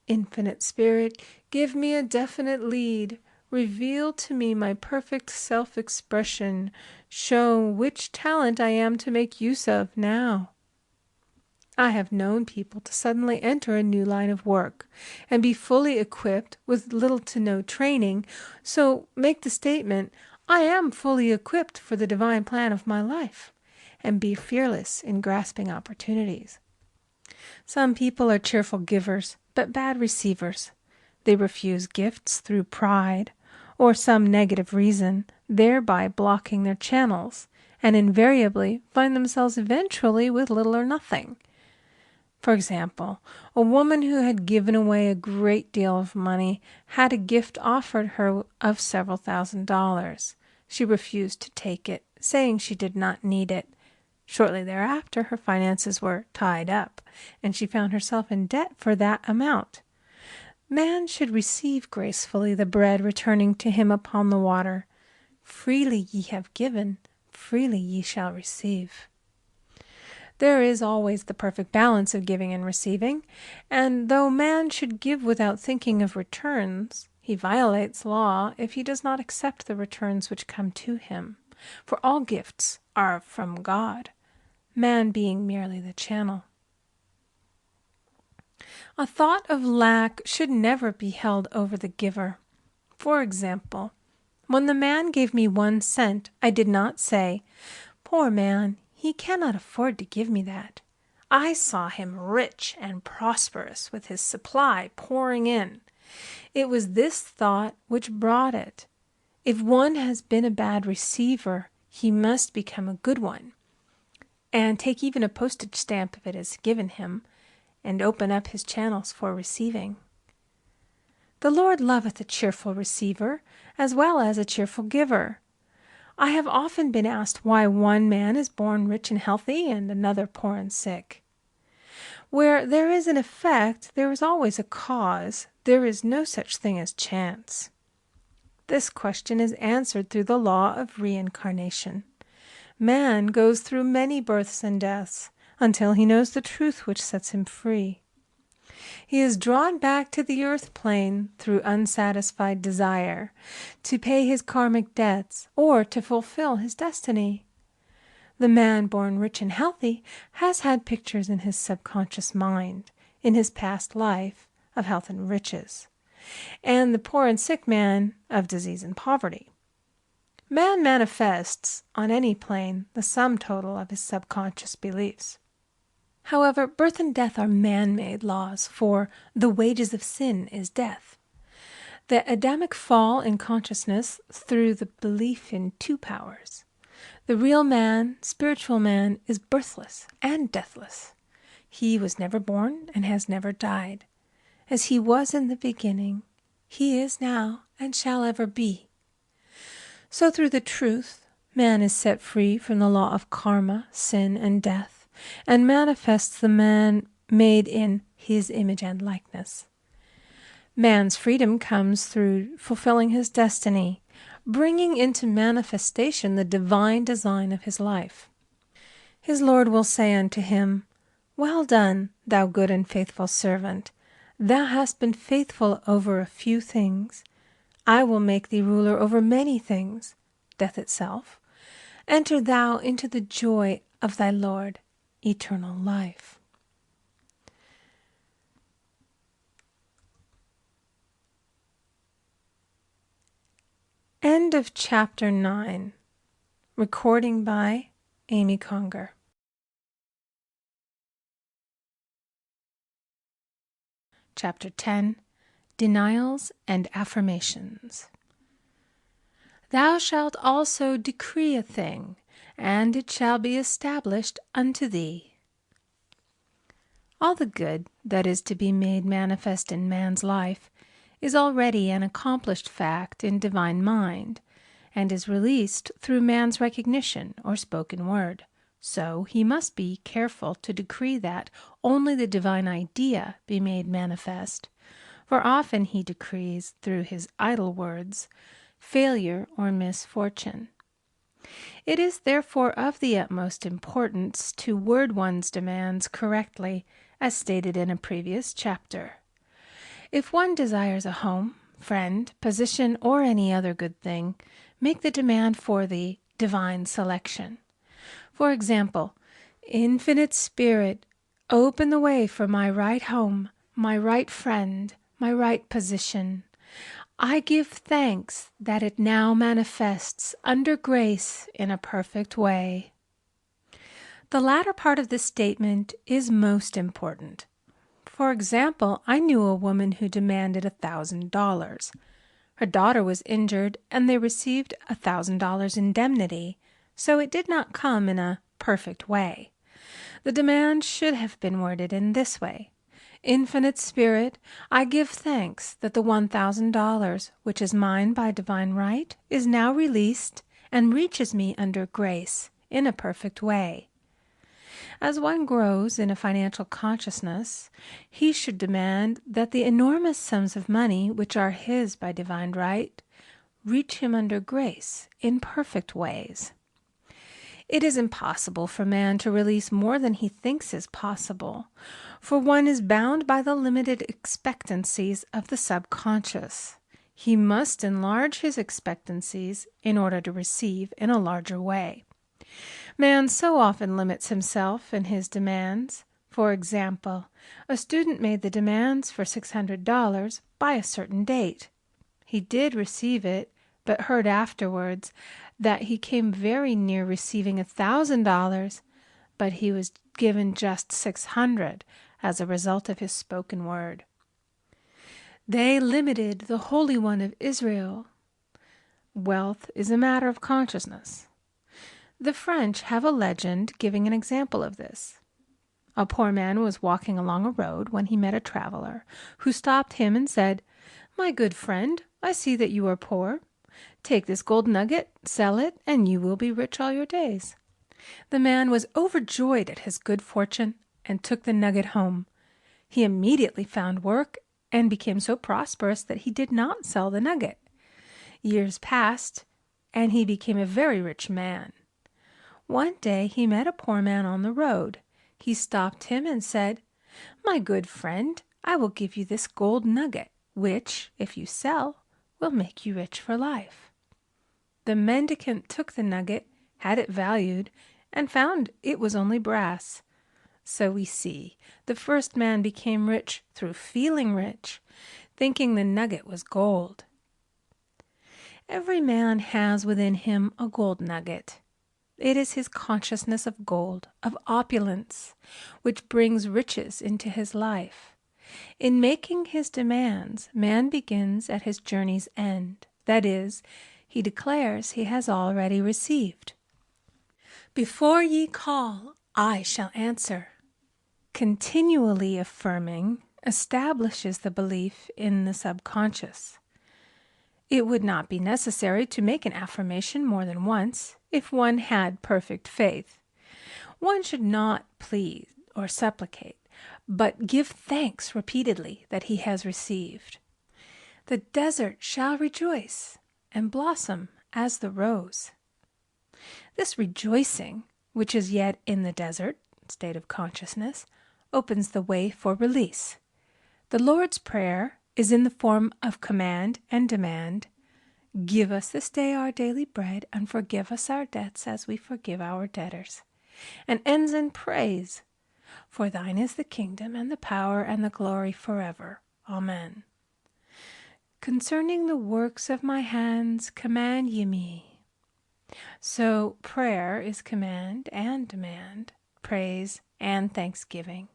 "Infinite Spirit, give me a definite lead. Reveal to me my perfect self-expression. Show which talent I am to make use of now." I have known people to suddenly enter a new line of work and be fully equipped with little to no training, so make the statement, "I am fully equipped for the divine plan of my life," and be fearless in grasping opportunities. Some people are cheerful givers, but bad receivers. They refuse gifts through pride or some negative reason, thereby blocking their channels, and invariably find themselves eventually with little or nothing. For example, a woman who had given away a great deal of money had a gift offered her of several $1,000s. She refused to take it, saying she did not need it. Shortly thereafter, her finances were tied up, and she found herself in debt for that amount. Man should receive gracefully the bread returning to him upon the water. Freely ye have given, freely ye shall receive. There is always the perfect balance of giving and receiving, and though man should give without thinking of returns, he violates law if he does not accept the returns which come to him, for all gifts are from God, man being merely the channel. A thought of lack should never be held over the giver. For example, when the man gave me 1 cent, I did not say, "Poor man, he cannot afford to give me that." I saw him rich and prosperous with his supply pouring in. It was this thought which brought it. If one has been a bad receiver, he must become a good one, and take even a postage stamp if it is given him, and open up his channels for receiving. The Lord loveth a cheerful receiver as well as a cheerful giver. I have often been asked why one man is born rich and healthy and another poor and sick. Where there is an effect, there is always a cause. There is no such thing as chance. This question is answered through the law of reincarnation. Man goes through many births and deaths until he knows the truth which sets him free. He is drawn back to the earth plane through unsatisfied desire, to pay his karmic debts or to fulfill his destiny. The man born rich and healthy has had pictures in his subconscious mind, in his past life, of health and riches, and the poor and sick man of disease and poverty. Man manifests, on any plane, the sum total of his subconscious beliefs. However, birth and death are man-made laws, for the wages of sin is death. The Adamic fall in consciousness through the belief in 2 powers. The real man, spiritual man, is birthless and deathless. He was never born and has never died. As he was in the beginning, he is now and shall ever be. So through the truth, man is set free from the law of karma, sin, and death, and manifests the man made in his image and likeness. Man's freedom comes through fulfilling his destiny, bringing into manifestation the divine design of his life. His Lord will say unto him, "Well done, thou good and faithful servant. Thou hast been faithful over a few things. I will make thee ruler over many things. death itself, enter thou into the joy of thy Lord, eternal life. End of Chapter 9. Recording by Amy Conger. Chapter 10. Denials and Affirmations. Thou shalt also decree a thing, and it shall be established unto thee. All the good that is to be made manifest in man's life is already an accomplished fact in divine mind, and is released through man's recognition or spoken word. So he must be careful to decree that only the divine idea be made manifest, for often he decrees through his idle words failure or misfortune. It is therefore of the utmost importance to word one's demands correctly, as stated in a previous chapter. If one desires a home, friend, position, or any other good thing, make the demand for the divine selection. For example, Infinite Spirit, open the way for my right home, my right friend, my right position. I give thanks that it now manifests under grace in a perfect way. The latter part of this statement is most important. For example, I knew a woman who demanded $1,000. Her daughter was injured, and they received $1,000 indemnity, so it did not come in a perfect way. The demand should have been worded in this way: Infinite Spirit, I give thanks that the $1,000, which is mine by divine right, is now released and reaches me under grace in a perfect way. As one grows in a financial consciousness, he should demand that the enormous sums of money which are his by divine right reach him under grace in perfect ways. It is impossible for man to release more than he thinks is possible, for one is bound by the limited expectancies of the subconscious. He must enlarge his expectancies in order to receive in a larger way. Man so often limits himself in his demands. For example, a student made the demands for $600 by a certain date. He did receive it, but heard afterwards that he came very near receiving $1,000, but he was given just $600 as a result of his spoken word. They limited the Holy One of Israel. Wealth is a matter of consciousness. The French have a legend giving an example of this. A poor man was walking along a road when he met a traveler, who stopped him and said, "My good friend, I see that you are poor. Take this gold nugget, sell it, and you will be rich all your days." The man was overjoyed at his good fortune and took the nugget home. He immediately found work and became so prosperous that he did not sell the nugget. Years passed, and he became a very rich man. One day he met a poor man on the road. He stopped him and said, "My good friend, I will give you this gold nugget, which, if you sell, will make you rich for life." The mendicant took the nugget, had it valued, and found it was only brass. So we see, the first man became rich through feeling rich, thinking the nugget was gold. Every man has within him a gold nugget. It is his consciousness of gold, of opulence, which brings riches into his life. In making his demands, man begins at his journey's end. That is, he declares he has already received. Before ye call, I shall answer. Continually affirming establishes the belief in the subconscious. It would not be necessary to make an affirmation more than once if one had perfect faith. One should not plead or supplicate, but give thanks repeatedly that he has received. The desert shall rejoice and blossom as the rose. This rejoicing, which is yet in the desert state of consciousness, opens the way for release. The Lord's Prayer is in the form of command and demand. Give us this day our daily bread, and forgive us our debts as we forgive our debtors. And ends in praise. For thine is the kingdom and the power and the glory forever. Amen. Concerning the works of my hands, command ye me. So prayer is command and demand, praise and thanksgiving.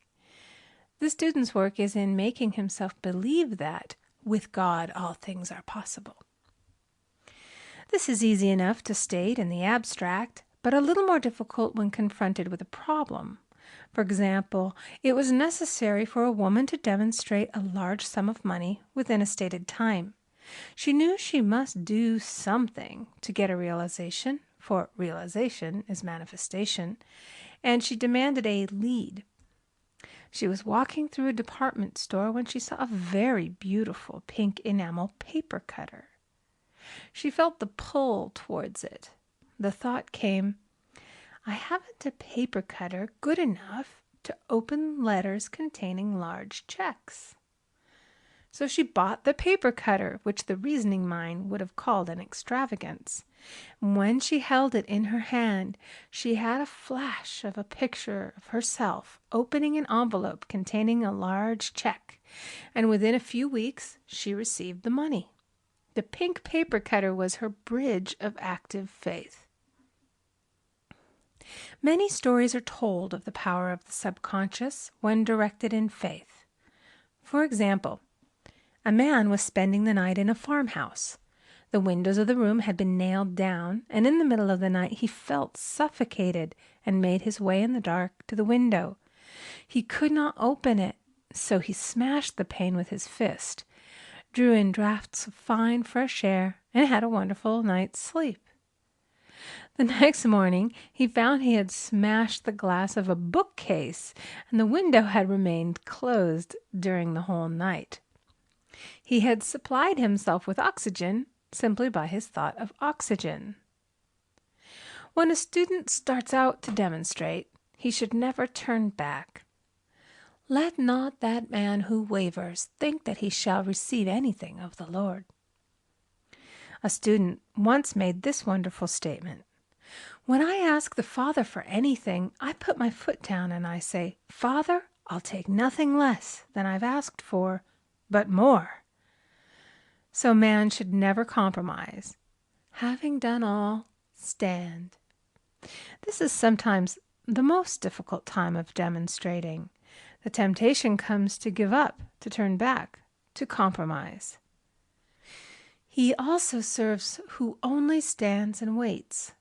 The student's work is in making himself believe that with God all things are possible. This is easy enough to state in the abstract, but a little more difficult when confronted with a problem. For example, it was necessary for a woman to demonstrate a large sum of money within a stated time. She knew she must do something to get a realization, for realization is manifestation, and she demanded a lead. She was walking through a department store when she saw a very beautiful pink enamel paper cutter. She felt the pull towards it. The thought came, I haven't a paper cutter good enough to open letters containing large checks. So she bought the paper cutter, which the reasoning mind would have called an extravagance. When she held it in her hand, she had a flash of a picture of herself opening an envelope containing a large check, and within a few weeks she received the money. The pink paper cutter was her bridge of active faith. Many stories are told of the power of the subconscious when directed in faith. For example, a man was spending the night in a farmhouse. The windows of the room had been nailed down, and in the middle of the night he felt suffocated and made his way in the dark to the window. He could not open it, so he smashed the pane with his fist, drew in draughts of fine fresh air, and had a wonderful night's sleep. The next morning he found he had smashed the glass of a bookcase, and the window had remained closed during the whole night. He had supplied himself with oxygen simply by his thought of oxygen. When a student starts out to demonstrate, he should never turn back. Let not that man who wavers think that he shall receive anything of the Lord. A student once made this wonderful statement. When I ask the Father for anything, I put my foot down and I say, Father, I'll take nothing less than I've asked for, but more. So man should never compromise. Having done all, stand. This is sometimes the most difficult time of demonstrating. The temptation comes to give up, to turn back, to compromise. He also serves who only stands and waits.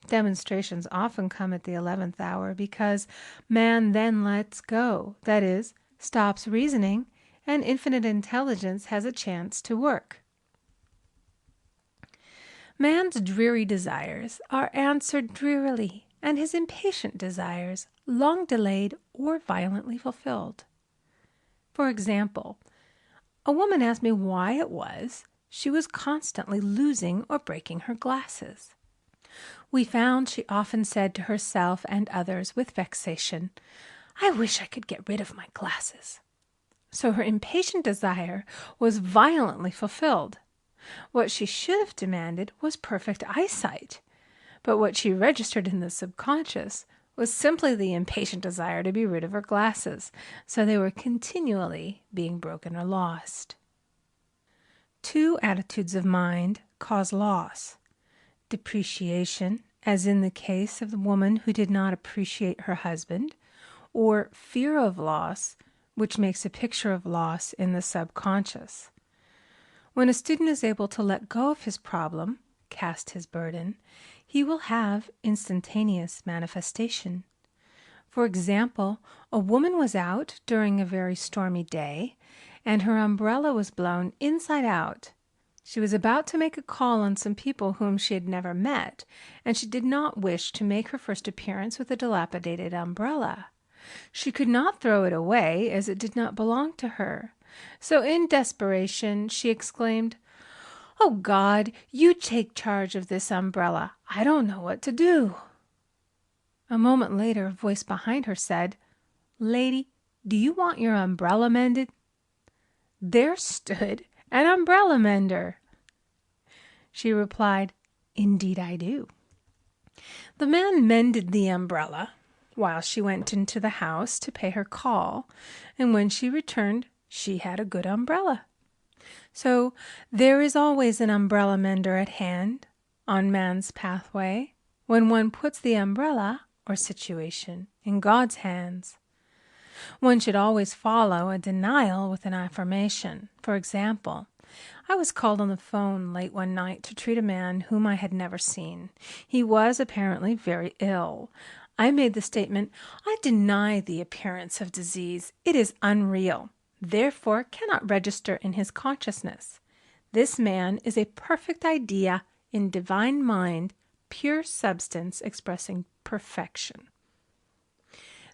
Demonstrations often come at the 11th hour because man then lets go, that is, stops reasoning, and infinite intelligence has a chance to work. Man's dreary desires are answered drearily, and his impatient desires long delayed or violently fulfilled. For example, a woman asked me why it was she was constantly losing or breaking her glasses. We found she often said to herself and others with vexation, I wish I could get rid of my glasses. So her impatient desire was violently fulfilled. What she should have demanded was perfect eyesight, but what she registered in the subconscious was simply the impatient desire to be rid of her glasses, so they were continually being broken or lost. Two attitudes of mind cause loss. Depreciation, as in the case of the woman who did not appreciate her husband, or fear of loss, which makes a picture of loss in the subconscious. When a student is able to let go of his problem, cast his burden, he will have instantaneous manifestation. For example, a woman was out during a very stormy day, and her umbrella was blown inside out. She was about to make a call on some people whom she had never met, and she did not wish to make her first appearance with a dilapidated umbrella. She could not throw it away, as it did not belong to her. So in desperation she exclaimed, "Oh God, you take charge of this umbrella. I don't know what to do." A moment later, a voice behind her said, "Lady, do you want your umbrella mended?" There stood an umbrella mender. She replied, "Indeed I do." The man mended the umbrella while she went into the house to pay her call, and when she returned, she had a good umbrella. So there is always an umbrella mender at hand on man's pathway when one puts the umbrella or situation in God's hands. One should always follow a denial with an affirmation. For example, I was called on the phone late one night to treat a man whom I had never seen. He was apparently very ill. I made the statement, "I deny the appearance of disease. It is unreal, therefore cannot register in his consciousness. This man is a perfect idea in divine mind, pure substance expressing perfection."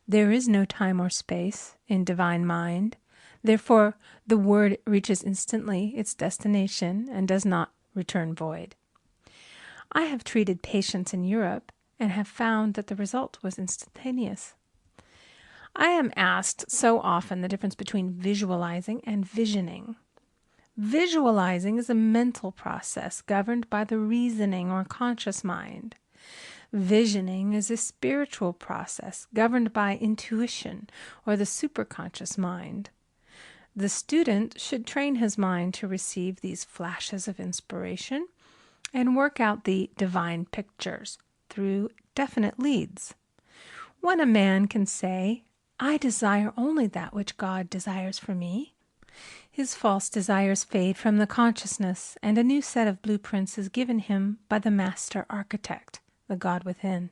There is no time or space in divine mind. Therefore, the word reaches instantly its destination and does not return void. I have treated patients in Europe and have found that the result was instantaneous. I am asked so often the difference between visualizing and visioning. Visualizing is a mental process governed by the reasoning or conscious mind. Visioning is a spiritual process governed by intuition or the superconscious mind. The student should train his mind to receive these flashes of inspiration and work out the divine pictures through definite leads. When a man can say, "I desire only that which God desires for me," his false desires fade from the consciousness and a new set of blueprints is given him by the master architect, the God within.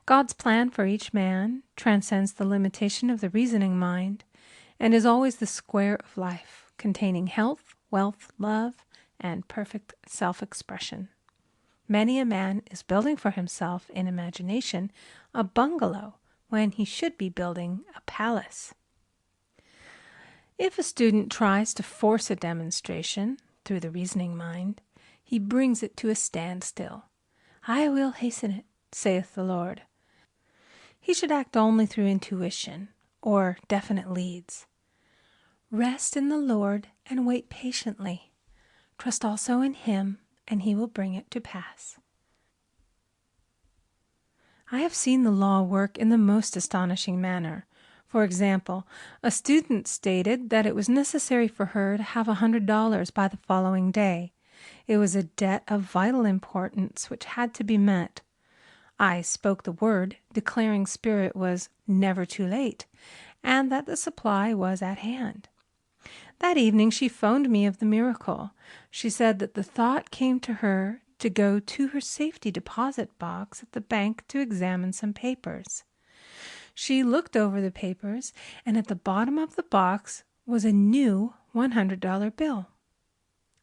God's plan for each man transcends the limitation of the reasoning mind and is always the square of life, containing health, wealth, love, and perfect self-expression. Many a man is building for himself in imagination a bungalow when he should be building a palace. If a student tries to force a demonstration through the reasoning mind, he brings it to a standstill. "I will hasten it, saith the Lord." He should act only through intuition or definite leads. "Rest in the Lord and wait patiently. Trust also in Him, and He will bring it to pass." I have seen the law work in the most astonishing manner. For example, a student stated that it was necessary for her to have $100 by the following day. It was a debt of vital importance which had to be met. I spoke the word, declaring Spirit was never too late, and that the supply was at hand. That evening she phoned me of the miracle. She said that the thought came to her to go to her safety deposit box at the bank to examine some papers. She looked over the papers, and at the bottom of the box was a new $100 bill.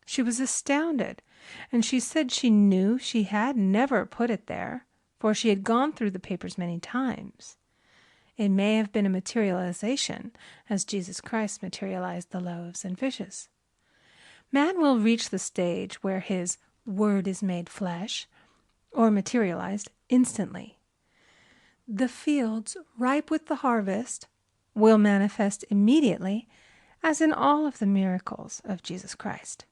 She was astounded, and she said she knew she had never put it there, for she had gone through the papers many times. It may have been a materialization, as Jesus Christ materialized the loaves and fishes. Man will reach the stage where his word is made flesh, or materialized instantly. The fields, ripe with the harvest, will manifest immediately, as in all of the miracles of Jesus Christ.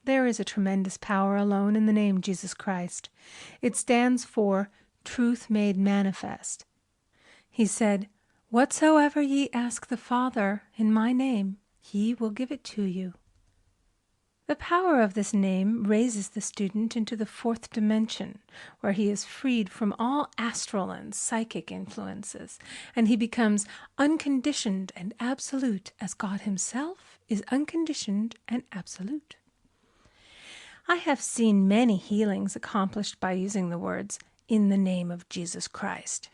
There is a tremendous power alone in the name Jesus Christ. It stands for truth made manifest. He said, "Whatsoever ye ask the Father in my name, He will give it to you." The power of this name raises the student into the fourth dimension, where he is freed from all astral and psychic influences, and he becomes unconditioned and absolute, as God Himself is unconditioned and absolute. I have seen many healings accomplished by using the words, "in the name of Jesus Christ."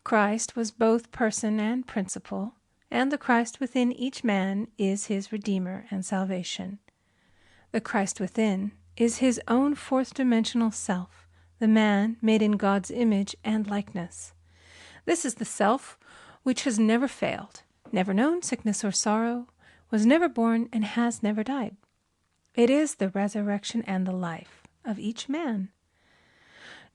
Christ was both person and principle, and the Christ within each man is his Redeemer and salvation. The Christ within is his own fourth-dimensional self, the man made in God's image and likeness. This is the self which has never failed, never known sickness or sorrow, was never born, and has never died. It is the resurrection and the life of each man.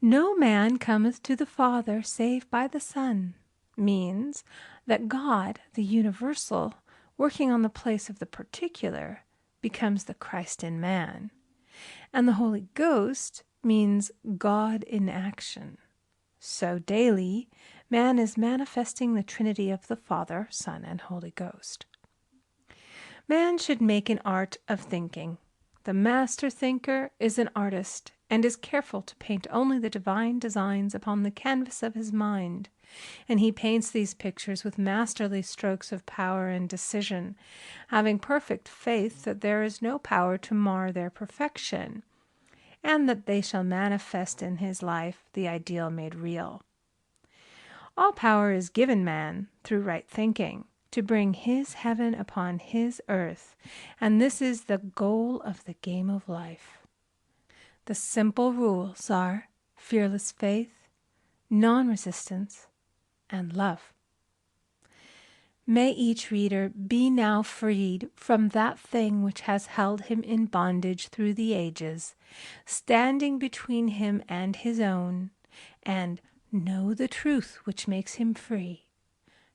"No man cometh to the Father save by the Son," means that God, the universal, working on the place of the particular, becomes the Christ in man. And the Holy Ghost means God in action. So daily, man is manifesting the Trinity of the Father, Son, and Holy Ghost. Man should make an art of thinking. The master thinker is an artist and is careful to paint only the divine designs upon the canvas of his mind. And he paints these pictures with masterly strokes of power and decision, having perfect faith that there is no power to mar their perfection, and that they shall manifest in his life the ideal made real. All power is given man through right thinking to bring his heaven upon his earth, and this is the goal of the game of life. The simple rules are fearless faith, non-resistance, and love. May each reader be now freed from that thing which has held him in bondage through the ages, standing between him and his own, and know the truth which makes him free.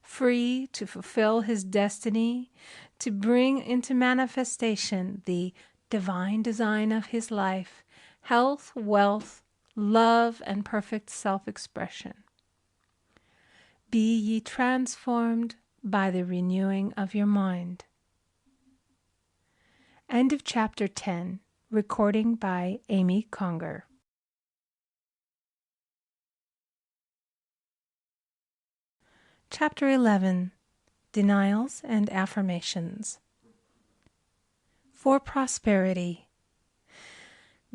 Free to fulfill his destiny, to bring into manifestation the divine design of his life, health, wealth, love, and perfect self-expression. Be ye transformed by the renewing of your mind. End of Chapter 10. Recording by Amy Conger. Chapter 11. Denials and Affirmations. For prosperity.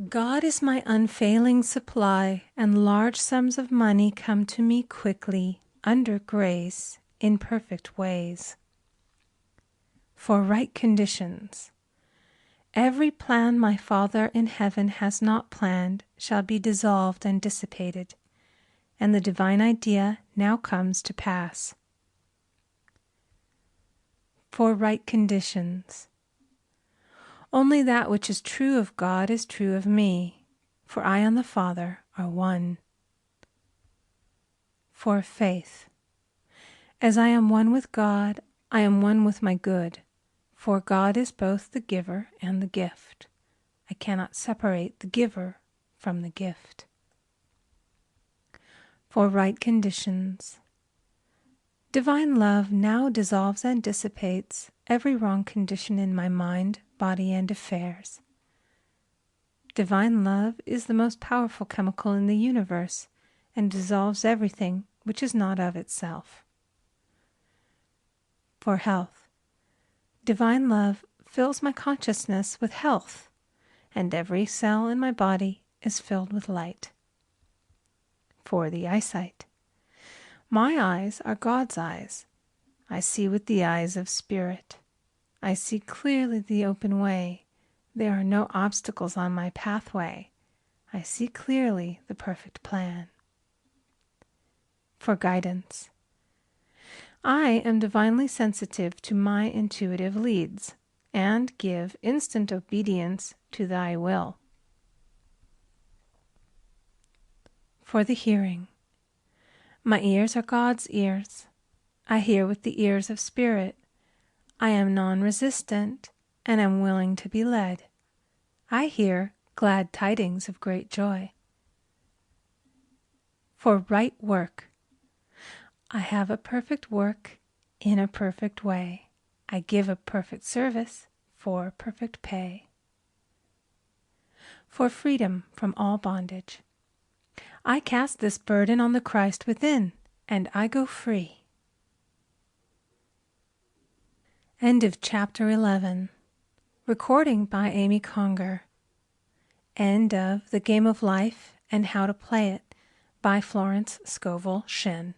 God is my unfailing supply, and large sums of money come to me quickly, under grace, in perfect ways. For right conditions. Every plan my Father in heaven has not planned shall be dissolved and dissipated, and the divine idea now comes to pass. For right conditions. Only that which is true of God is true of me, for I and the Father are one. For faith. As I am one with God, I am one with my good, for God is both the giver and the gift. I cannot separate the giver from the gift. For right conditions. Divine love now dissolves and dissipates every wrong condition in my mind, body, and affairs. Divine love is the most powerful chemical in the universe and dissolves everything which is not of itself. For health. Divine love fills my consciousness with health, and every cell in my body is filled with light. For the eyesight. My eyes are God's eyes. I see with the eyes of spirit. I see clearly the open way. There are no obstacles on my pathway. I see clearly the perfect plan. For guidance. I am divinely sensitive to my intuitive leads, and give instant obedience to thy will. For the hearing. My ears are God's ears. I hear with the ears of spirit. I am non-resistant, and am willing to be led. I hear glad tidings of great joy. For right work. I have a perfect work in a perfect way. I give a perfect service for perfect pay. For freedom from all bondage. I cast this burden on the Christ within, and I go free. End of Chapter 11. Recording by Amy Conger. End of The Game of Life and How to Play It by Florence Scovel Shinn.